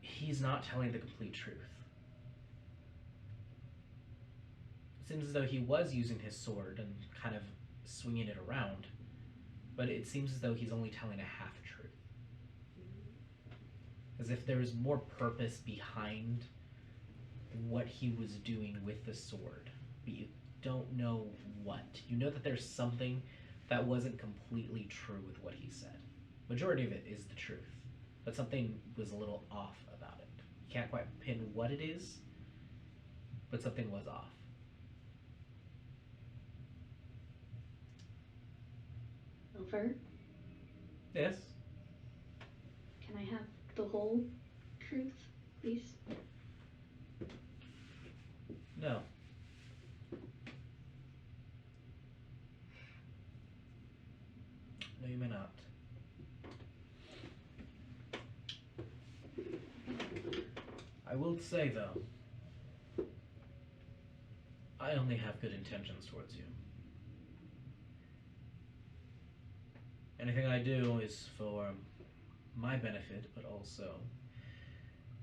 He's not telling the complete truth. It seems as though he was using his sword and kind of swinging it around, but it seems as though he's only telling a half truth. As if there's more purpose behind what he was doing with the sword, but you don't know what. You know that there's something that wasn't completely true with what he said. Majority of it is the truth, but something was a little off about it. You can't quite pin what it is, but something was off. Over. Yes? Can I have the whole truth, please? No. No, you may not. I will say, though, I only have good intentions towards you. Anything I do is for my benefit, but also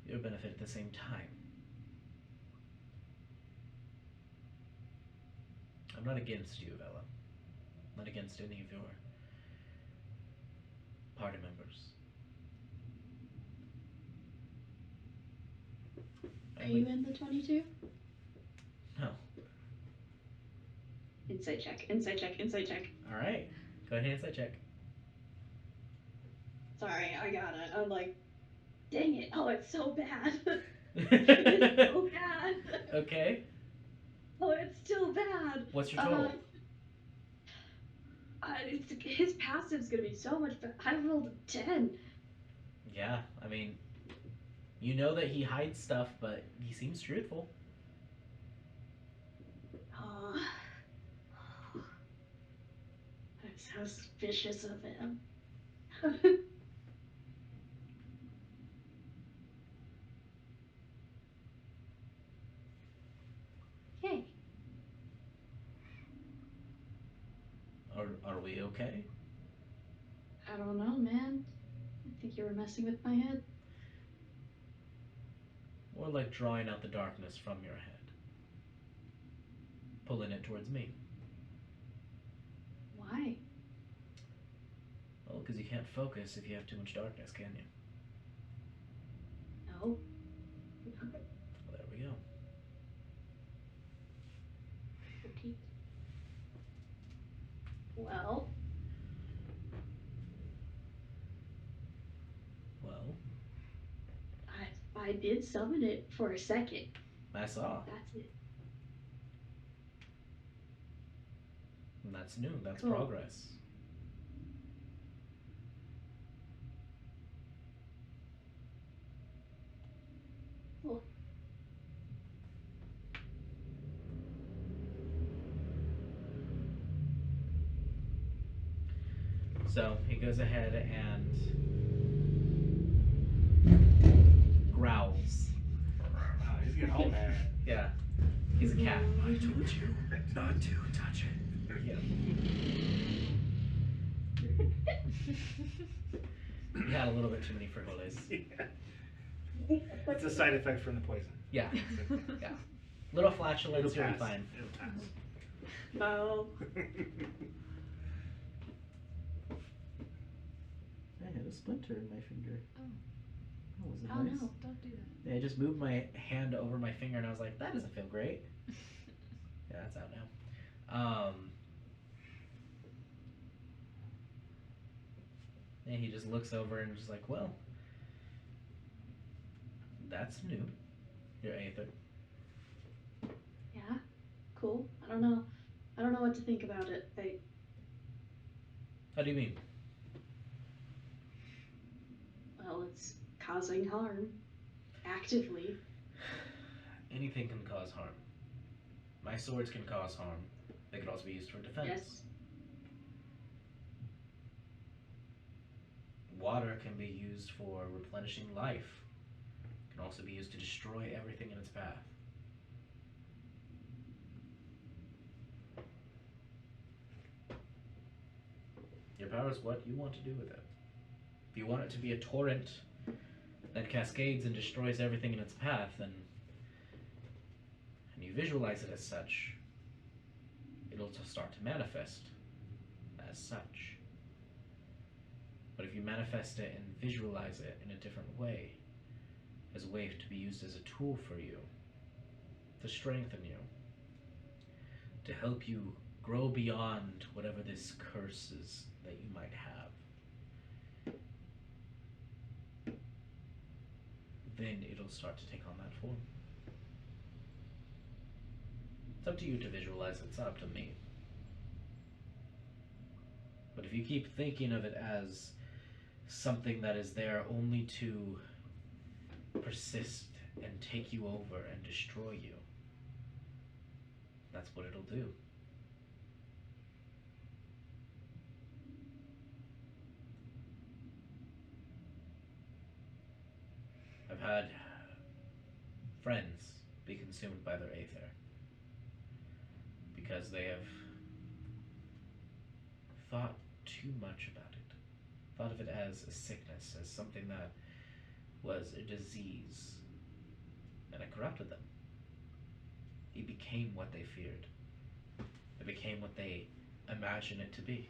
your benefit at the same time. I'm not against you, Vela. I'm not against any of your party members. Are you in the 22? No. Insight check, insight check, insight check. Alright. Go ahead and insight check. Sorry, I got it. I'm like, dang it. Oh, it's so bad. It's so bad. Okay. Oh, it's still bad. What's your total? His passive's gonna be so much better. I rolled a 10. Yeah, I mean, you know that he hides stuff, but he seems truthful. Oh, that's so suspicious of him. Yay. Are we okay? I don't know, man. I think you were messing with my head. More like drawing out the darkness from your head. Pulling it towards me. Why? Well, because you can't focus if you have too much darkness, can you? No. Well, there we go. 15. Well, Well, I did summon it for a second. I saw. That's it. And that's new. That's Cool. progress. Cool. So he goes ahead and growls. Oh, he's getting all mad. Yeah. He's a cat. I told you not to touch it. Yeah. He had a little bit too many frijoles. Yeah. It's a side effect from the poison. Yeah. Yeah. Little flatulence, It'll you'll be pass. fine. It'll pass. No. I had a splinter in my finger. Oh. Oh, was it Oh, nice? no. Don't do that. Yeah, I just moved my hand over my finger and I was like, that doesn't feel great. Yeah, that's out now. And he just looks over and just like, well, that's new. Your Aether. Yeah. Cool. I don't know. I don't know what to think about it. How do you mean? Well, it's causing harm. Actively. Anything can cause harm. My swords can cause harm. They could also be used for defense. Yes. Water can be used for replenishing life. It can also be used to destroy everything in its path. Your power is what you want to do with it. If you want it to be a torrent that cascades and destroys everything in its path, then, and you visualize it as such, it'll start to manifest. as such. But if you manifest it and visualize it in a different way, as a way to be used as a tool for you, to strengthen you, to help you grow beyond whatever this curse is that you might have, then it'll start to take on that form. It's up to you to visualize it, it's not up to me. But if you keep thinking of it as something that is there only to persist and take you over and destroy you, that's what it'll do. I've had friends be consumed by their aether because they have thought too much about it, thought of it as a sickness, as something that was a disease, and it corrupted them. It became what they feared. It became what they imagined it to be.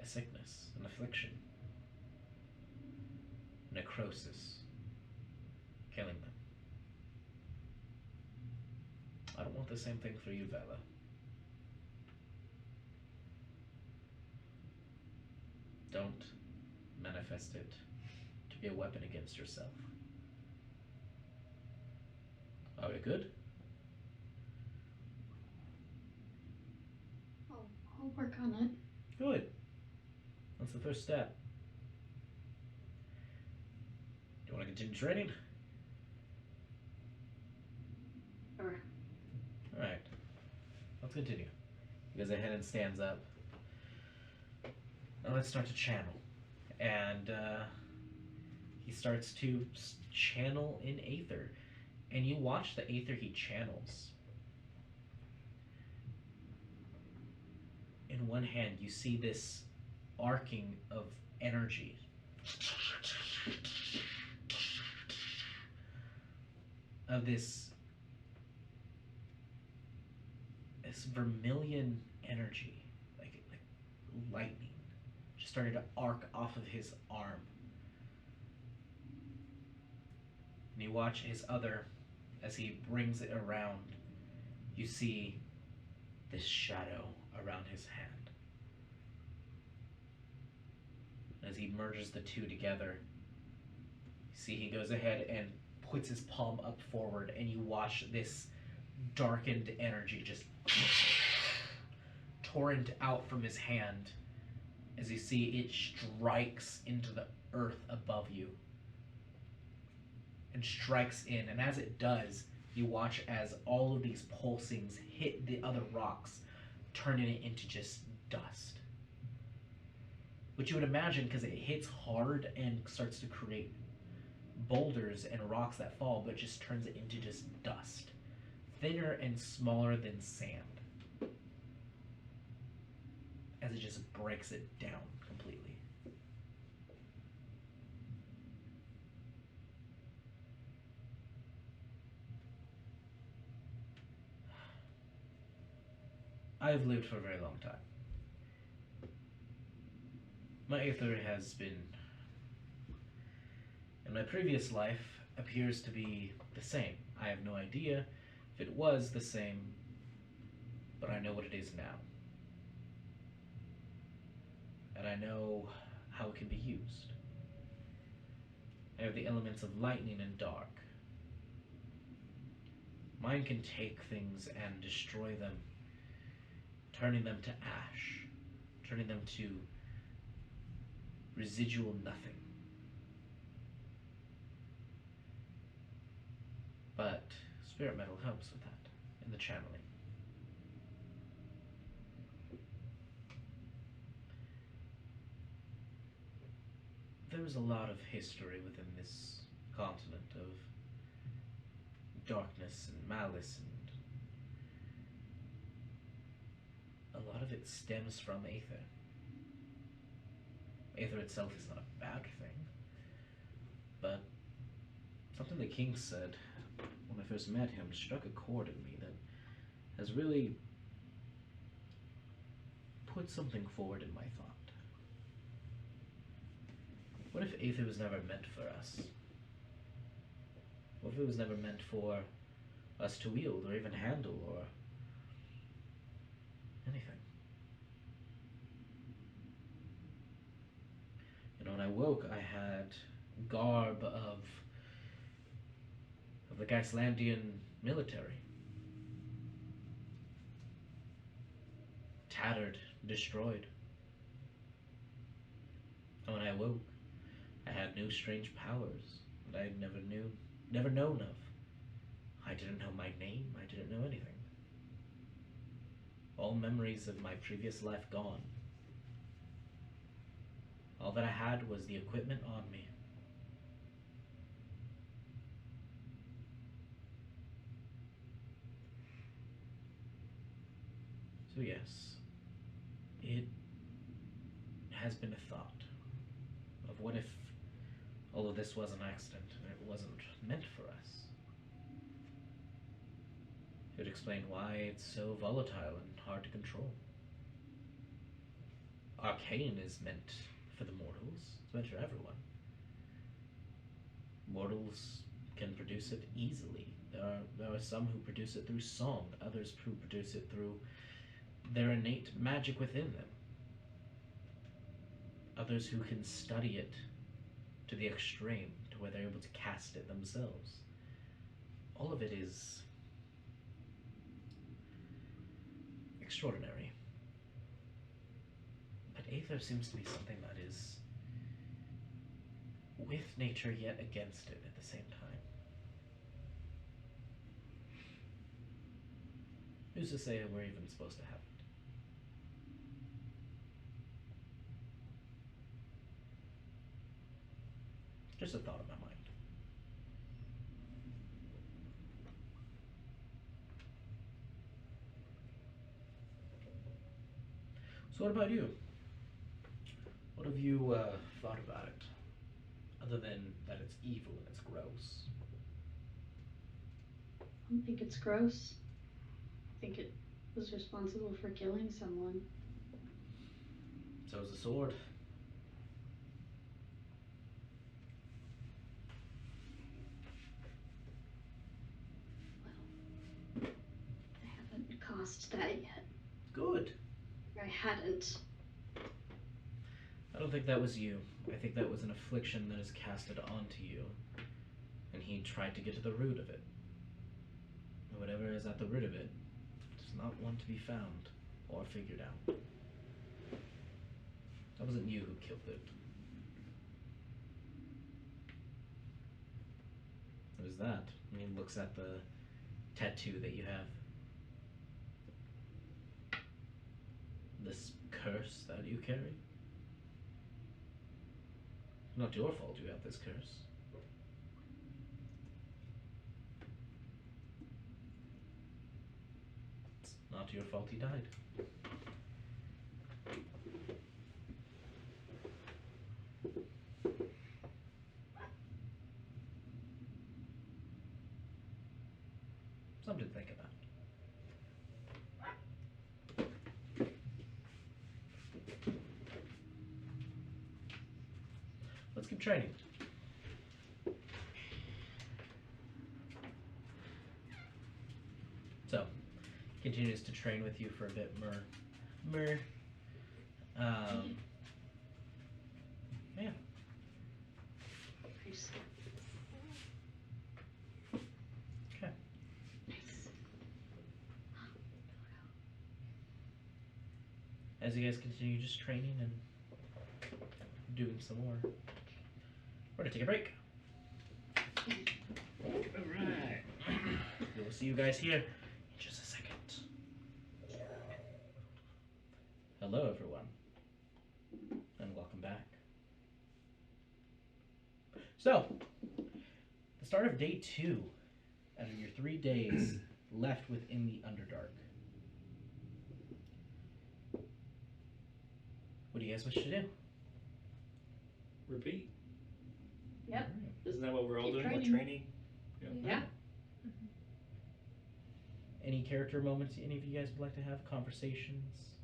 A sickness, an affliction, necrosis, killing them. I don't want the same thing for you, Vela. Don't manifest it to be a weapon against yourself. Are we good? I'll work on it. Good. That's the first step. Do you want to continue training? Or Alright. Let's continue. He goes ahead and stands up. Now let's start to channel. And he starts to channel in aether. And you watch the aether he channels. In one hand, you see this arcing of energy. Of this vermilion energy, like lightning, just started to arc off of his arm. And you watch his other, as he brings it around, you see this shadow around his hand. As he merges the two together, you see he goes ahead and puts his palm up forward, and you watch this darkened energy just torrent out from his hand as you see it strikes into the earth above you and strikes in, and as it does, you watch as all of these pulsings hit the other rocks, turning it into just dust. Which you would imagine, because it hits hard and starts to create boulders and rocks that fall, but just turns it into just dust. Thinner and smaller than sand. As it just breaks it down completely. I've lived for a very long time. My aether has been, in my previous life, appears to be the same. I have no idea if it was the same, but I know what it is now. And I know how it can be used. I have the elements of lightning and dark. Mine can take things and destroy them, turning them to ash, turning them to residual nothing. But spirit metal helps with that in the channeling. There's a lot of history within this continent of darkness and malice, and a lot of it stems from aether. Aether itself is not a bad thing, but something the king said when I first met him struck a chord in me that has really put something forward in my thought. What if Aether was never meant for us? What if it was never meant for us to wield or even handle or anything? You know, when I woke, I had garb of the Geislandian military. Tattered, destroyed. And when I awoke, I had new strange powers that I had never known of. I didn't know my name, I didn't know anything. All memories of my previous life gone. All that I had was the equipment on me. So yes, it has been a thought of what if all of this was an accident and it wasn't meant for us. It would explain why it's so volatile and hard to control. Arcane is meant for the mortals, it's meant for everyone. Mortals can produce it easily. There are some who produce it through song, others who produce it through their innate magic within them. Others who can study it to the extreme, to where they're able to cast it themselves. All of it is extraordinary. But Aether seems to be something that is with nature yet against it at the same time. Who's to say we're even supposed to have it? Just a thought in my mind. So what about you? What have you thought about it? Other than that it's evil and it's gross. I don't think it's gross. I think it was responsible for killing someone. So is the sword. Well, I haven't caused that yet. Good. I hadn't. I don't think that was you. I think that was an affliction that is casted onto you. And he tried to get to the root of it. And whatever is at the root of it does not want to be found or figured out. That wasn't you who killed it. It was that. And he looks at the tattoo that you have. This curse that you carry. Not your fault you have this curse. It's not your fault he died. Something to think about. Let's keep training. So, continues to train with you for a bit. Yeah. Nice. Okay. Nice. As you guys continue just training and doing some more, we're gonna take a break. Alright. We'll see you guys here in just a second. Hello, everyone, and welcome back. So, the start of day 2 out of your 3 days left within the Underdark. What do you guys wish to do? Repeat. Yep. Isn't that what we're all Keep doing? training. We're training. Yeah. Any character moments any of you guys would like to have? Conversations?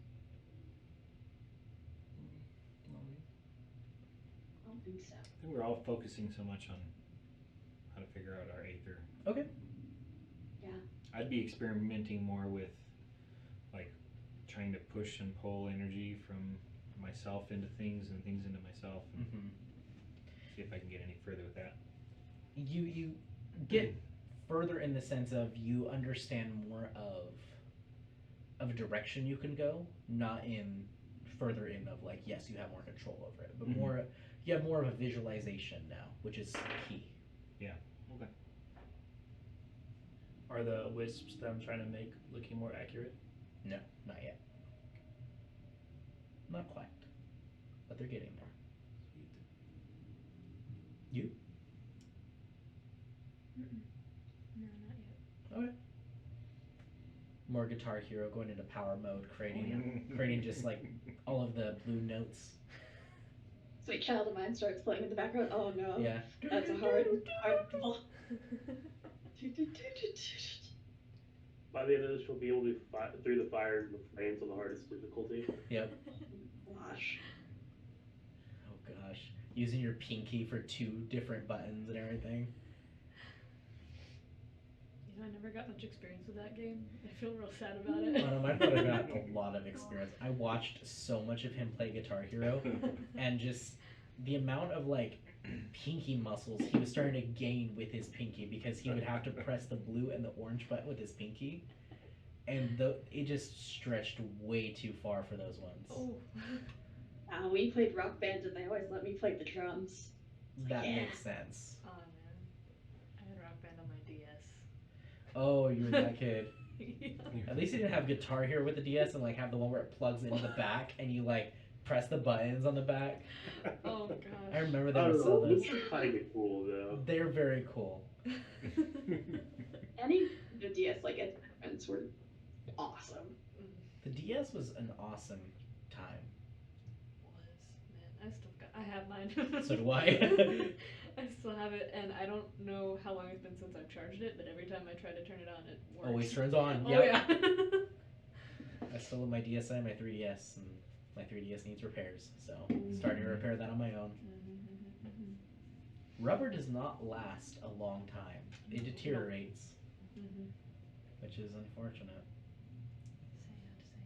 don't think so. I think we're all focusing so much on how to figure out our aether. Okay. Yeah. I'd be experimenting more with, like, trying to push and pull energy from myself into things and things into myself, and see if I can get any further with that. You get further in the sense of you understand more of a direction you can go, not in further in of like, yes, you have more control over it, but more you have more of a visualization now, which is key. Yeah. Okay. Are the wisps that I'm trying to make looking more accurate? No, not yet. Not quite, but they're getting there. You? Mm-mm. No, not yet. Okay. More Guitar Hero going into power mode, creating just like all of the blue notes. Sweet Child of Mine starts playing in the background. Oh no. Yeah. That's a hard pull. By the end of this, you'll be able to fight through the fire and the flames on the hardest difficulty. Yep. Gosh. Oh gosh. Using your pinky for 2 different buttons and everything. You know, I never got much experience with that game. I feel real sad about it. Oh no, my brother got a lot of experience. I watched so much of him play Guitar Hero, and just the amount of like pinky muscles he was starting to gain with his pinky, because he would have to press the blue and the orange button with his pinky, and it just stretched way too far for those ones. Oh. We played Rock Band and they always let me play the drums. That Yeah. makes sense. Oh man, I had Rock Band on my DS. Oh, you were that kid. Yeah. At least you didn't have Guitar Hero with the DS and like have the one where it plugs into the back and you like press the buttons on the back. Oh gosh. I remember I they don't would sell know, those. those are kind of cool though. They're very cool. Any of the DS like events were awesome. The DS was an awesome time. Man, I have mine. So do I. I still have it, and I don't know how long it's been since I've charged it, but every time I try to turn it on, it works. Always turns on. Oh Yep. yeah. I still have my DSi and my 3DS, and my 3DS needs repairs, so starting to repair that on my own. Rubber does not last a long time. It deteriorates, which is unfortunate.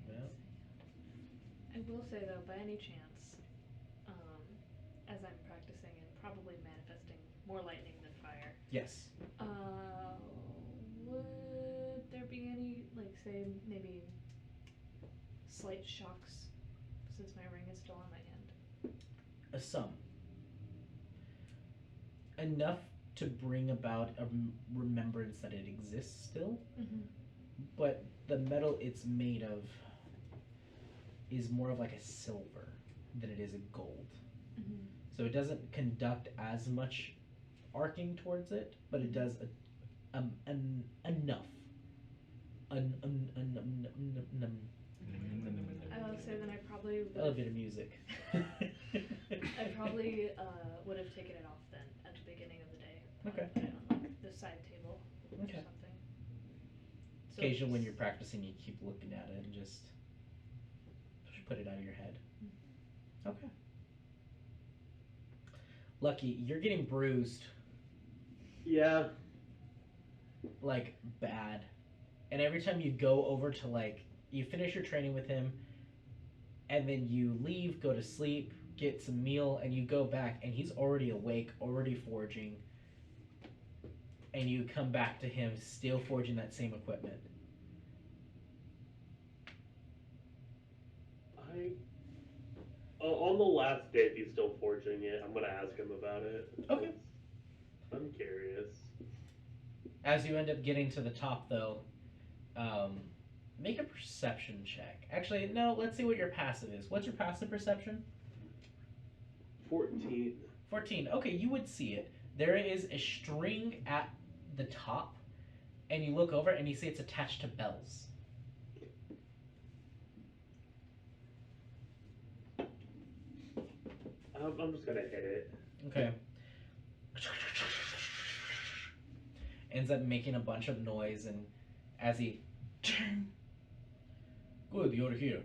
Sad. Yep. I will say though, by any chance, as I'm practicing and probably manifesting more lightning than fire, Yes. would there be any, like, say, maybe slight shocks since my ring is still on my hand? Some. Enough to bring about a remembrance that it exists still, but the metal it's made of is more of like a silver than it is a gold. So it doesn't conduct as much arcing towards it, but it does enough. I will say then I probably would Elevator music. I probably would have taken it off then at the beginning of the day. Okay. Put it on like the side table or Okay. something. So Occasionally when you're practicing, you keep looking at it and just put it out of your head. Okay. Lucky, you're getting bruised, Yeah. like, bad. And every time you go over to, like, you finish your training with him, and then you leave, go to sleep, get some meal, and you go back, and he's already awake, already forging, and you come back to him still forging that same equipment. On the last day, if he's still forging it, I'm gonna ask him about it. Okay. I'm curious. As you end up getting to the top, though, make a perception check. Actually, no, let's see what your passive is. What's your passive perception? 14. 14. Okay, you would see it. There is a string at the top, and you look over and you see it's attached to bells. I'm just gonna hit it. Okay. Ends up making a bunch of noise, and as he... Good, you're here.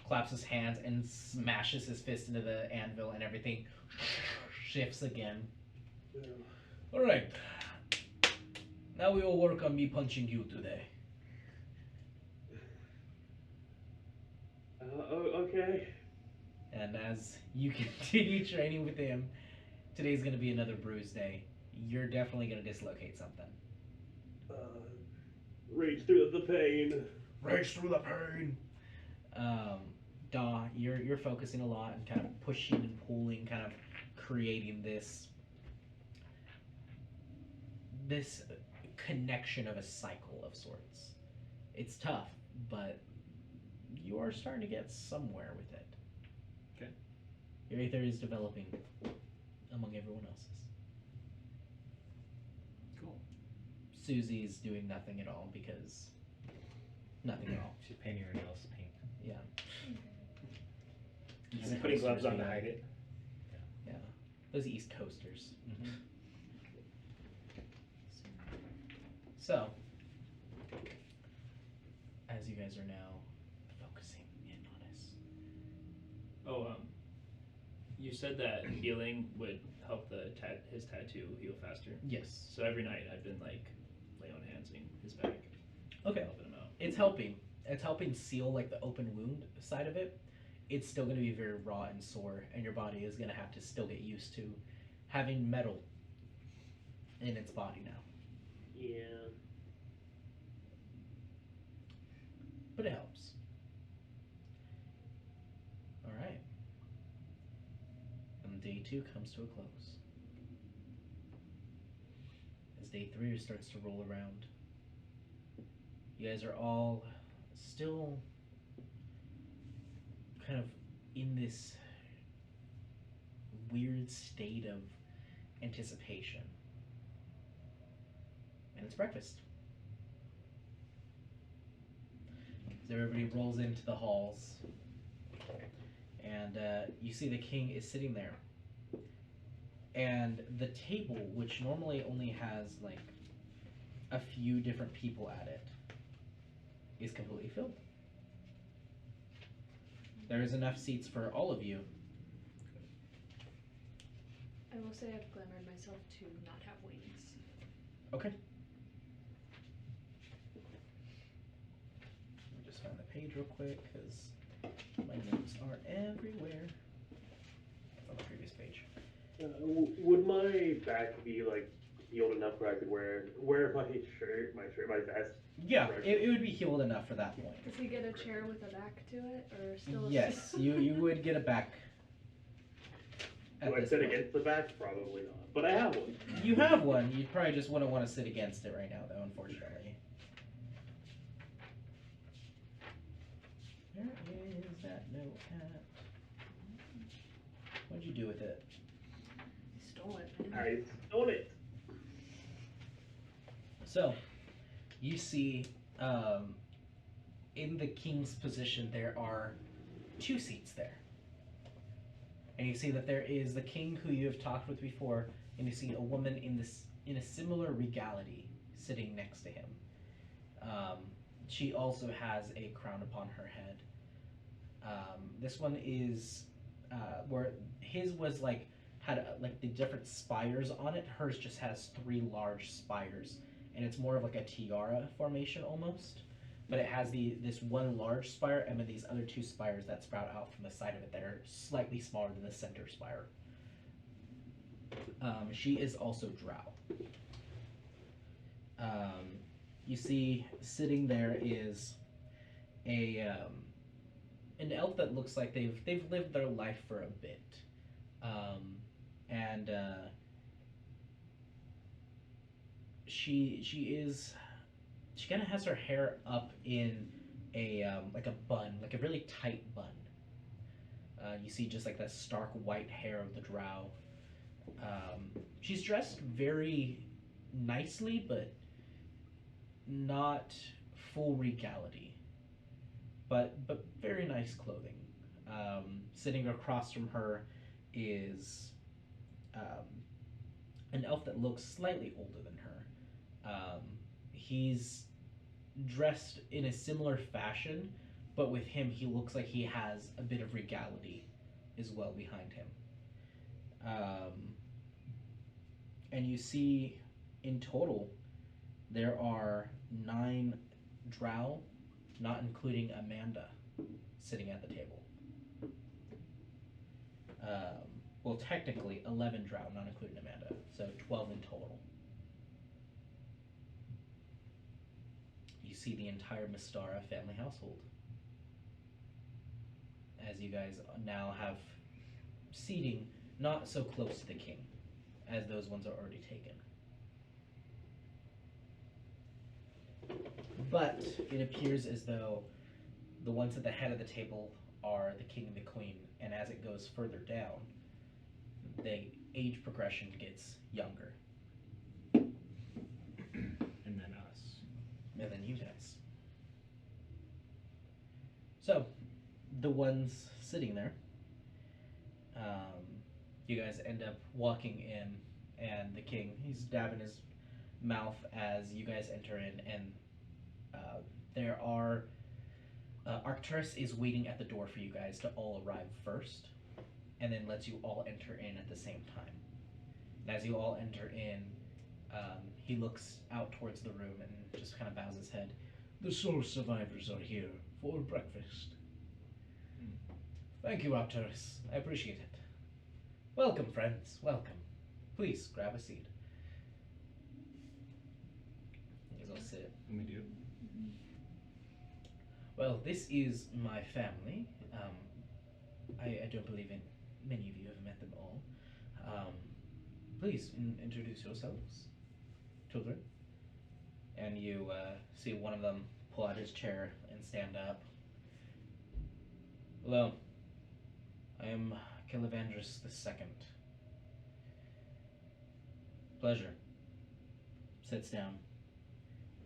claps his hands and smashes his fist into the anvil, and everything shifts again. All right. Now we will work on me punching you today. Okay. And as you continue training with him, today's going to be another bruise day. You're definitely going to dislocate something. Rage through the pain. Rage through the pain. Daw, you're focusing a lot and kind of pushing and pulling, kind of creating this connection of a cycle of sorts. It's tough, but you are starting to get somewhere with it. Okay. Your aether is developing among everyone else's. Cool. Susie's doing nothing at all because nothing at all. She's painting her nails pink. Yeah. And putting gloves on to hide it. Yeah. Those East Coasters. Mm-hmm. So, as you guys are now focusing in on us. Oh, you said that healing would help his tattoo heal faster. Yes. So every night I've been like laying on hands in his back. Okay. Helping him out. It's helping. It's helping seal like the open wound side of it. It's still going to be very raw and sore, and your body is going to have to still get used to having metal in its body now. Yeah. But it helps. Alright. And day 2 comes to a close. As day 3 starts to roll around, you guys are all still kind of in this weird state of anticipation. And it's breakfast. As everybody rolls into the halls, and you see the king is sitting there. And the table, which normally only has like a few different people at it, is completely filled. There is enough seats for all of you. I will say I've glamored myself to not have wings. Okay. Let me just find the page real quick, because my notes are everywhere. On the previous page. Would my back be like healed enough where I could wear my shirt, my vest? Yeah, it would be healed enough for that point. Does he get a chair with a back to it, or still a Yes, you would get a back. Do I sit against the back? Probably not. But I have one. You have one. You probably just wouldn't want to sit against it right now, though, unfortunately. Where is that note at? What'd you do with it? Stole it, man. I stole it. So, you see, in the king's position, there are 2 seats there. And you see that there is the king who you have talked with before, and you see a woman in a similar regality sitting next to him. She also has a crown upon her head. This one is where his was had the different spires on it. Hers just has 3 large spires, and it's more of like a tiara formation almost. But it has this one large spire and then these other 2 spires that sprout out from the side of it that are slightly smaller than the center spire. She is also drow. You see, sitting there is an elf that looks like they've lived their life for a bit, and she kind of has her hair up in a like a bun, like a really tight bun. You see just like that stark white hair of the drow. She's dressed very nicely, but not full regality. But very nice clothing. Sitting across from her is an elf that looks slightly older than her. He's dressed in a similar fashion, but with him, he looks like he has a bit of regality as well behind him. And you see, in total, there are 9 drow, not including Amanda, sitting at the table. Well, technically 11 drow, not including Amanda, so 12 in total. You see the entire Mystara family household, as you guys now have seating not so close to the king, as those ones are already taken. But it appears as though the ones at the head of the table are the king and the queen, and as it goes further down, the age progression gets younger. And then us. And then you guys. So, the ones sitting there, you guys end up walking in, and the king, he's dabbing his mouth as you guys enter in, and there are Arcturus is waiting at the door for you guys to all arrive first, and then lets you all enter in at the same time. And as you all enter in, he looks out towards the room and just kind of bows his head. The soul survivors are here for breakfast. Thank you, Arcturus. I appreciate it. Welcome, friends. Welcome. Please grab a seat. You guys all sit. And we do. Well, this is my family. I don't believe many of you have met them all. Please introduce yourselves, children. And you see one of them pull out his chair and stand up. Hello, I am Calavandrus II. Pleasure. Sits down.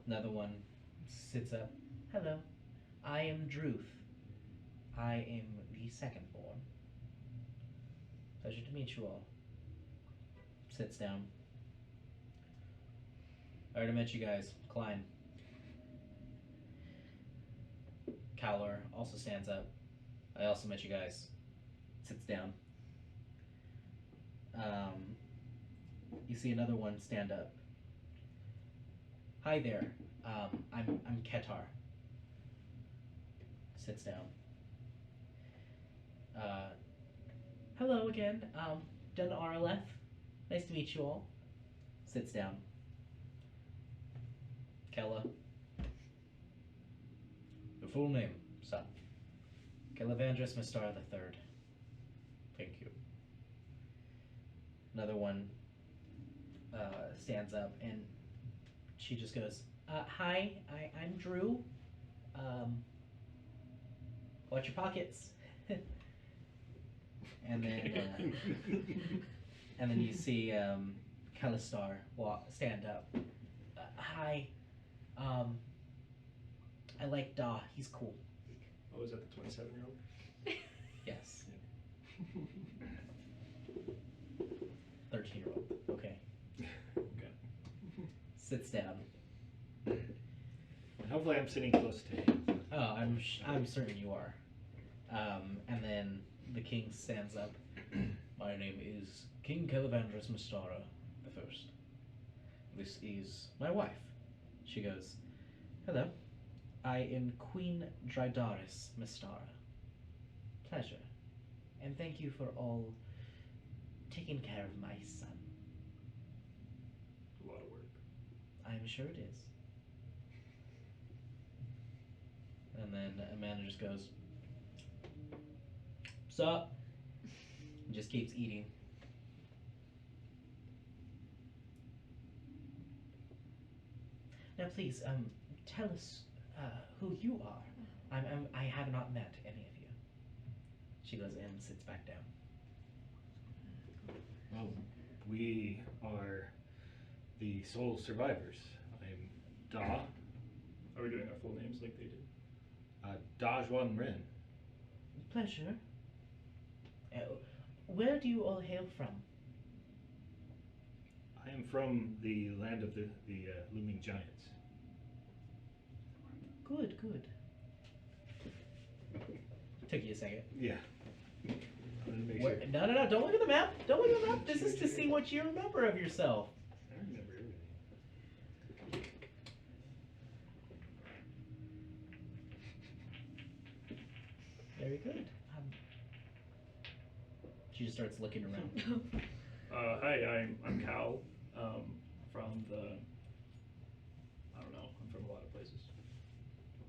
Another one sits up. Hello, I am Druth. I am the second born. Pleasure to meet you all. Sits down. I already met you guys. Klein. Cowler also stands up. I also met you guys. Sits down. You see another one stand up. Hi there. I'm Ketar. Sits down. Hello again. Done RLF. Nice to meet you all. Sits down. Kella. Your full name, son. Calavandrus Mystara III. Thank you. Another one stands up and she just goes, hi, I'm Drew. Watch your pockets. And then and then you see Kalistar stand up. Hi. I like Da. He's cool. Oh, is that the 27-year-old? Yes. 13-year-old. Okay. Okay. Sits down. And hopefully I'm sitting close to him. Oh, I'm certain you are. And then the king stands up. My name is King Calavandrus Mystara I. This is my wife. She goes, hello. I am Queen Drydaris Mystara. Pleasure. And thank you for all taking care of my son. A lot of work. I'm sure it is. And then Amanda just goes, sup? And just keeps eating. Now please, tell us who you are. I have not met any of you. She goes in and sits back down. Well, we are the sole survivors. I'm Da. Are we doing our full names like they did? Da Juan Rin. Pleasure. Where do you all hail from? I am from the land of the looming giants. Good, good. Took you a second. Yeah. I wanted to make Where, sure. no, no, no! Don't look at the map. Don't look at the map. This is to see what you remember of yourself. I remember everything. Very good. She just starts looking around. Hi, I'm Cal. From the. I don't know. I'm from a lot of places.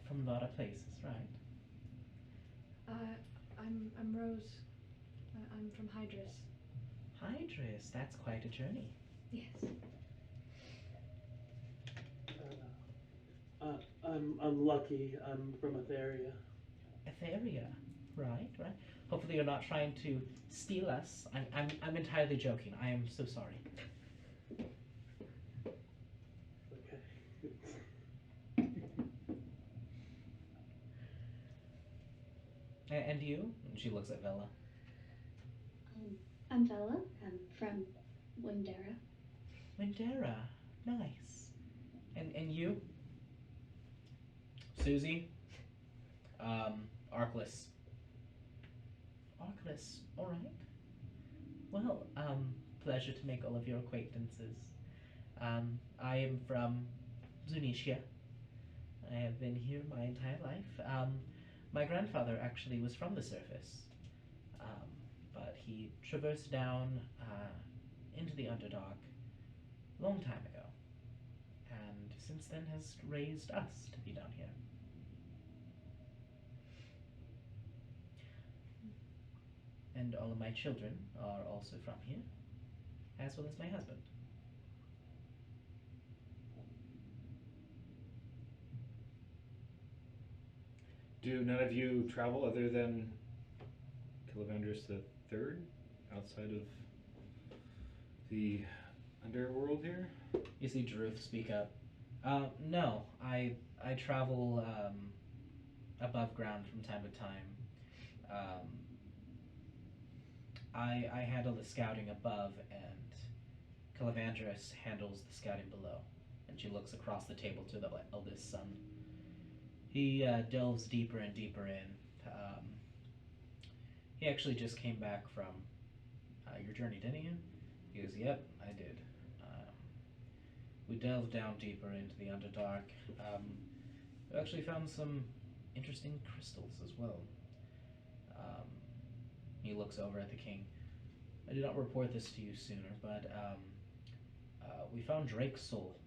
From a lot of places, right? I'm Rose. I'm from Hydrus. Hydrus, that's quite a journey. Yes. I'm Lucky. I'm from Etheria. Etheria, right, right. Hopefully you're not trying to steal us. I'm entirely joking. I am so sorry. Okay. And you? And she looks at Vela. I'm Vela. I'm from Windera. Windera, nice. And you? Susie? Arkless. Arkless, alright. Well, pleasure to make all of your acquaintances. I am from Zunisha. I have been here my entire life. My grandfather actually was from the surface, but he traversed down into the Underdark a long time ago, and since then has raised us to be down here. And all of my children are also from here, as well as my husband. Do none of you travel other than Kilivandris the Third, outside of the underworld here? You see Druth speak up. No, I travel above ground from time to time. I handle the scouting above, and Kilivandris handles the scouting below. And she looks across the table to the eldest son. He delves deeper and deeper in. He actually just came back from your journey, didn't you? He goes, yep, I did. We delved down deeper into the Underdark. We actually found some interesting crystals as well. He looks over at the king. I did not report this to you sooner, but we found Drake's soul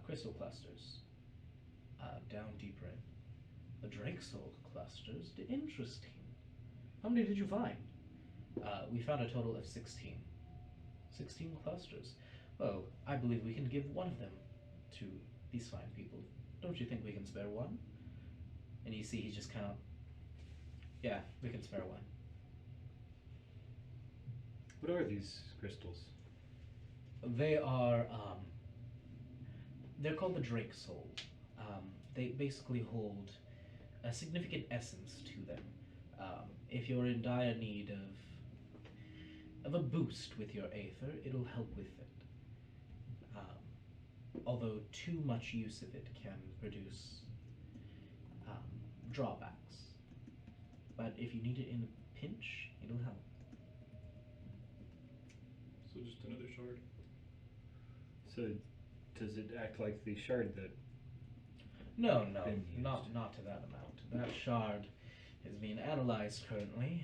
crystal clusters down deeper in. The Drake soul clusters? Interesting. How many did you find? We found a total of 16. 16 clusters. Well, I believe we can give one of them to these fine people. Don't you think we can spare one? And you see he's just kind of... Yeah, we can spare one. What are these crystals? They are, they're called the Drake Soul. They basically hold a significant essence to them. If you're in dire need of a boost with your aether, it'll help with it. Although too much use of it can produce drawbacks. But if you need it in a pinch, it'll help. So just another shard. So, does it act like the shard that... No, been used? not to that amount. That shard is being analyzed currently.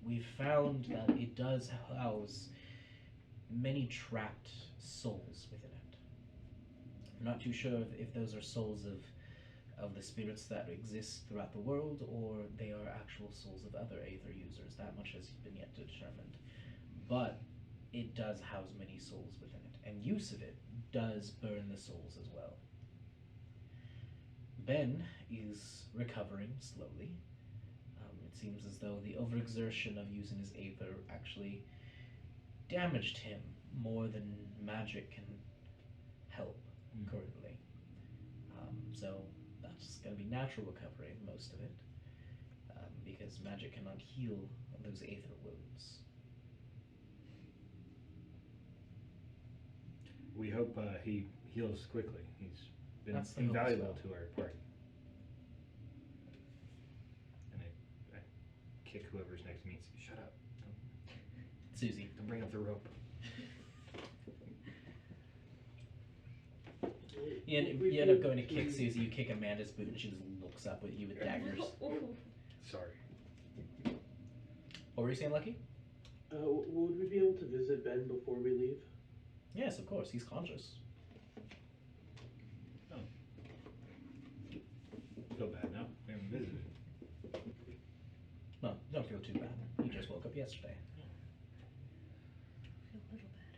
We've found that it does house many trapped souls within it. I'm not too sure if those are souls of the spirits that exist throughout the world, or they are actual souls of other Aether users. That much has been yet determined. But it does house many souls within it, and use of it does burn the souls as well. Ben is recovering slowly. It seems as though the overexertion of using his Aether actually damaged him more than magic can help currently. So that's going to be natural recovery, most of it, because magic cannot heal those Aether wounds. We hope he heals quickly. He's been That's the hope as invaluable well. to our party. And I kick whoever's next to me and say, "Shut up! Susie. Don't bring up the rope." You end up going to kick Susie. You kick Amanda's boot, and she just looks up at you with daggers. Sorry. What were you saying, Lucky? Would we be able to visit Ben before we leave? Yes, of course. He's conscious. Feel bad now. We haven't visited. No, don't feel too bad. He just woke up yesterday. Feel a little bad.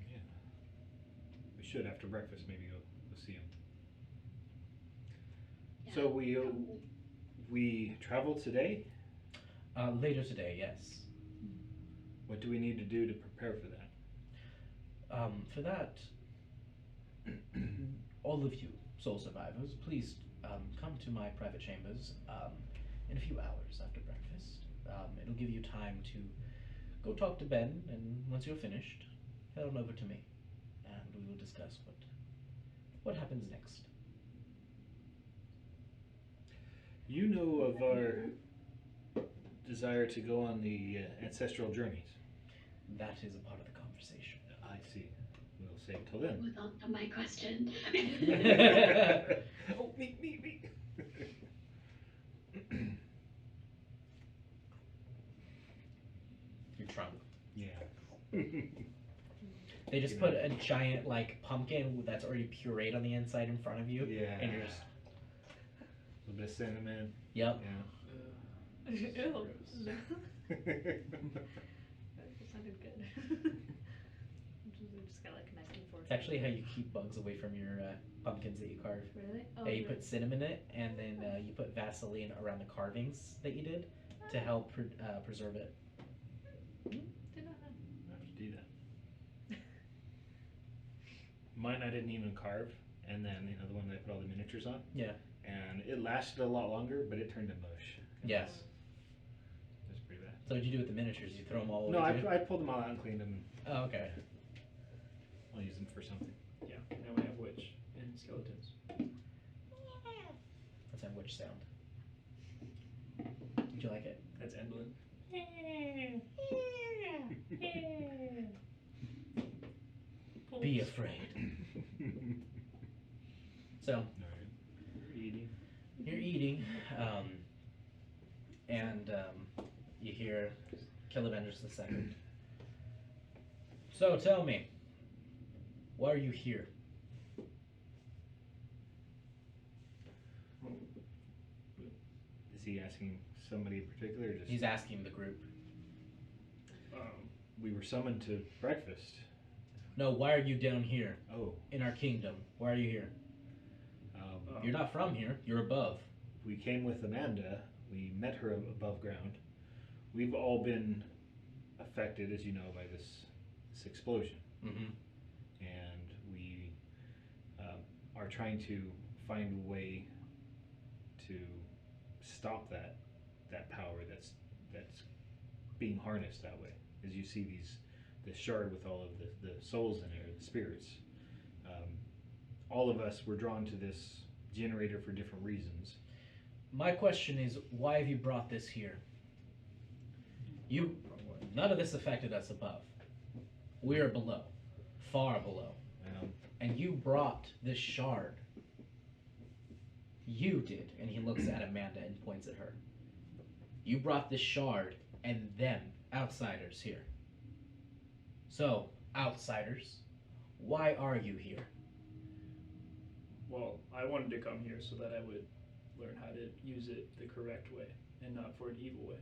Yeah. We should after breakfast maybe go see him. Yeah, So we probably. travel today. Later today, yes. What do we need to do to prepare for that? For that, all of you soul survivors, please come to my private chambers in a few hours after breakfast. It'll give you time to go talk to Ben, and once you're finished, head on over to me, and we will discuss what happens next. You know of our desire to go on the ancestral journeys. That is a part of the conversation. I see. We'll save it till then. With on to my question. Oh, me. Your trunk. Yeah. They just put a giant pumpkin that's already pureed on the inside in front of you. Yeah. And you're just. A little bit of cinnamon. Yep. Yeah. Ew. No. Yeah. That sounded good. Just got like a nice and forth. It's actually how you keep bugs away from your pumpkins that you carve. Really? Oh, Yeah, you really? put cinnamon in it, and then you put Vaseline around the carvings that you did to help preserve it. Did not know. I have to do that. Mine I didn't even carve, and then the one that I put all the miniatures on, Yeah. and it lasted a lot longer, but it turned to mush. Yes. That's pretty bad. So what did you do with the miniatures? You throw them all No, away too? I pulled them all out and cleaned them. Oh, okay. I'll use them for something. Yeah, now we have witch and skeletons. That's that witch sound. Did you like it? That's Endlin. Be afraid. So Alright. You're eating. you're eating, and you hear Killavengers II. So tell me, why are you here? Is he asking somebody in particular, or just? He's asking the group. We were summoned to breakfast. No, why are you down here Oh. in our kingdom? Why are you here? You're not from here. You're above. We came with Amanda. We met her above ground. We've all been affected, as you know, by this explosion, Mm-hmm. and we are trying to find a way to stop that power that's being harnessed that way. As you see this shard with all of the souls in it, or the spirits. All of us were drawn to this generator for different reasons. My question is, why have you brought this here? None of this affected us above. We are below, far below. And you brought this shard. You did. And he looks at Amanda and points at her. You brought this shard and them, outsiders, here. So, outsiders, why are you here? Well, I wanted to come here so that I would learn how to use it the correct way and not for an evil way.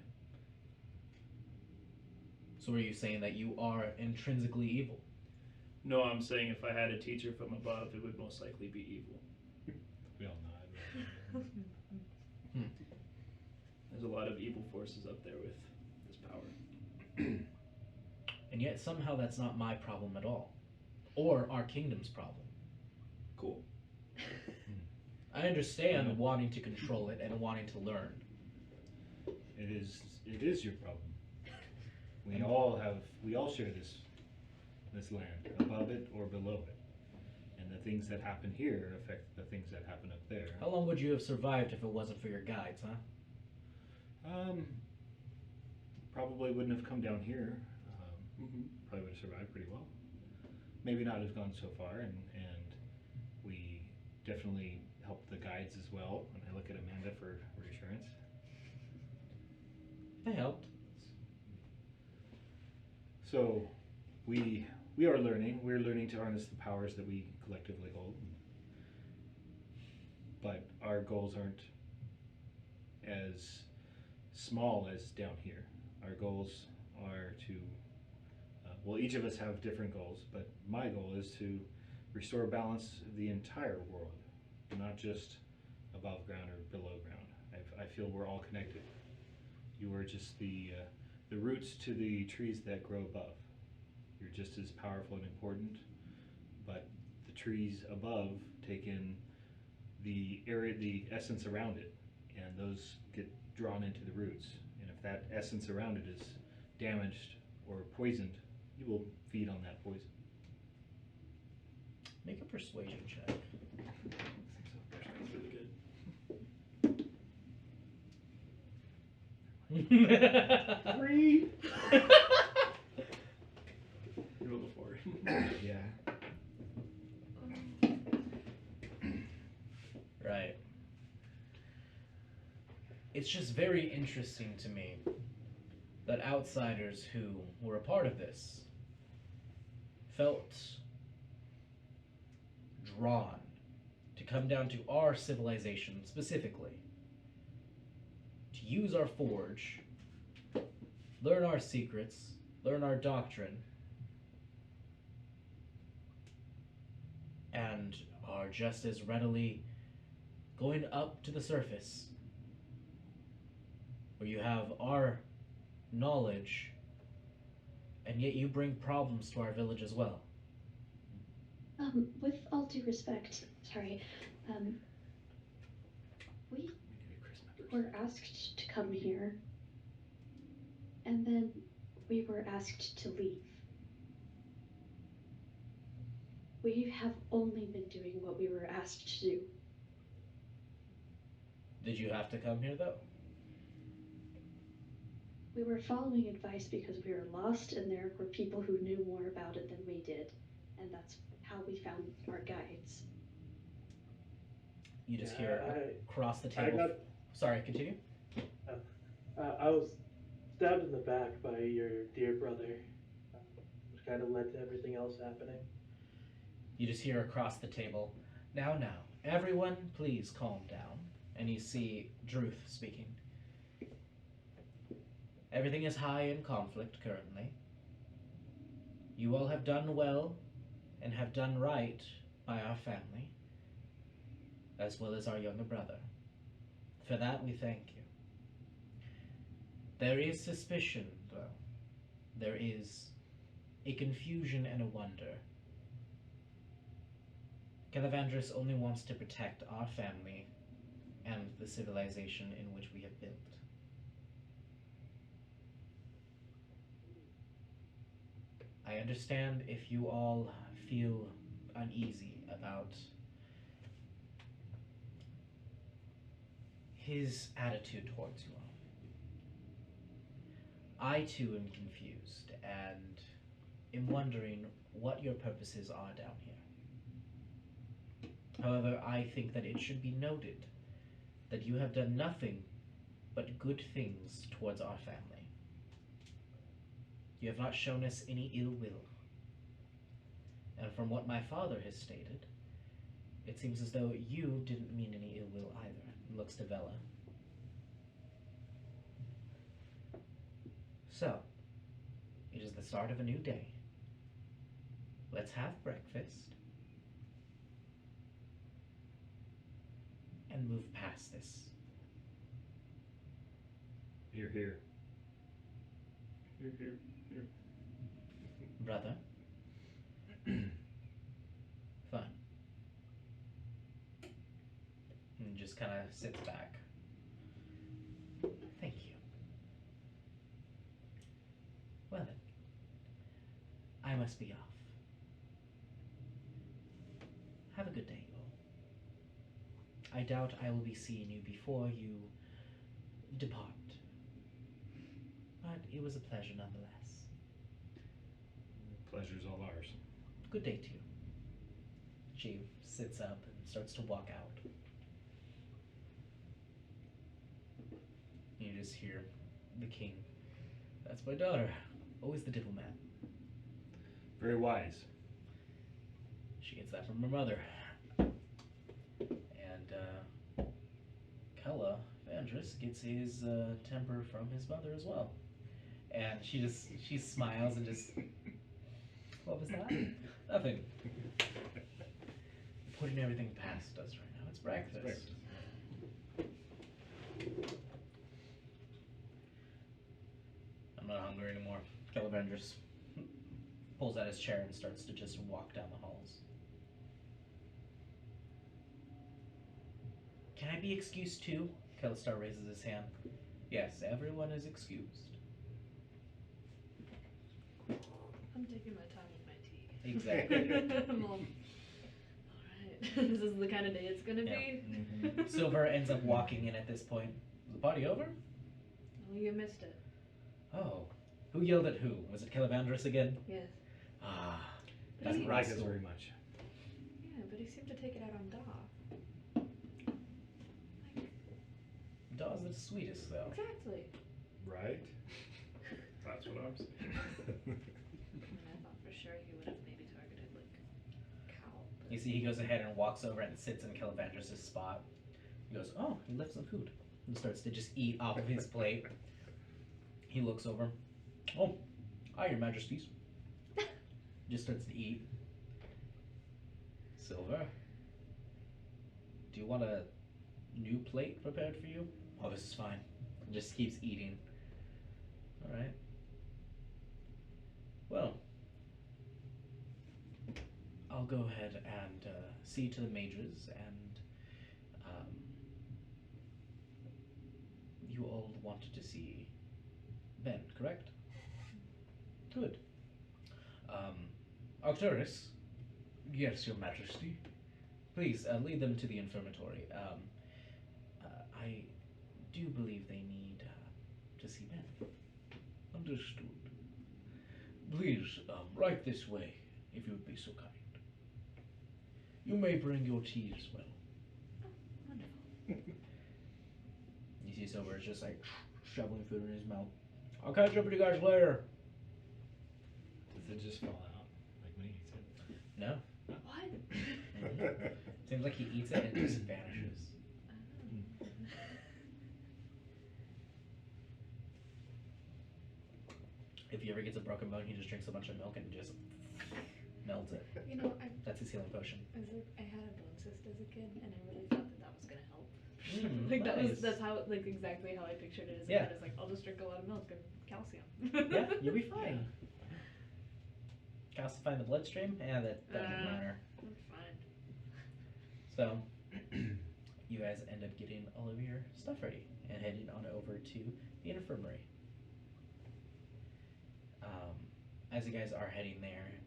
So are you saying that you are intrinsically evil? No, I'm saying if I had a teacher from above, it would most likely be evil. We all nod. There's a lot of evil forces up there with this power. And yet somehow that's not my problem at all. Or our kingdom's problem. Cool. I understand wanting to control it and wanting to learn. It is your problem. We all share this land, above it or below it. And the things that happen here affect the things that happen up there. How long would you have survived if it wasn't for your guides, huh? probably wouldn't have come down here. Mm-hmm. Probably would have survived pretty well. Maybe not have gone so far, and we definitely helped the guides as well. And I look at Amanda for reassurance. They helped. So we are learning. We're learning to harness the powers that we collectively hold. But our goals aren't as small as down here. Our goals are to, well, each of us have different goals, but my goal is to restore balance of the entire world, not just above ground or below ground. I feel we're all connected. You are just the roots to the trees that grow above. You're just as powerful and important, but the trees above take in the area, the essence around it, and those get drawn into the roots. And if that essence around it is damaged or poisoned, you will feed on that poison. Make a persuasion check. That's really good. 3. You rolled a 4. Yeah. Right. It's just very interesting to me that outsiders who were a part of this felt drawn to come down to our civilization specifically, to use our forge, learn our secrets, learn our doctrine, and are just as readily going up to the surface, where you have our knowledge, and yet you bring problems to our village as well. With all due respect, sorry, we were asked to come here, and then we were asked to leave. We have only been doing what we were asked to do. Did you have to come here, though? We were following advice because we were lost, and there were people who knew more about it than we did, and that's how we found our guides. You just Yeah, hear across the I table. got. Sorry, continue. I was stabbed in the back by your dear brother, which kind of led to everything else happening. You just hear across the table. Now, everyone, please calm down. And you see Druth speaking. Everything is high in conflict currently. You all have done well and have done right by our family, as well as our younger brother. For that, we thank you. There is suspicion, though. There is a confusion and a wonder. Calavandrus only wants to protect our family and the civilization in which we have built. I understand if you all feel uneasy about his attitude towards you all. I too am confused and am wondering what your purposes are down here. However, I think that it should be noted that you have done nothing but good things towards our family. You have not shown us any ill will. And from what my father has stated, it seems as though you didn't mean any ill will either. He looks to Vela. So, it is the start of a new day. Let's have breakfast and move past this. You're here. Brother. Fun. And just kind of sits back. Thank you. Well then, I must be off. Have a good day, you all. I doubt I will be seeing you before you depart. But it was a pleasure nonetheless. Pleasure's all ours. Good day to you. She sits up and starts to walk out. You just hear the king. That's my daughter. Always the diplomat. Very wise. She gets that from her mother. And Kella Vandris gets his temper from his mother as well. And she smiles and just, what was that? Nothing. Putting everything past us right now. It's breakfast. I'm not hungry anymore. Kella Vandris pulls out his chair and starts to just walk down the halls. Can I be excused too? Kellistar raises his hand. Yes, everyone is excused. I'm taking my time with my tea. Exactly. I'm all, alright, this is the kind of day it's gonna be. Mm-hmm. Silver ends up walking in at this point. Is the party over? Oh, you missed it. Oh. Who yelled at who? Was it Kellavandris again? Yes. Ah. That's That's Like us rascal. very much. Yeah, but he seemed to take it out on Daw. Like, Daw's the sweetest though. exactly. Right? That's what I'm saying. I mean, I thought for sure he would have maybe targeted, like, Cal. But... You see he goes ahead and walks over and sits in Kellavandris' spot. He goes, oh, he left some food. And starts to just eat off of his plate. He looks over. Oh, hi, your majesties. Just starts to eat. Silver, do you want a new plate prepared for you? Oh, this is fine. Just keeps eating. Alright. Well, I'll go ahead and see to the mages, and you all wanted to see Ben, correct? Good. Arcturus? Yes, your majesty. Please, lead them to the infirmatory. I do believe they need to see Ben. Understood. Please, right this way, if you would be so kind. You may bring your tea as well. Oh, wonderful. You see Silver is just like shoveling food in his mouth. I'll catch up with you guys later. Does it just fall out? Like when he eats it? No. What? Seems like he eats it and it just vanishes. If he ever gets a broken bone, he just drinks a bunch of milk and just melts it. You know, That's his healing potion. I had a bone cyst as a kid, and I really thought that was gonna help. Nice. That's how, like, exactly how I pictured it as a Yeah. kid. It's like, I'll just drink a lot of milk and calcium. Yeah, you'll be fine. Calcifying the bloodstream? Yeah, that doesn't matter. I'm fine. So, you guys end up getting all of your stuff ready and heading on over to the infirmary. As you guys are heading there,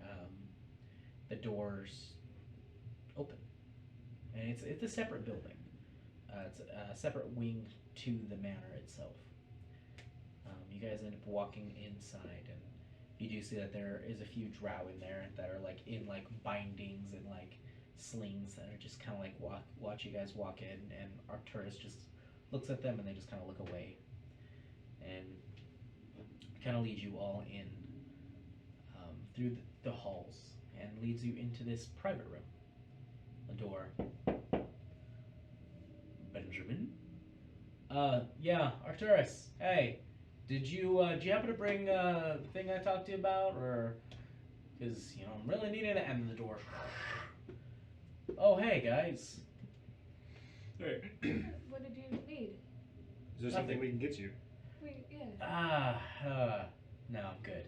the doors open, and it's a separate building. It's a separate wing to the manor itself. You guys end up walking inside, and you do see that there is a few drow in there that are like in like bindings and like slings that are just kind of like watch you guys walk in, and Arcturus just looks at them and they just kind of look away, and kind of leads you all in through the halls and leads you into this private room. A door. Benjamin? Yeah, Arcturus. Hey, did you happen to bring the thing I talked to you about, or because I'm really needing it? And the door. Oh, hey guys. Hey. What did you need? Is there something we can get you? Wait, yeah. No, I'm good.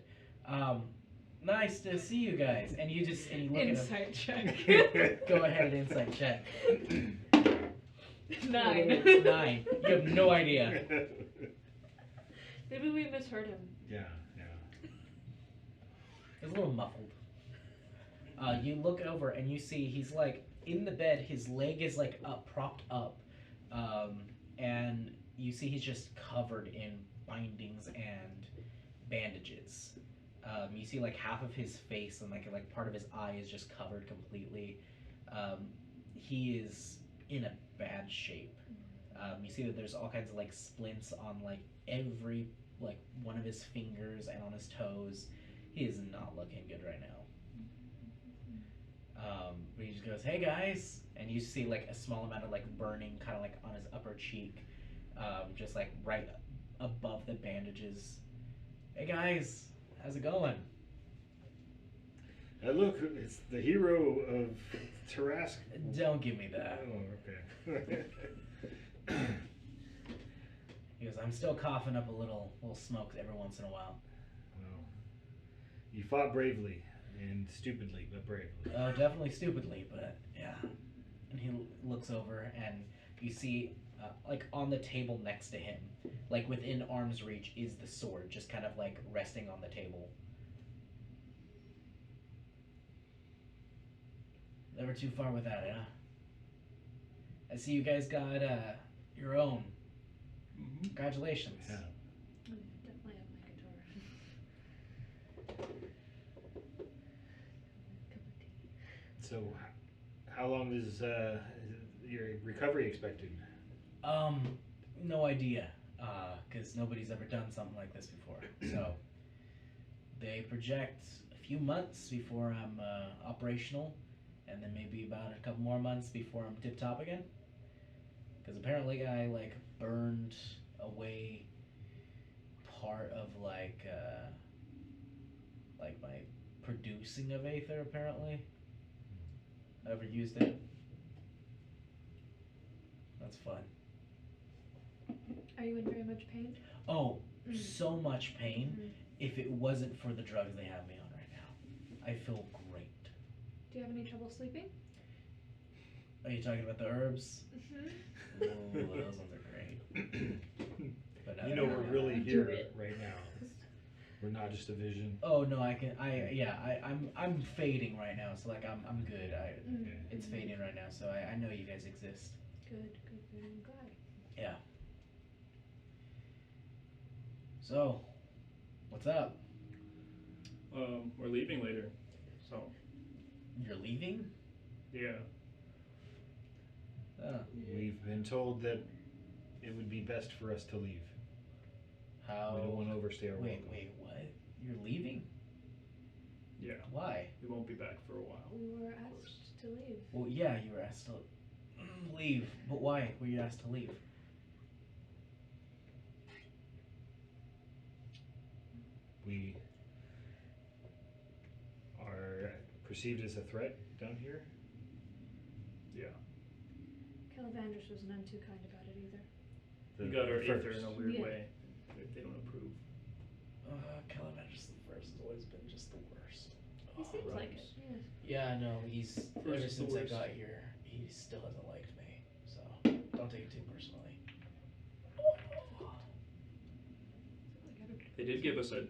Nice to see you guys. And you look Insight check. at him. Go ahead and insight check. 9. 9. You have no idea. Maybe we misheard him. Yeah. It's a little muffled. You look over and you see he's like in the bed. His leg is like propped up, and you see he's just covered in bindings and bandages. You see like half of his face and like part of his eye is just covered completely. He is in a bad shape. You see that there's all kinds of like splints on like every like one of his fingers and on his toes. He is not looking good right now. But he just goes, "Hey guys," and you see like a small amount of like burning, kind of like on his upper cheek, just like right above the bandages. "Hey guys, how's it going?" Look, it's the hero of Tarask. Don't give me that. Oh, okay. He goes, "I'm still coughing up a little smoke every once in a while." Well, you fought bravely and stupidly, but bravely. Oh, definitely stupidly, but yeah. And he looks over, and you see, like on the table next to him, like within arm's reach, is the sword, just kind of like resting on the table. Never too far without it, huh? I see you guys got your own. Congratulations. Yeah. Definitely have my guitar. Cup of tea. So, how long is your recovery expected? No idea, because nobody's ever done something like this before. So they project a few months before I'm operational, and then maybe about a couple more months before I'm tip top again. Because apparently I like burned away part of like my producing of Aether. Apparently, I overused it. That's fun. Are you in very much pain? Oh, so much pain. Mm-hmm. If it wasn't for the drugs they have me on right now, I feel great. Do you have any trouble sleeping? Are you talking about the herbs? Mm-hmm. Oh, those ones are great. But You know, we're really Do here it. right now. We're not just a vision. Oh no, I'm fading right now, so like I'm good. It's fading right now, so I know you guys exist. Good. I'm glad. Yeah. So, what's up? We're leaving later, so You're leaving? yeah. We've been told that it would be best for us to leave. How? We don't want to overstay our welcome. Wait, what? You're leaving? Yeah. Why? We won't be back for a while. We were of course. asked to leave. Well, yeah, you were asked to leave, but why were you asked to leave? We are perceived as a threat down here. Yeah. Calavandris was none too kind about it either. We got our first. Aether in a weird Yeah. way. They don't approve. Calamandris the First has always been just the worst. He seems like it. Rose. Yeah. Yeah, no, he's First ever is the since I worst. got here, he still hasn't liked me. So don't take it too personally. Like everybody. They did give us a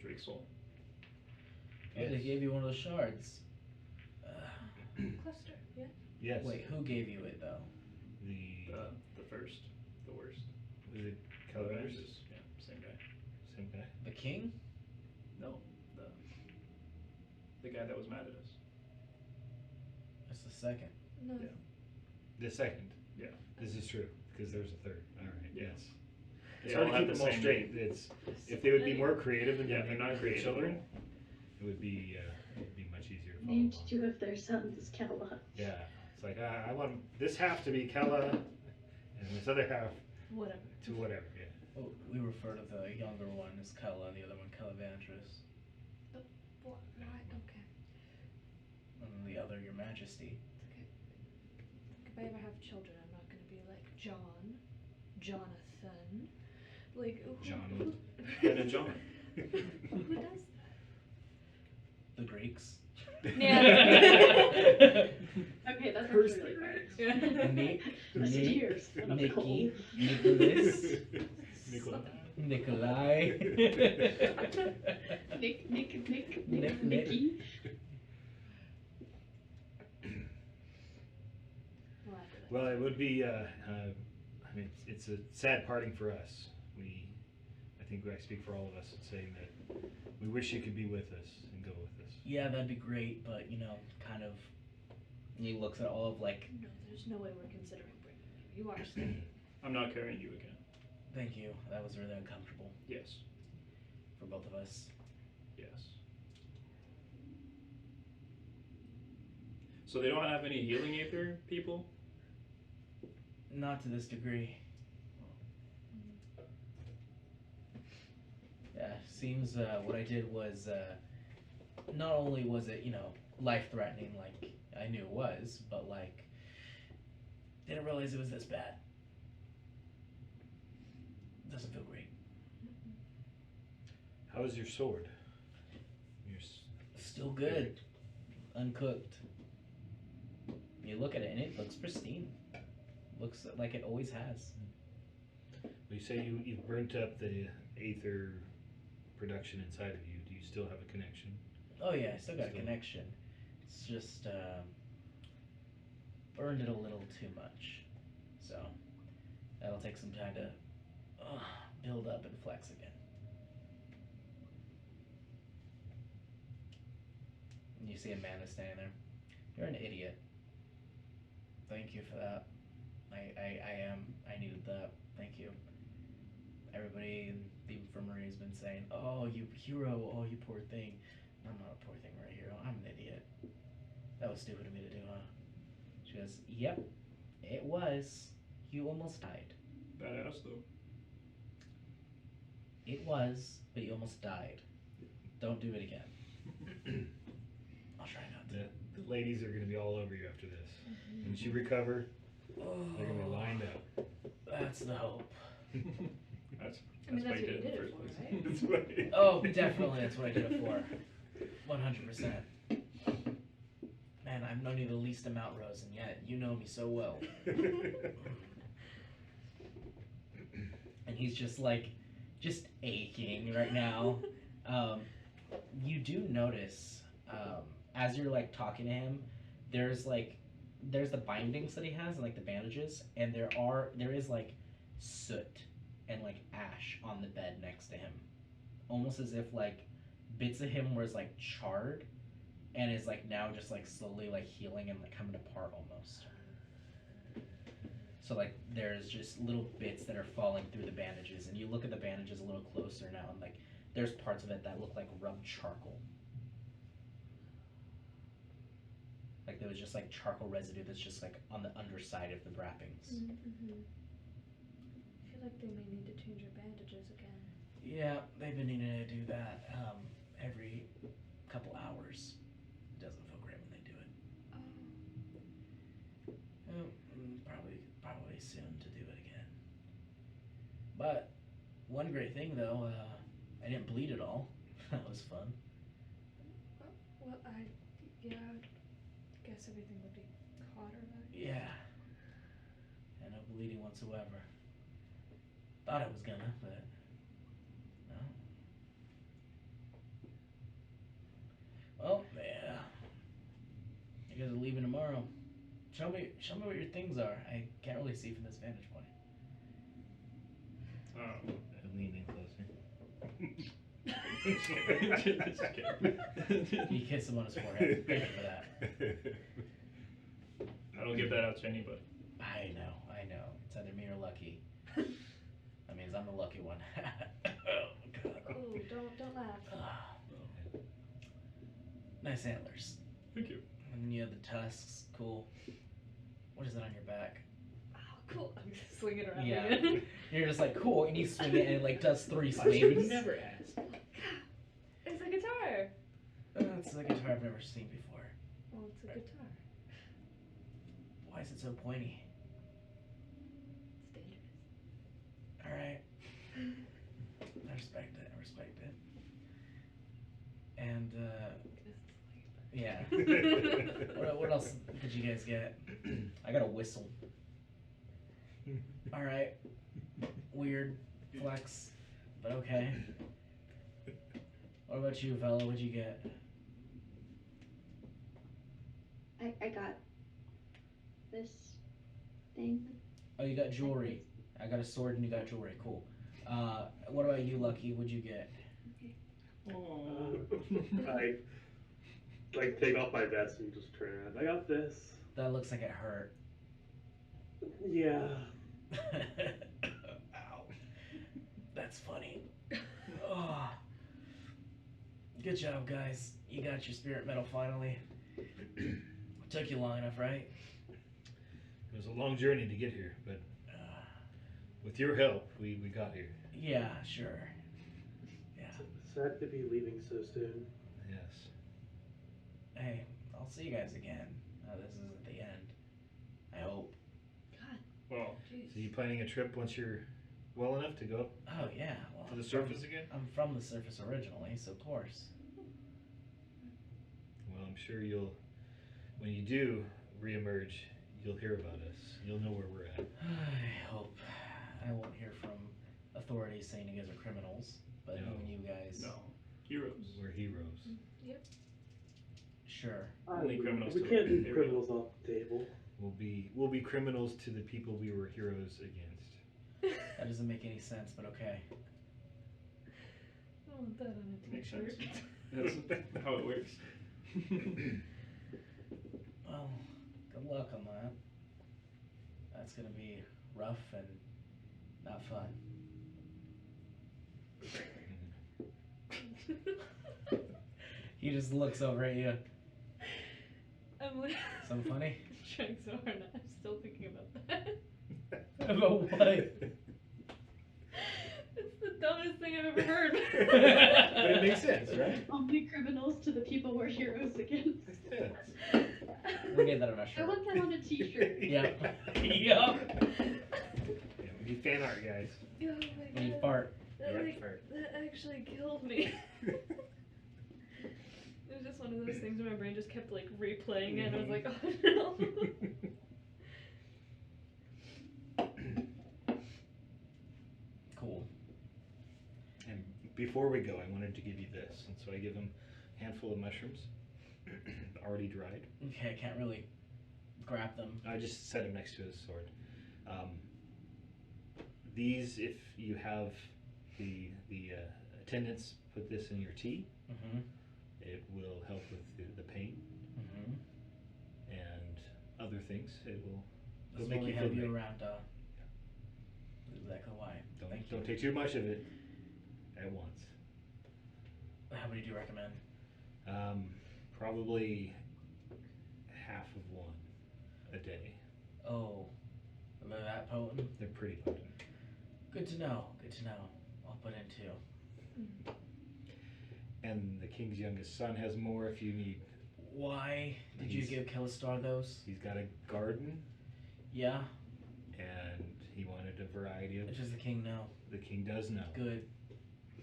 Drake soul. Yeah, they gave you one of those shards. Cluster. Yeah. Yes. Wait, who gave you it though? The first, the worst. Was it Calavandris? Yeah, same guy. Same guy. The king? No, the guy that was mad at us. That's the second. No. Yeah. The second. Yeah. This is true because there's a third. All right. Yeah. Yes. It's They hard all to have keep the them all same straight. name. It's if they would be more creative and Yeah, name they're not their creative. children, it would be much easier to follow Named along. two of their sons Kella. Yeah. It's like I want this half to be Kella, and this other half Whatever. to whatever. Yeah. Oh, we refer to the younger one as Kella, the other one Calavandris, What? Why? Okay. and then the other Your Majesty. It's okay. If I ever have children, I'm not going to be like John, Jonathan, like John. Ben and John. Who does The Greeks. Yeah. Okay, that's Curse really the hard. Nick, That's Nick, tears. What a Nikki, cold. Nicholas, Nicola. Nikolai. Nick. Nicky. Well, after that. Well, it would be. I mean, it's a sad parting for us. I think I speak for all of us in saying that we wish you could be with us and go with us. Yeah, that'd be great, but kind of. He looks at all of like, No, there's no way we're considering bringing you. You are staying. I'm not carrying you again. thank you. That was really uncomfortable Yes. for both of us. Yes. So they don't have any healing aether people? Not to this degree. Yeah, seems what I did was not only was it life-threatening like I knew it was, but like didn't realize it was this bad. Doesn't feel great. How is your sword? Still good, uncooked. You look at it and it looks pristine. Looks like it always has. You say you've burnt up the aether production inside of you. Do you still have a connection? Oh yeah, I still got a connection. It's just burned it a little too much. So that'll take some time to build up and flex again. And you see Amanda standing there. You're an idiot. Thank you for that. I needed that. Thank you. Everybody in the infirmary has been saying, "Oh, you hero. Oh, you poor thing." I'm not a poor thing, right, hero. I'm an idiot. That was stupid of me to do, huh? She goes, "Yep, it was. You almost died. Badass though. It was, but you almost died. Don't do it again." I'll try not to. The ladies are going to be all over you after this. Once you recover, they're going to be lined up. That's the hope. That's I mean, why that's you what you did it in did the it first for, place. right? That's why- Oh, definitely. That's what I did it for. 100%. Man, I've known you the least amount, Rose, and yet you know me so well. And he's just aching right now. You do notice, as you're like talking to him, there's the bindings that he has and like the bandages, and there is like soot and like ash on the bed next to him, almost as if like bits of him was like charred and is like now just like slowly like healing and like coming apart almost. So like there's just little bits that are falling through the bandages, and you look at the bandages a little closer now, and like there's parts of it that look like rubbed charcoal. Like there was just like charcoal residue that's just like on the underside of the wrappings. Mm-hmm. I feel like they may need to change your bandages again. Yeah, they've been needing to do that every couple hours. It doesn't feel great when they do it. Probably soon to do it again. But one great thing though, I didn't bleed at all. That was fun. Well, I guess everything would be cauterized. Yeah. And no bleeding whatsoever. Thought I was gonna, but no. Well, yeah. You guys are leaving tomorrow. Show me what your things are. I can't really see from this vantage point. Oh. I lean in closer. Just kidding. You kiss him on his forehead. Thank you for that. I don't give that out to anybody. I know. It's either me or Lucky. That means I'm the lucky one. Oh, God. Oh, don't laugh. Ah. Nice antlers. Thank you. And then you have the tusks. Cool. What is that on your back? Oh, cool. I'm just swinging around Yeah. again. You're just like, cool, and you swing it and it like does 3 I should swings. never ask. It's a guitar. It's a guitar I've never seen before. Well, it's a guitar. Why is it so pointy? It's dangerous. Alright. I respect it. And, yeah. What else did you guys get? I got a whistle. Alright. Weird flex, but okay. What about you, fella? What'd you get? I got this thing. Oh, you got jewelry. I got a sword and you got jewelry. Cool. What about you, Lucky? What'd you get? I like take off my vest and just turn around. I got this. That looks like it hurt. Yeah. Ow. That's funny. Oh. Good job, guys. You got your spirit medal finally. Took you long enough, right? It was a long journey to get here, but with your help, we got here. Yeah, sure. Yeah. Sad to be leaving so soon. Yes. Hey, I'll see you guys again. This isn't the end. I hope. God, Well, jeez. So you planning a trip once you're well enough to go up Oh yeah. Well, to the surface again? I'm from the surface originally, so of course. Well, I'm sure you'll, when you do reemerge, you'll hear about us. You'll know where we're at. I hope. I won't hear from authorities saying you guys are criminals, but No. knowing you guys. no. Heroes. We're heroes. Yep. Sure. Only criminals We to can't it. leave There we criminals off the table. We'll be criminals to the people we were heroes against. That doesn't make any sense, but okay. I want that on a Makes t-shirt. sense. That's how it works. Well, good luck on that. That's gonna be rough and not fun. He just looks over at you. I'm like Something funny? trying so hard. I'm still thinking about that. About what? It's the dumbest thing I've ever heard. But it makes sense, right? Only criminals to the people we're heroes against. Yes. We'll get that on our I shirt. want that on a t-shirt. Yep. Yep. Yeah, we need fan art, guys. Oh my And you god. fart. That, Yep, like, fart. that actually killed me. It was just one of those things where my brain just kept like replaying it and I was like, oh no. Cool. And before we go, I wanted to give you this, and so I give him a handful of mushrooms, already dried. Okay, I can't really grab them. I just set him next to his sword. These, if you have the attendants put this in your tea, Mm-hmm. it will help with the pain Mm-hmm. and other things. It'll This make will you have feel you great. around. Exactly why. Thank you. Don't take too much of it at once. How many do you recommend? Probably half of one a day. Oh, they're that potent? They're pretty potent. Good to know. Good to know. I'll put in 2. And the king's youngest son has more if you need. Why did you He's- give Killistar those? He's got a garden, Yeah? and he wanted a variety of. Does the king know? The king does know. Good.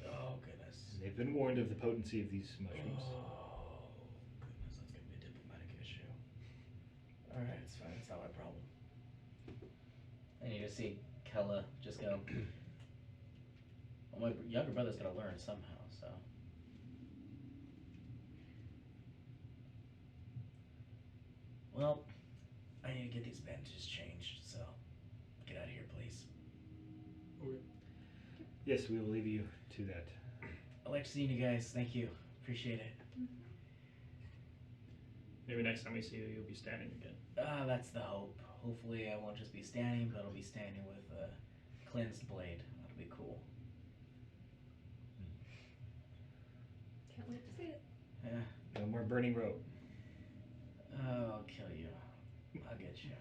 Oh, goodness. They've been warned of the potency of these mushrooms. Oh, goodness, that's gonna be a diplomatic issue. Alright, it's fine. It's not my problem. And you just see Kella just go. Well, my younger brother's gonna learn somehow, so. Well, I need to get these bandages changed, so get out of here, please. Yes, we will leave you to that. I like seeing you guys. Thank you. Appreciate it. Maybe next time we see you, you'll be standing again. That's the hope. Hopefully I won't just be standing, but I'll be standing with a cleansed blade. That'll be cool. Can't wait to see it. Yeah. No more burning rope. I'll kill you. I'll get you.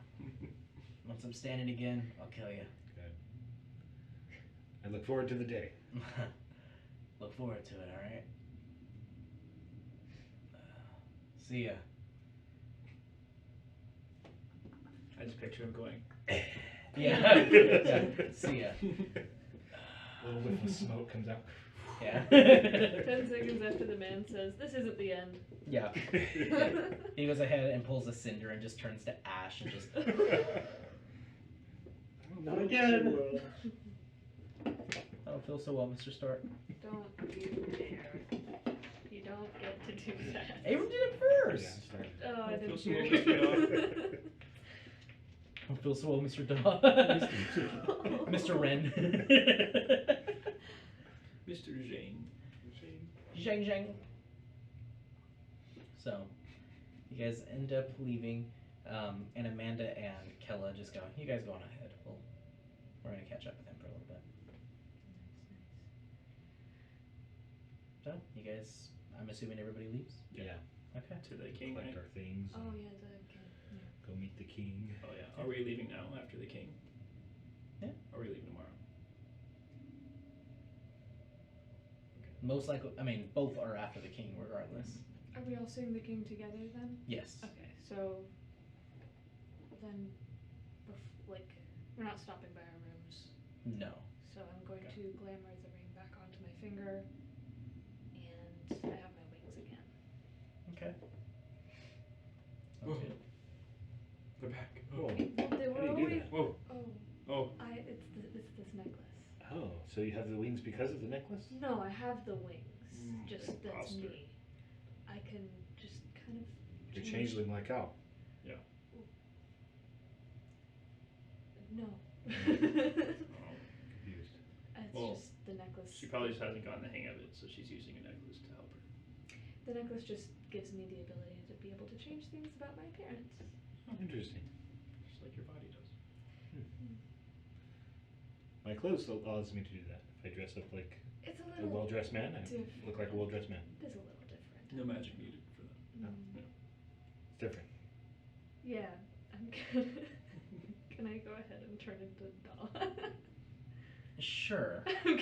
Once I'm standing again, I'll kill you. Good. I look forward to the day. Look forward to it, alright? See ya. I just picture him going. Yeah. Yeah. See ya. A little whiff of smoke comes out. Yeah. 10 seconds after the man says, "This isn't the end." Yeah. He goes ahead and pulls a cinder and just turns to ash and just. Not again. I don't feel so well, Mr. Stark. Don't you dare. You don't get to do that. Abram did it first. Yeah, start. Oh, I Feel didn't so hear well, you. Mr. Dog. I don't feel so well, Mr. Dog. Mr. Wren. Zhang Zhang. So, you guys end up leaving, and Amanda and Kella just go, you guys go on ahead. We're going to catch up with him for a little bit. So, you guys, I'm assuming everybody leaves? Yeah. Okay. To the king, Collect right? our things. Oh and yeah, the king. Yeah. Go meet the king. Oh yeah. Are we leaving now after the king? Yeah. Or are we leaving tomorrow? Most likely, I mean, both are after the king regardless. Are we all seeing the king together then? Yes. Okay, so then, like, we're not stopping by our rooms. No. So I'm going Okay. to glamour the ring back onto my finger, and I have my wings again. Okay. Whoa. Sounds good. They're back. Whoa. Well, they How were do you do always. that? Whoa. Oh, Oh. it's this necklace. Oh, so you have the wings because of the necklace? No, I have the wings. Just that's imposter. me. I can just kind of. You're change- changeling like Al. No. Confused. It's Well, just the necklace. She probably just hasn't gotten the hang of it, so she's using a necklace to help her. The necklace just gives me the ability to be able to change things about my appearance. Interesting. Just like your body does. My clothes allows me to do that. If I dress up like It's a a little well-dressed man, I different. look like a well-dressed man. It is a little different. No magic needed for that. No. Mm. It's different. Yeah, I'm gonna. Can I go ahead and turn into a doll? Sure. I'm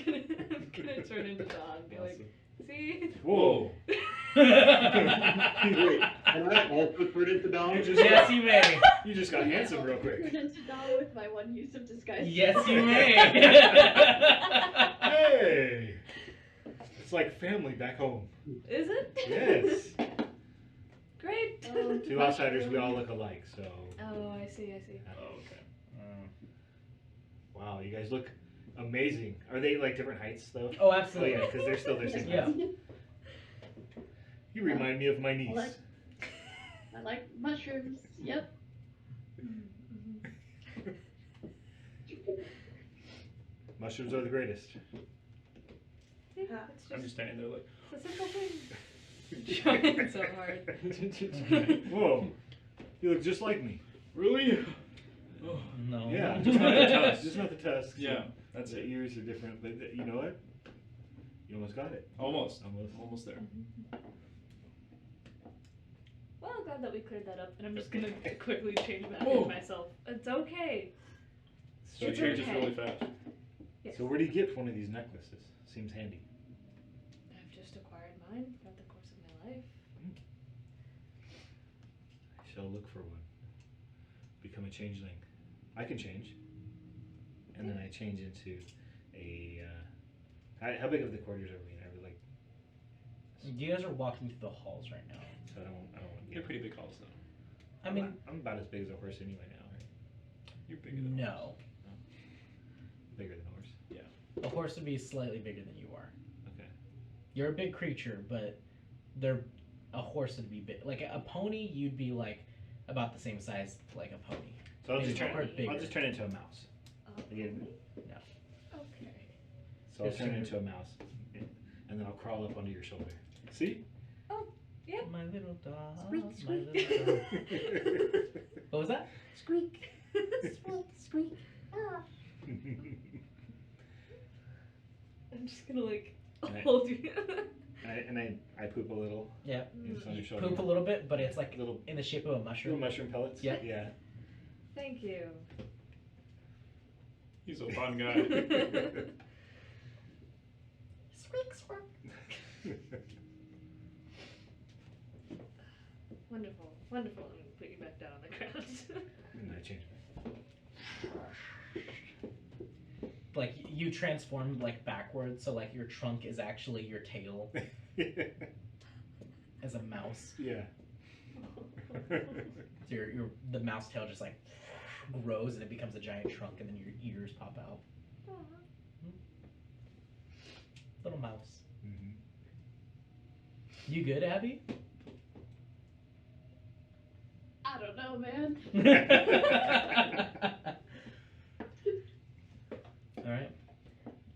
gonna turn into a doll and be like, see? Whoa! Wait, can I also turn into Dom? Yes, you may. You just got handsome real quick. Turn into doll with my one use of disguise. Yes, you may. Hey! It's like family back home. Is it? Yes. Great. Two outsiders, we all look alike, so. Oh, I see. Oh, okay. Wow, you guys look amazing. Are they like different heights though? Oh, Oh absolutely. yeah, because they're still the same Yeah. height. You remind me of my niece. like- I like mushrooms. Yep. Mm-hmm. Mushrooms are the greatest. See? Ah. It's I'm just standing there like, it's a simple thing. Trying so hard. Whoa, you look just like me. Really? Oh. No. Yeah, just not the tusks. Just not the tusks. Yeah, that's The it. ears are different, but you know what? You almost got it. Almost. Almost. Almost there. Well, I'm glad that we cleared that up, and I'm just gonna quickly change back Whoa. into myself. It's okay. She It's changes okay. really fast. Yes. So where do you get one of these necklaces? Seems handy. I've just acquired mine throughout the course of my life. I shall look for one. Become a changeling. I can change. And then I change into a. How big of the quarters are we in? Are we like? You guys are walking through the halls right now. So I don't want to You're get. pretty big halls though. I mean, I'm about as big as a horse anyway now, right? You're bigger than no. Bigger than a horse. A horse would be slightly bigger than you are. Okay. You're a big creature, but a horse would be big. Like a pony, you'd be like about the same size like a pony. So I'll Maybe just turn. or bigger. I'll just turn into a mouse. Again. No. Okay. So I'll Just turn turn- into a mouse, and then I'll crawl up onto your shoulder. See? Yep. My little dog. Squeak, my squeak. little dog. What was that? Squeak. Squeak. Squeak. Ah. I'm just gonna like Right. hold you. I poop a little. Yeah. Just on You your shoulder. poop a little bit, but it's like Little in the shape of a little mushroom. mushroom pellets. Yeah. Yeah. Thank you. He's a fun guy. Squeak. Squeak. Wonderful. Wonderful. I'm gonna put you back down on the ground. And I change. Like you transform like backwards, so like your trunk is actually your tail as a mouse. Yeah. So your the mouse tail just like grows and it becomes a giant trunk, and then your ears pop out. Aw. Little mouse. Mhm. You good, Abby? I don't know, man. All right.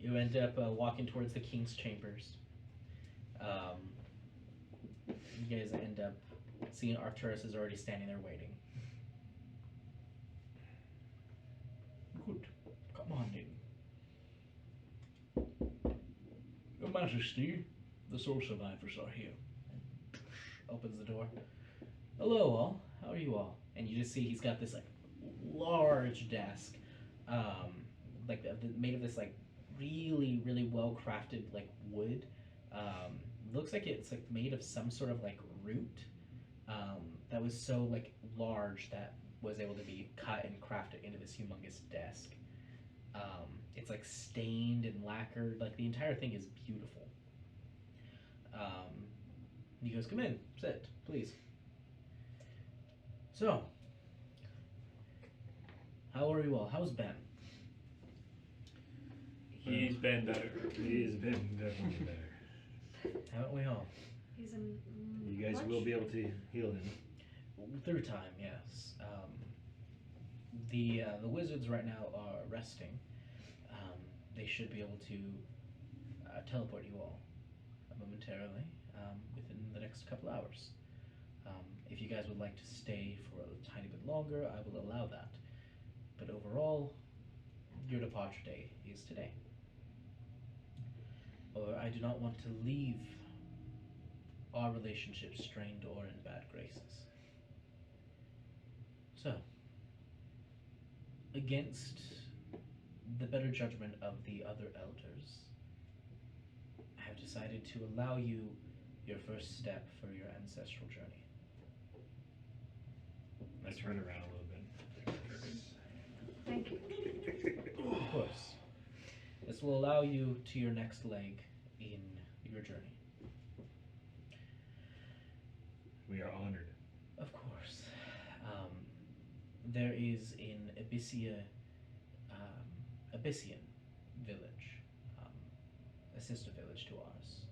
You end up walking towards the king's chambers. You guys end up seeing Arcturus is already standing there waiting. Good. Come on in. Your Majesty, the soul survivors are here. Opens the door. Hello, all. How are you all? And you just see he's got this like large desk, made of this like really well crafted like wood. Looks like it's like made of some sort of like root that was so like large that was able to be cut and crafted into this humongous desk. It's like stained and lacquered. Like the entire thing is beautiful. He goes, "Come in, sit, please." So, how are you all? How's Ben? He's been better. He has been definitely better. Haven't we all? He's in. You guys will be able to heal him. Through time, yes. The wizards right now are resting. They should be able to teleport you all momentarily within the next couple hours. If you guys would like to stay for a tiny bit longer, I will allow that. But overall, your departure day is today. Or I do not want to leave our relationship strained or in bad graces. So, against the better judgment of the other elders, I have decided to allow you your first step for your ancestral journey. I turn around a little bit. Thank you. Of course. This will allow you to your next leg in your journey. We are honored. Of course. There is in Abyssian village, a sister village to ours.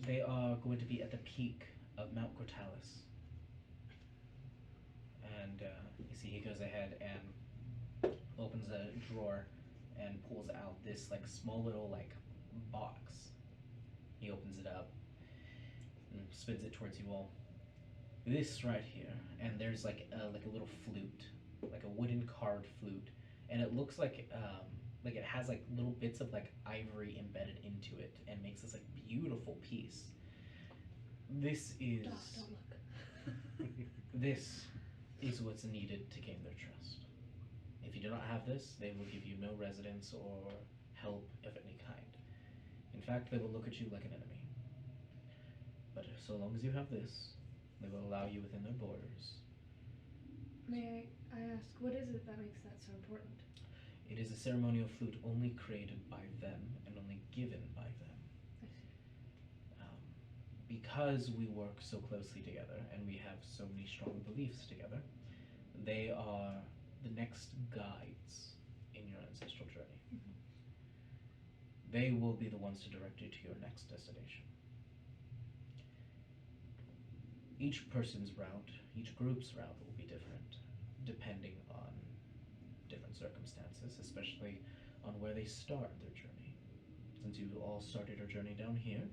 They are going to be at the peak of Mount Cortalis. And you see he goes ahead and opens a drawer and pulls out this like small little like box. He opens it up and spins it towards you all. This right here, and there's like a little flute, like a wooden carved flute, and it looks like it has like little bits of like ivory embedded into it, and makes this like beautiful piece. This is Don't look. this is what's needed to gain their trust. If you do not have this, they will give you no residence or help of any kind. In fact, they will look at you like an enemy. But so long as you have this, they will allow you within their borders. May I ask, what is it that makes that so important? It is a ceremonial flute only created by them and only given by them. I see. Because we work so closely together and we have so many strong beliefs together, they are the next guides in your ancestral journey. Mm-hmm. They will be the ones to direct you to your next destination. Each person's route, each group's route will be different, depending on different circumstances, especially on where they start their journey. Since you all started your journey down here,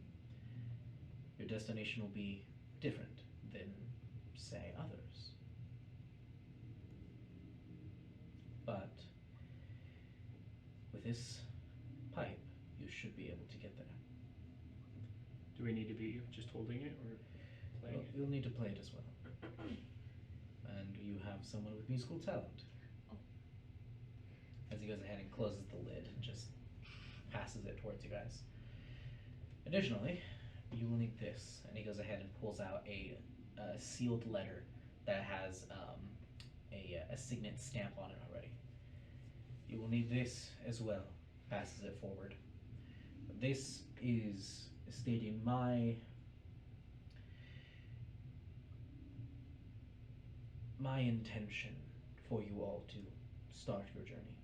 your destination will be different than, say, others. But with this pipe, you should be able to get there. Do we need to be just holding it or playing Well, it? you'll need to play it as well. And you have someone with musical talent. Oh. As he goes ahead and closes the lid and just passes it towards you guys. Additionally, you will need this. And he goes ahead and pulls out a sealed letter that has a signet stamp on it already. You will need this as well. Passes it forward. This is stating my intention for you all to start your journey,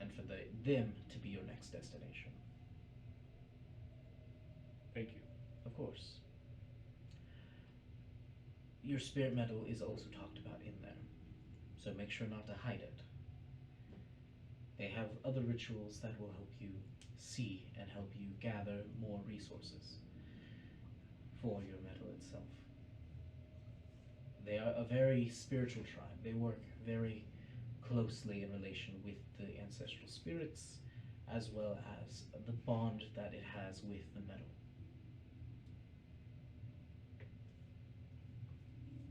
and for them to be your next destination. Thank you. Of course. Your spirit metal is also talked about in there, so make sure not to hide it. They have other rituals that will help you see and help you gather more resources. for your metal itself. They are a very spiritual tribe. They work very closely in relation with the ancestral spirits, as well as the bond that it has with the metal.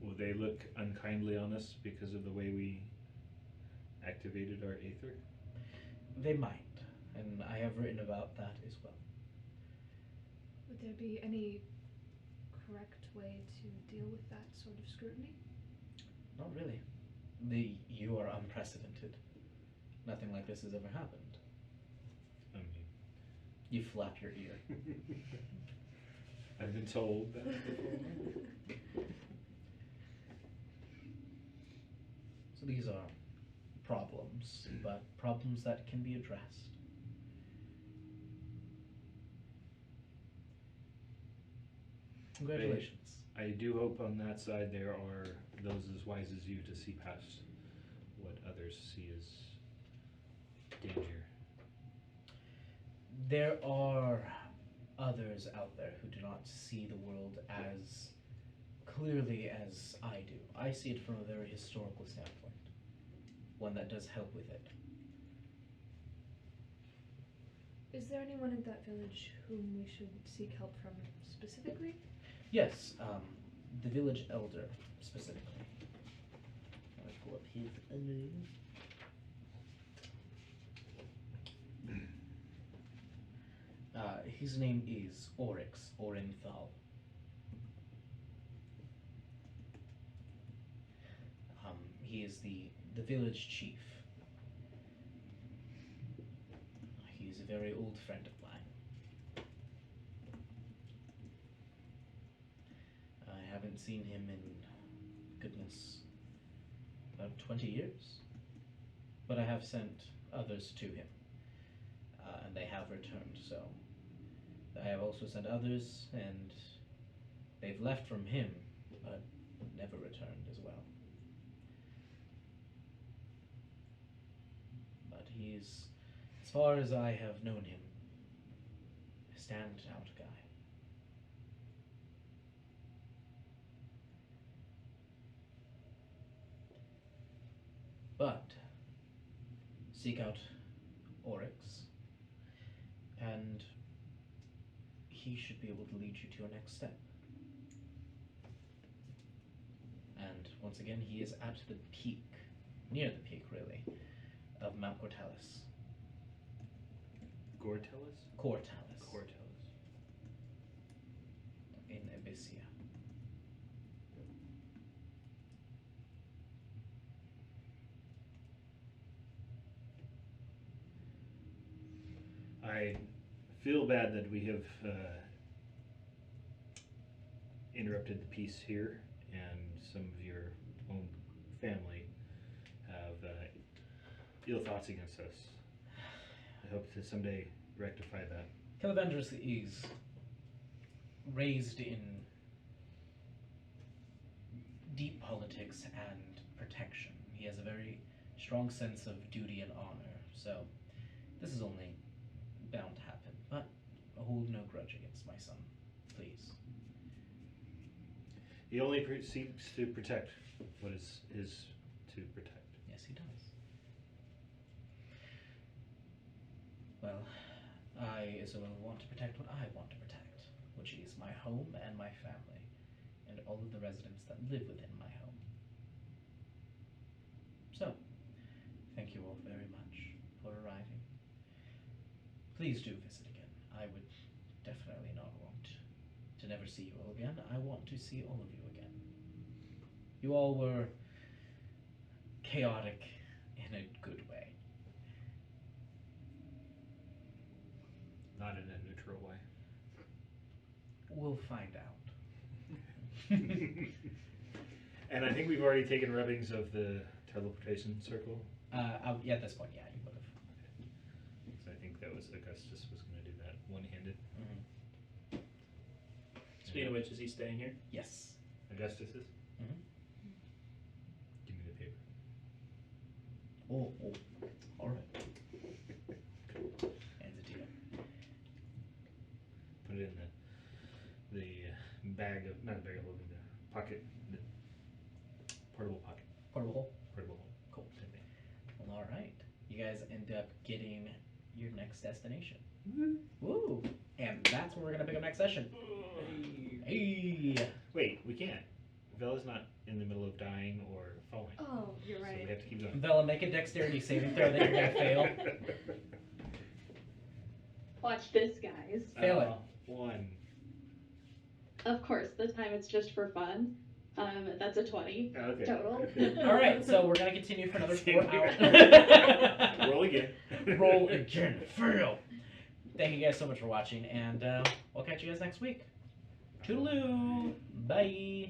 Will they look unkindly on us because of the way we activated our aether? They might, and I have written about that as well. Would there be any correct way to deal with that sort of scrutiny? Not really. You are unprecedented. Nothing like this has ever happened. I mean, You flap your ear. I've been told that before. So these are problems, but problems that can be addressed. Congratulations. I do hope on that side there are those as wise as you to see past what others see as danger. There are others out there who do not see the world as clearly as I do. I see it from a very historical standpoint, one that does help with it. Is there anyone in that village whom we should seek help from specifically? Yes, the village elder specifically. I'll pull up his name. His name is Oryx Orenthal. He is the village chief. He's a very old friend of mine. I haven't seen him in, goodness, about 20 years. But I have sent others to him, and they have returned, so I have also sent others, and they've left from him, but never returned as well. But he's, as far as I have known him, a stand-out guy. But seek out Oryx, and he should be able to lead you to your next step. And once again, he is at the peak, near the peak really, of Mount Cortalis. Gortellus? Cortalis. Cortellus. In Abyssia. I feel bad that we have interrupted the peace here, and some of your own family have ill thoughts against us. I hope to someday rectify that. Calavandrus is raised in deep politics and protection. He has a very strong sense of duty and honor, so this is only bound to happen. But hold no grudge against my son, please. He only seeks to protect what is his to protect. Yes, he does. Well, I as well want to protect what I want to protect, which is my home and my family, and all of the residents that live within my home. So, thank you all very much for arriving. Please do visit again. I would definitely not want to never see you all again. I want to see all of you again. You all were chaotic in a good way. Not in a neutral way. We'll find out. And I think we've already taken rubbings of the teleportation circle. Yeah, at this point, yeah, you would have. So I think that was Augustus was going to do that one-handed. Mm-hmm. Speaking of which, is he staying here? Yes. Augustus is? Mm-hmm. Give me the paper. Oh, all right. And the deal. Put it in the Portable pocket. Portable hole. Portable hole. Cool. Well, all right. You guys end up getting your next destination. Woo! And that's where we're gonna pick up next session. Hey. Wait, we can't. Vella's not in the middle of dying or falling. Oh, you're So we right. have to keep going. Vela, make a dexterity saving throw that you're gonna fail. Watch this, guys. Fail it. 1. Of course, this time it's just for fun. That's a 20 Okay. total. All right, so we're gonna continue for another 4 Same here. hours. Roll again. Roll again. Fail. Thank you guys so much for watching, and we'll catch you guys next week. Toodaloo. Bye.